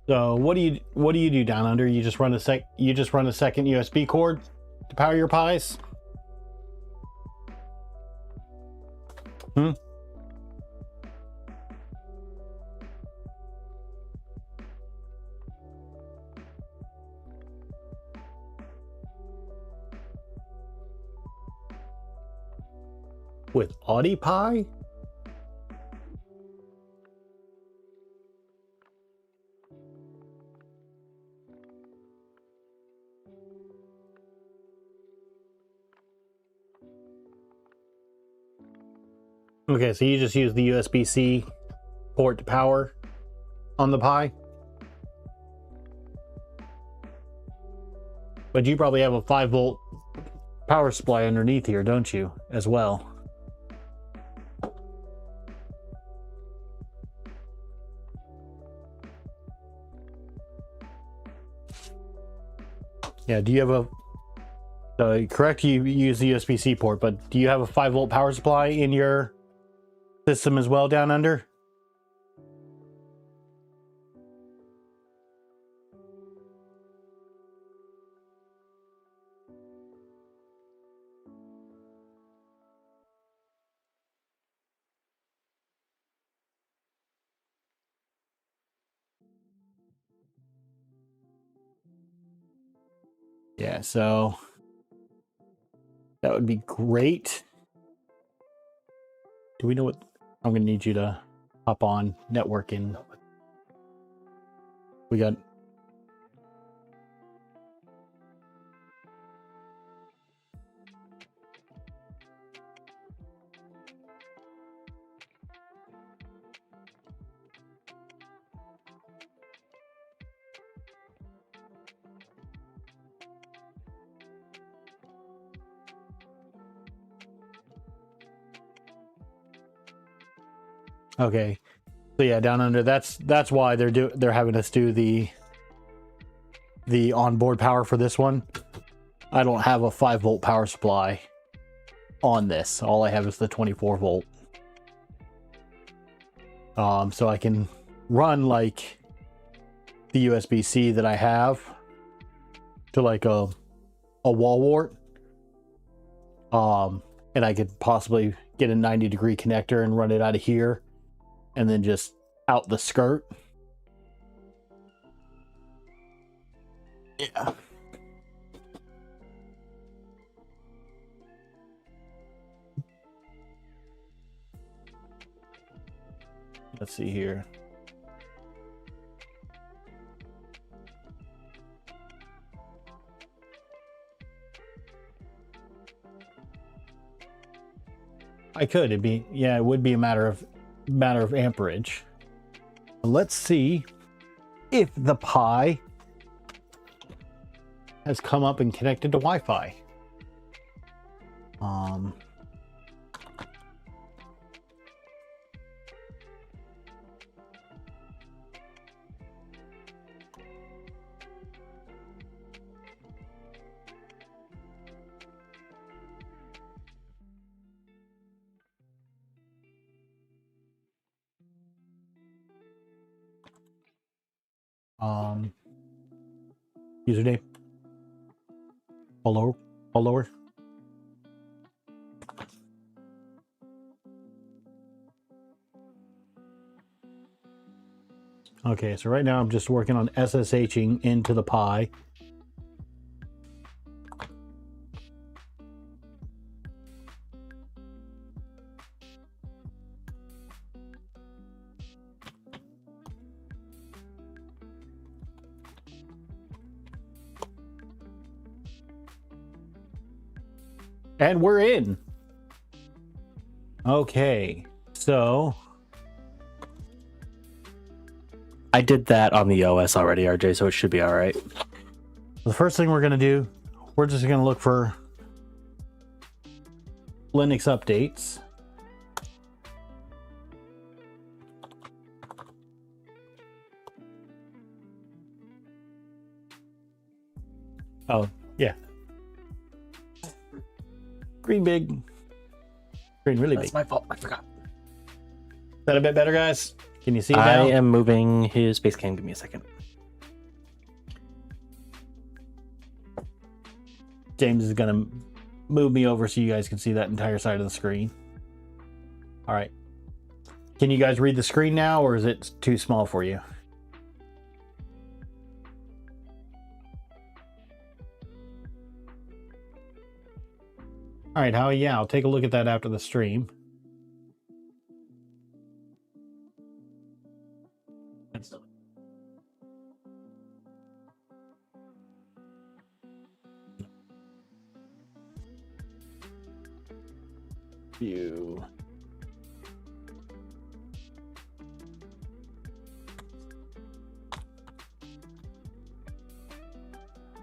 So what do you do down under? You just run a second USB cord to power your Pis? With Audi Pi? Okay, so you just use the USB-C port to power on the Pi? But you probably have a 5-volt power supply underneath here, don't you, as well? Yeah, do you have correct, you use the USB-C port, but do you have a 5-volt power supply in your system as well down under? Yeah, so that would be great. Do we know what? I'm gonna need you to hop on networking. We got. Okay. So yeah, down under, that's why they're having us do the onboard power for this one. I don't have a 5-volt power supply on this. All I have is the 24 volt. So I can run like the USB-C that I have to like a wall wart. And I could possibly get a 90-degree connector and run it out of here and then just out the skirt. Yeah. Let's see here. I could. It would be a matter of amperage. Let's see if the Pi has come up and connected to Wi-Fi. Username. Follower. Okay, so right now I'm just working on SSHing into the Pi. And we're in. Okay, so I did that on the OS already, RJ, so it should be all right. the first thing we're going to do, we're just going to look for Linux updates. Oh, yeah. Green big. Green really big. That's my fault. I forgot. Is that a bit better, guys? Can you see it I now? am moving his base cam. Give me a second. James is going to move me over so you guys can see that entire side of the screen. All right. Can you guys read the screen now, or is it too small for you? All right, Howie, yeah, I'll take a look at that after the stream. View.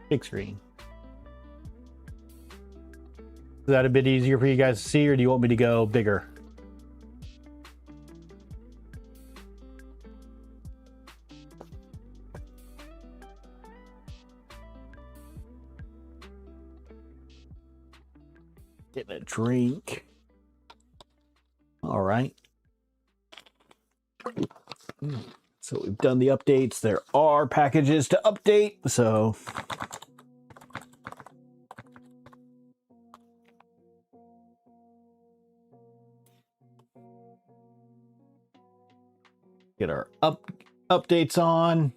Big screen. Is that a bit easier for you guys to see, or do you want me to go bigger? Getting a drink. All right. So we've done the updates. There are packages to update, so get our updates on.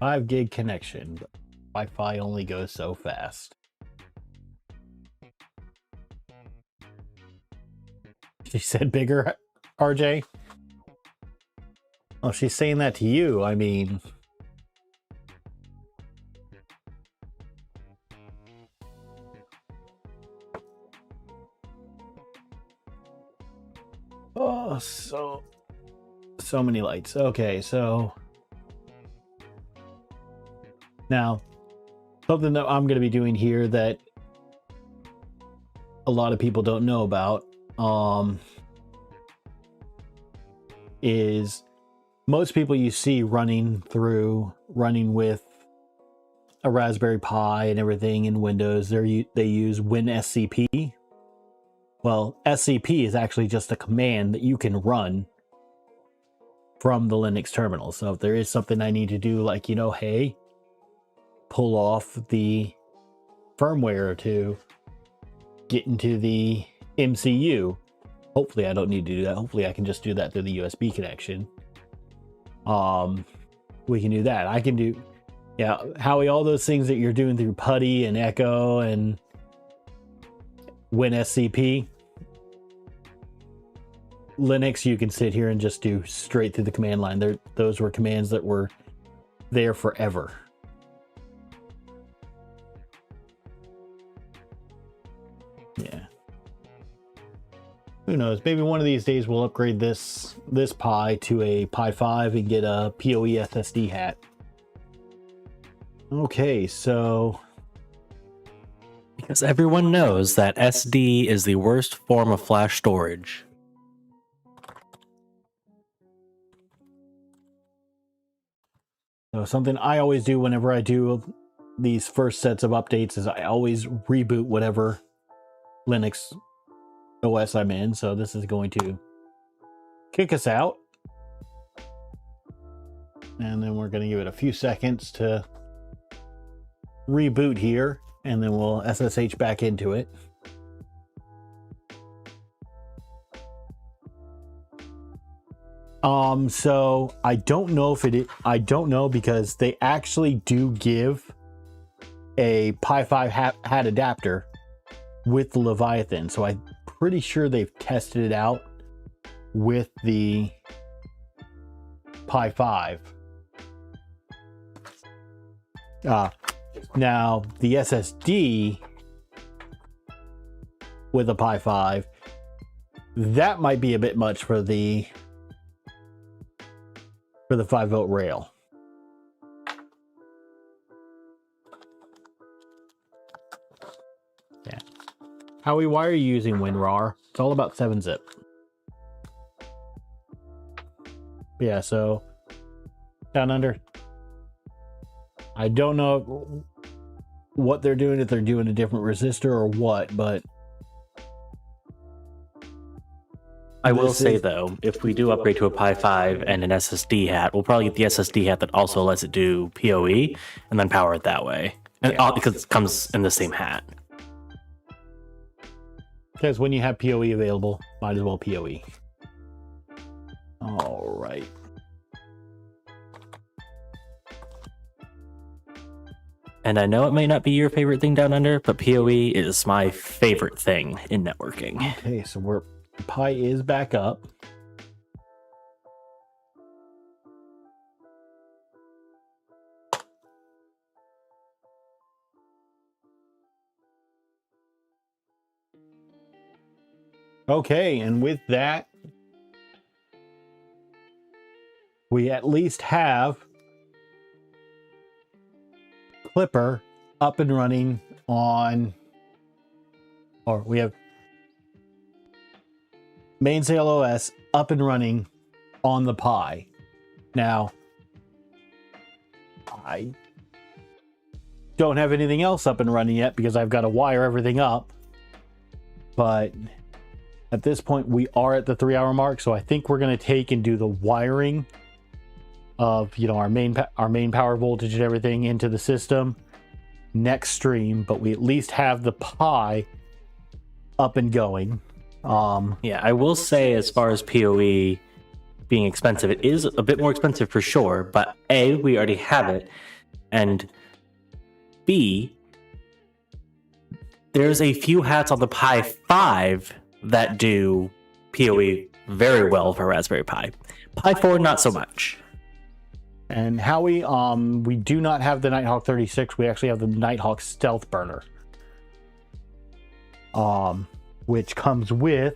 $5 gig connection, but Wi-Fi only goes so fast. She said bigger, RJ? Oh, she's saying that to you. I mean, oh, so many lights. Okay, so Now, something that I'm going to be doing here that a lot of people don't know about is most people you see running with a Raspberry Pi and everything in Windows, they use WinSCP. Well, SCP is actually just a command that you can run from the Linux terminal. So if there is something I need to do, like, hey, pull off the firmware to get into the MCU, hopefully I don't need to do that. Hopefully I can just do that through the USB connection. We can do that. I can do, Howie, all those things that you're doing through PuTTY and Echo and WinSCP, Linux, you can sit here and just do straight through the command line. Those were commands that were there forever. Yeah. Who knows? Maybe one of these days we'll upgrade this Pi to a Pi 5 and get a PoE SSD hat. Okay, so because everyone knows that SD is the worst form of flash storage. So something I always do whenever I do these first sets of updates is I always reboot whatever Linux OS I'm in. So this is going to kick us out. And then we're going to give it a few seconds to reboot here. And then we'll SSH back into it. So I don't know if I don't know, because they actually do give a Pi 5 hat adapter with the Leviathan. So I'm pretty sure they've tested it out with the Pi 5. Now the SSD with a Pi 5, that might be a bit much for the 5-volt rail. Yeah. Howie, why are you using WinRAR? It's all about 7-zip. Yeah, so down under, I don't know what they're doing, if they're doing a different resistor or what, but I will say, though, if we do upgrade to a Pi 5 and an SSD hat, we'll probably get the SSD hat that also lets it do PoE and then power it that way. And because it comes in the same hat. Because when you have PoE available, might as well PoE. All right. And I know it may not be your favorite thing down under, but PoE is my favorite thing in networking. Okay, so Pi is back up. Okay, and with that, we at least have Clipper up and running on, or we have Mainsail OS up and running on the Pi. Now, I don't have anything else up and running yet because I've got to wire everything up. But at this point, we are at the 3-hour mark, so I think we're going to take and do the wiring of, our main power voltage and everything into the system next stream. But we at least have the Pi up and going. Yeah, I will say, as far as PoE being expensive, it is a bit more expensive for sure, but A, we already have it, and B, there's a few hats on the Pi 5 that do PoE very well for Raspberry Pi. Pi 4, not so much. And Howie, we do not have the Nighthawk 36. We actually have the Nighthawk Stealth Burner. Which comes with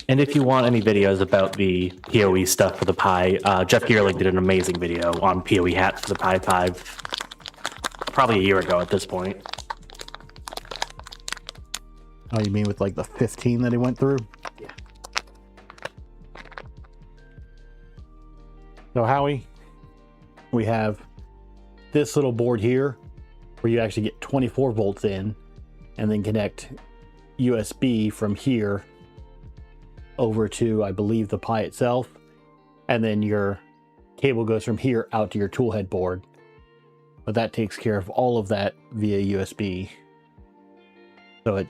And if you want any videos about the PoE stuff for the Pi, Jeff Geerling did an amazing video on PoE hats for the Pi 5 probably a year ago at this point. Oh, you mean with like the 15 that he went through? Yeah. So Howie, we have this little board here where you actually get 24 volts in and then connect USB from here over to, I believe, the Pi itself. And then your cable goes from here out to your toolhead board. But that takes care of all of that via USB. So it,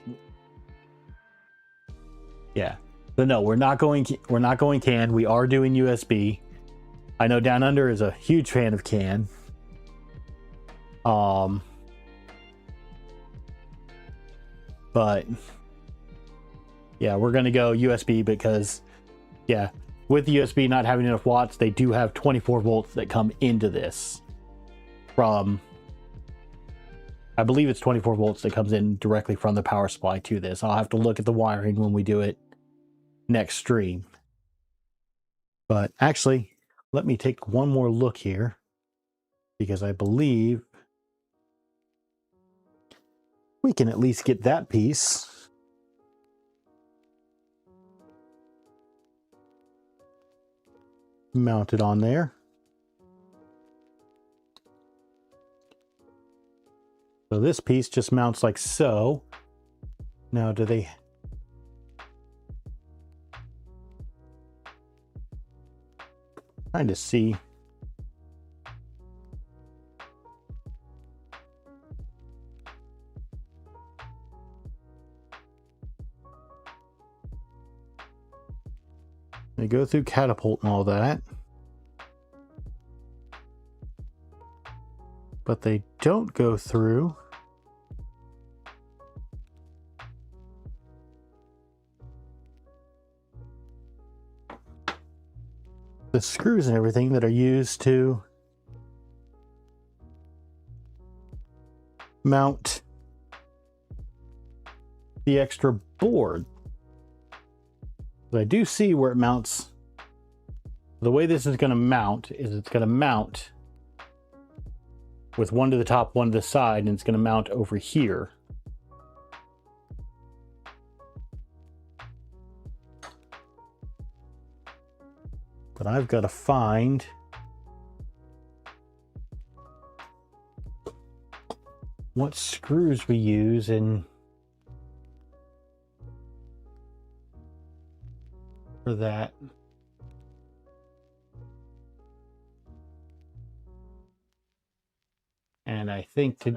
yeah. So no, we're not going CAN. We are doing USB. I know Down Under is a huge fan of CAN. But yeah, we're gonna go USB because, yeah, with the USB not having enough watts, they do have 24 volts that come into this from, I believe it's 24 volts that comes in directly from the power supply to this. I'll have to look at the wiring when we do it next stream. But actually, let me take one more look here because I believe we can at least get that piece mounted on there. So this piece just mounts like so. Now, do they... Trying to see. They go through catapult and all that. But they don't go through the screws and everything that are used to mount the extra board. But I do see where it mounts. The way this is going to mount is it's going to mount with one to the top, one to the side, and it's going to mount over here. But I've got to find what screws we use in for that. And I think it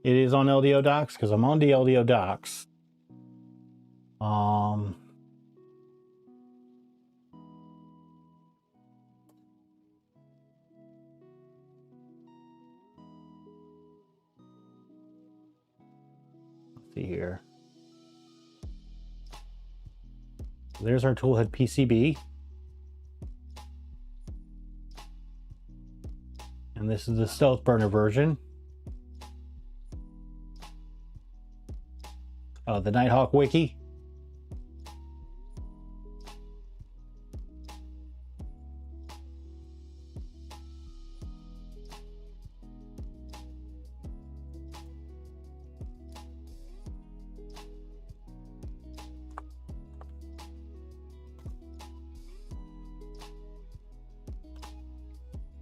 is on LDO docs because I'm on the LDO docs. Let's see here. There's our toolhead PCB. And this is the stealth burner version. The Nighthawk wiki.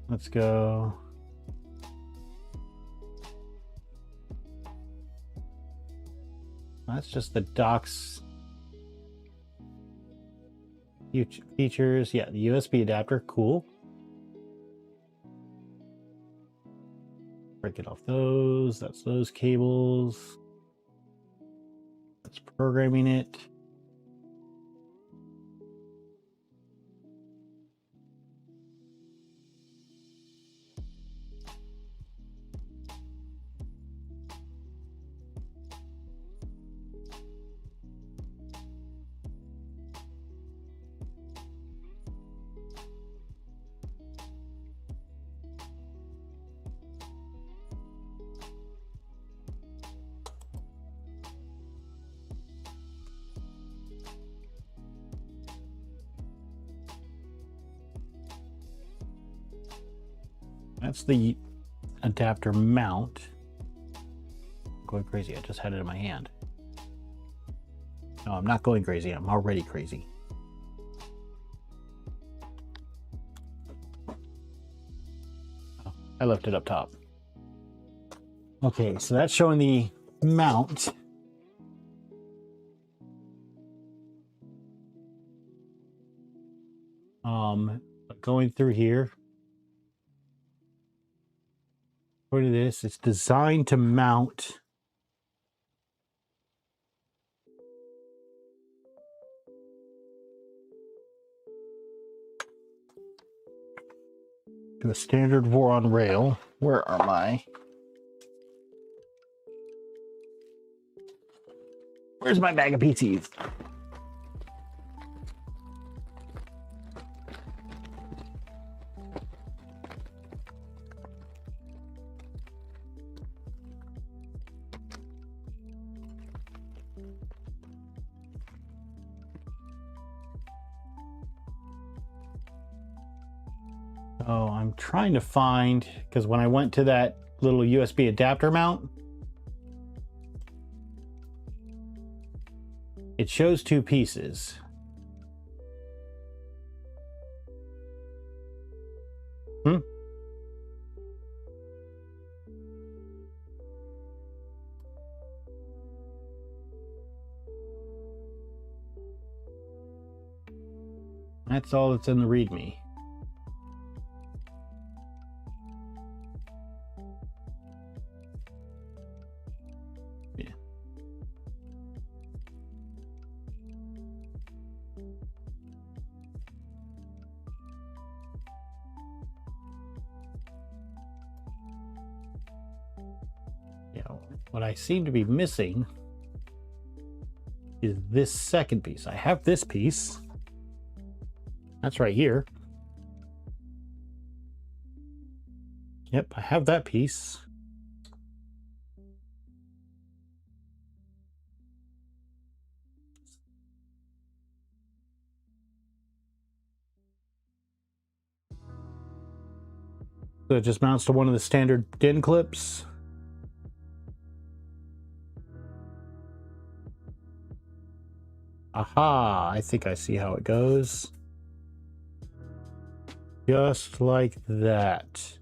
Let's go. That's just the docks features. Yeah, the USB adapter, cool. Break it off those. That's those cables. That's programming it. that's the adapter mount. Going crazy, I just had it in my hand. No, I'm not going crazy, I'm already crazy. Oh, I left it up top. Okay, so that's showing the mount. Going through here. According to this, it's designed to mount to a standard Voron rail. Where are my... Where's my bag of PCs? Oh, I'm trying to find, because when I went to that little USB adapter mount, it shows two pieces. That's all that's in the README. Yeah. Yeah, what I seem to be missing is this second piece. I have this piece. That's right here. Yep, I have that piece. So it just mounts to one of the standard DIN clips. Aha, I think I see how it goes. Just like that.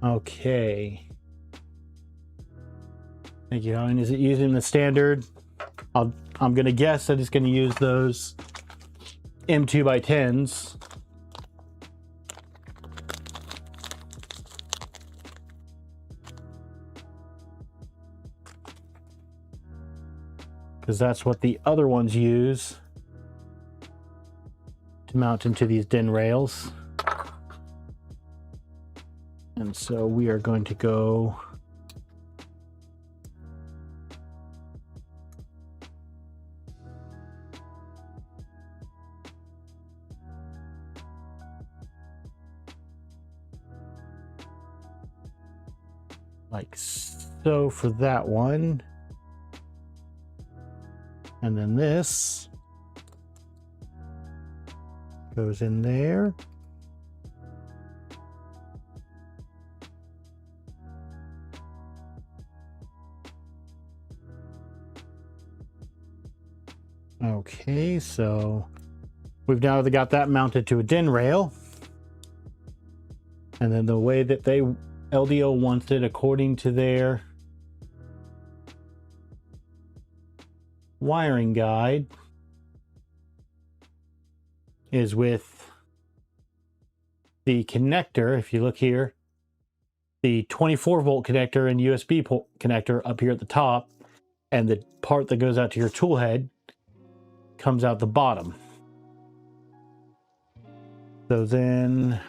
Okay. Thank you, Helen. Is it using the standard? I'm gonna guess that it's gonna use those M2x10s. Because that's what the other ones use to mount into these DIN rails. And so we are going to go like so for that one. And then this goes in there. Okay, so we've now got that mounted to a DIN rail. And then the way that LDO wants it according to their wiring guide is with the connector. If you look here, the 24 volt connector and USB connector up here at the top, and the part that goes out to your tool head comes out the bottom. So then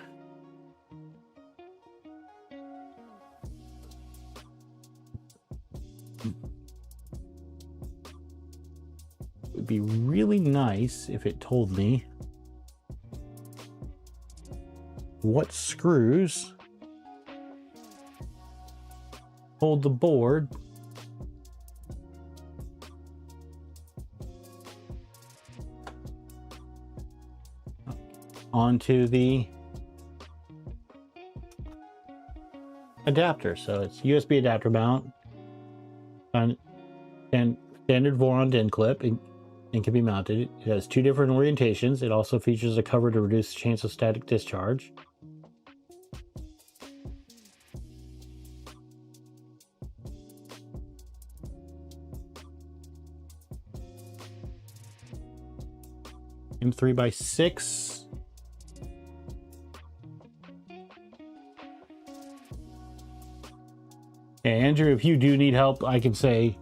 it would be really nice if it told me what screws hold the board onto the adapter. So it's USB adapter mount and standard Voron DIN clip and can be mounted. It has 2 different orientations. It also features a cover to reduce the chance of static discharge. M3x6. Andrew, if you do need help, I can say,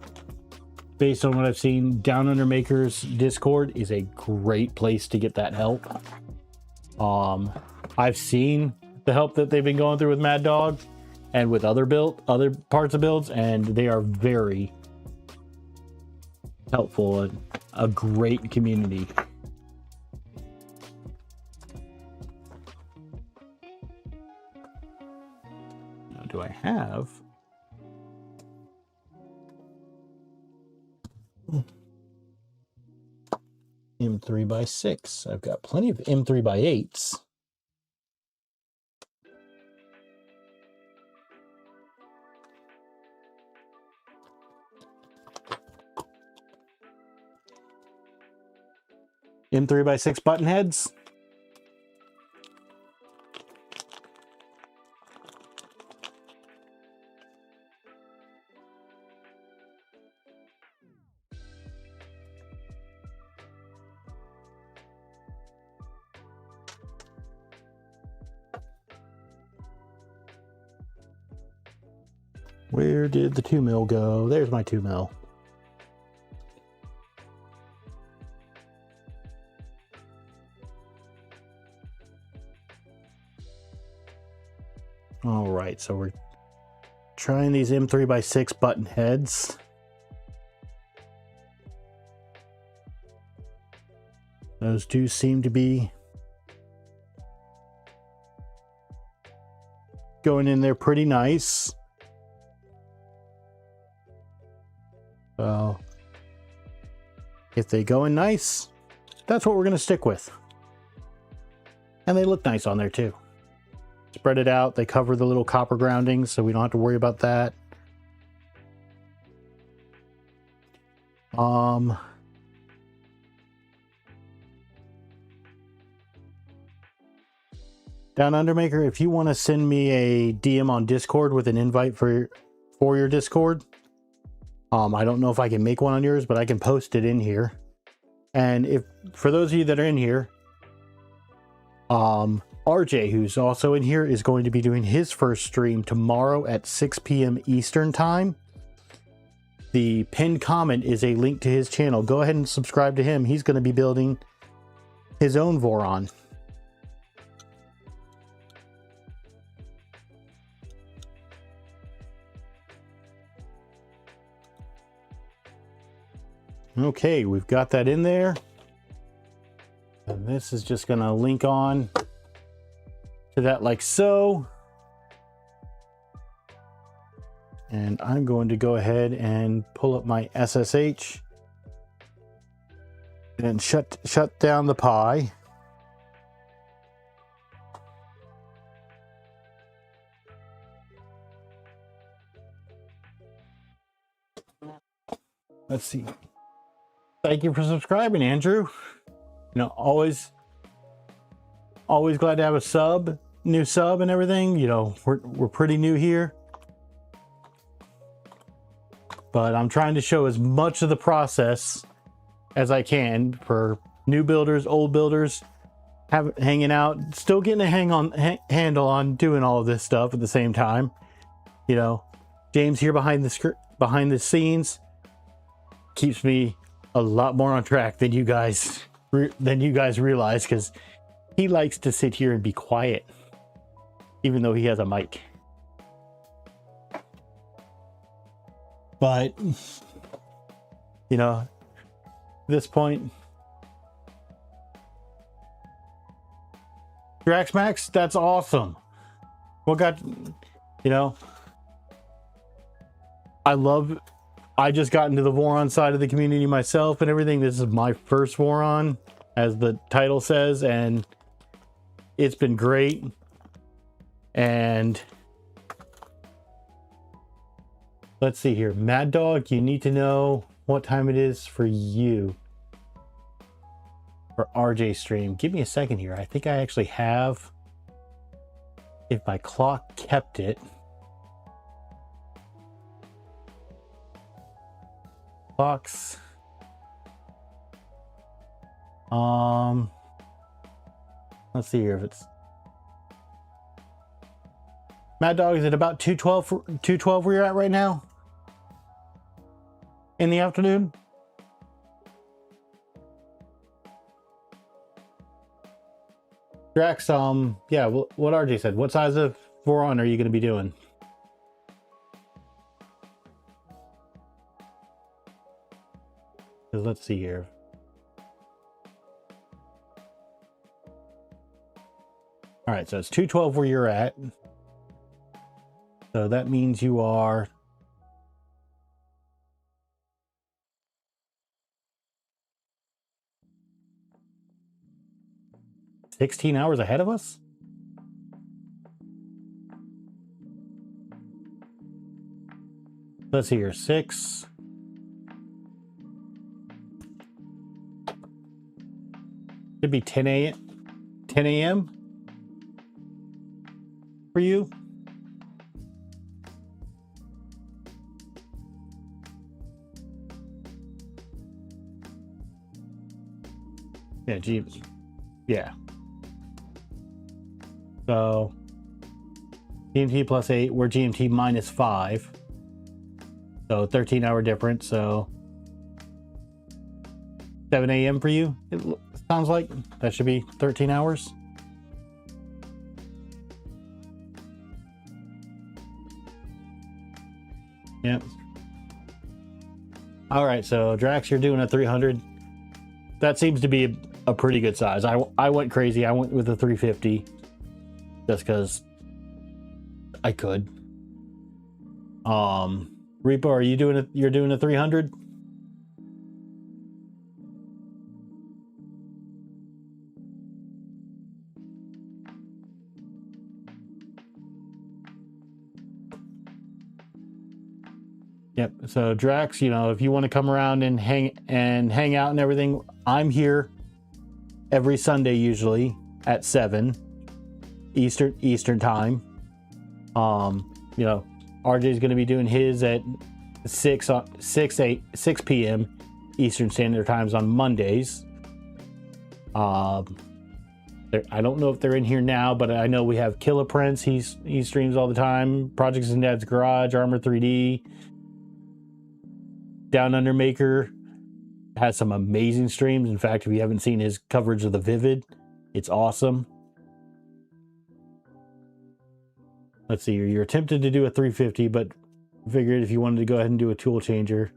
based on what I've seen, Down Under Makers Discord is a great place to get that help. I've seen the help that they've been going through with Mad Dog and with other parts of builds, and they are very helpful and a great community. Now, do I have M3x6? I've got plenty of M3x8s. M3x6 button heads. Where did the 2 mil go? There's my 2 mil. All right, so we're trying these M3x6 button heads. Those do seem to be going in there pretty nice. So if they go in nice, that's what we're going to stick with. And they look nice on there too. Spread it out. They cover the little copper groundings, so we don't have to worry about that. Down Undermaker, if you want to send me a DM on Discord with an invite for your Discord, I don't know if I can make one on yours, but I can post it in here. And if for those of you that are in here, RJ, who's also in here, is going to be doing his first stream tomorrow at 6 p.m. Eastern time. The pinned comment is a link to his channel. Go ahead and subscribe to him. He's going to be building his own Voron. Okay, we've got that in there. And this is just going to link on to that like so. And I'm going to go ahead and pull up my SSH and shut down the Pi. Let's see. Thank you for subscribing, Andrew. You know, always glad to have a new sub and everything. You know, we're pretty new here. But I'm trying to show as much of the process as I can for new builders, old builders, hanging out, still getting a handle on doing all of this stuff at the same time. You know, James here behind the scenes keeps me a lot more on track than you guys realize, because he likes to sit here and be quiet, even though he has a mic. But you know, at this point, Draxmax, that's awesome. What got, you know, I just got into the Voron side of the community myself and everything. This is my first Voron, as the title says, and it's been great. And Let's see here. Mad Dog, you need to know what time it is for you. For RJ stream. Give me a second here. I think I actually have, if my clock kept it. Clocks. Let's see here if it's Mad Dog, is it about 2:12 where you're at right now? In the afternoon? Drax, yeah, what RJ said. What size of Voron are you going to be doing? Let's see here. All right, so it's 2:12 where you're at. So that means you are 16 hours ahead of us? Let's see here. 6. Should be 10 a.m. for you. Yeah, yeah. So GMT plus 8, we're GMT minus 5. So 13-hour difference. So 7 a.m. for you, it sounds like. That should be 13 hours. Yep. All right, so Drax, you're doing a 300. That seems to be a pretty good size. I went crazy. I went with a 350 just because I could. Repo, are you doing it? You're doing a 300? Yep. So Drax, you know, if you want to come around and hang out and everything, I'm here every Sunday usually at 7 Eastern time. You know, RJ's going to be doing his at 6 p.m. Eastern Standard Times on Mondays. I don't know if they're in here now, but I know we have Killer Prince. He streams all the time. Projects in Dad's Garage, Armor 3D. Down Under Maker has some amazing streams. In fact, if you haven't seen his coverage of the Vivid, it's awesome. Let's see, you're tempted to do a 350, but figured if you wanted to go ahead and do a tool changer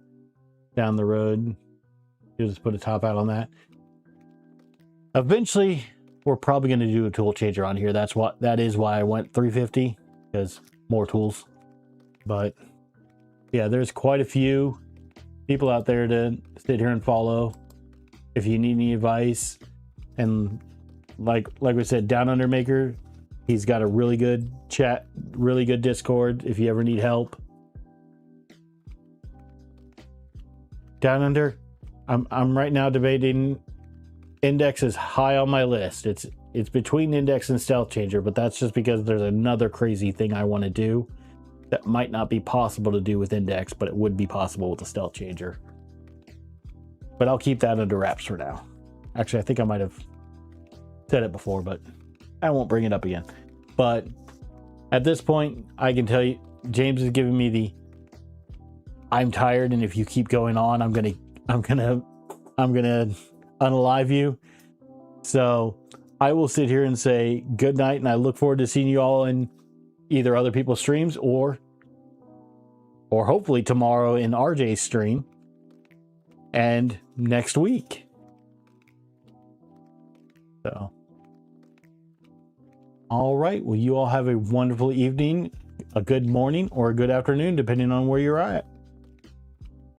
down the road, you'll just put a top out on that. Eventually, we're probably going to do a tool changer on here. That is why I went 350, because more tools. But yeah, there's quite a few people out there to sit here and follow if you need any advice. And like we said, Down Under Maker, he's got a really good chat, really good Discord if you ever need help. Down Under, I'm right now debating. Index is high on my list. It's between Index and Stealth Changer, but that's just because there's another crazy thing I want to do that might not be possible to do with Index, but it would be possible with the Stealth Changer. But I'll keep that under wraps for now. Actually, I think I might have said it before, but I won't bring it up again. But at this point, I can tell you, James is giving me the I'm tired, and if you keep going on, I'm gonna unalive you. So I will sit here and say good night, and I look forward to seeing you all in either other people's streams or hopefully tomorrow in RJ's stream and next week. So, all right. Well, you all have a wonderful evening, a good morning, or a good afternoon, depending on where you're at.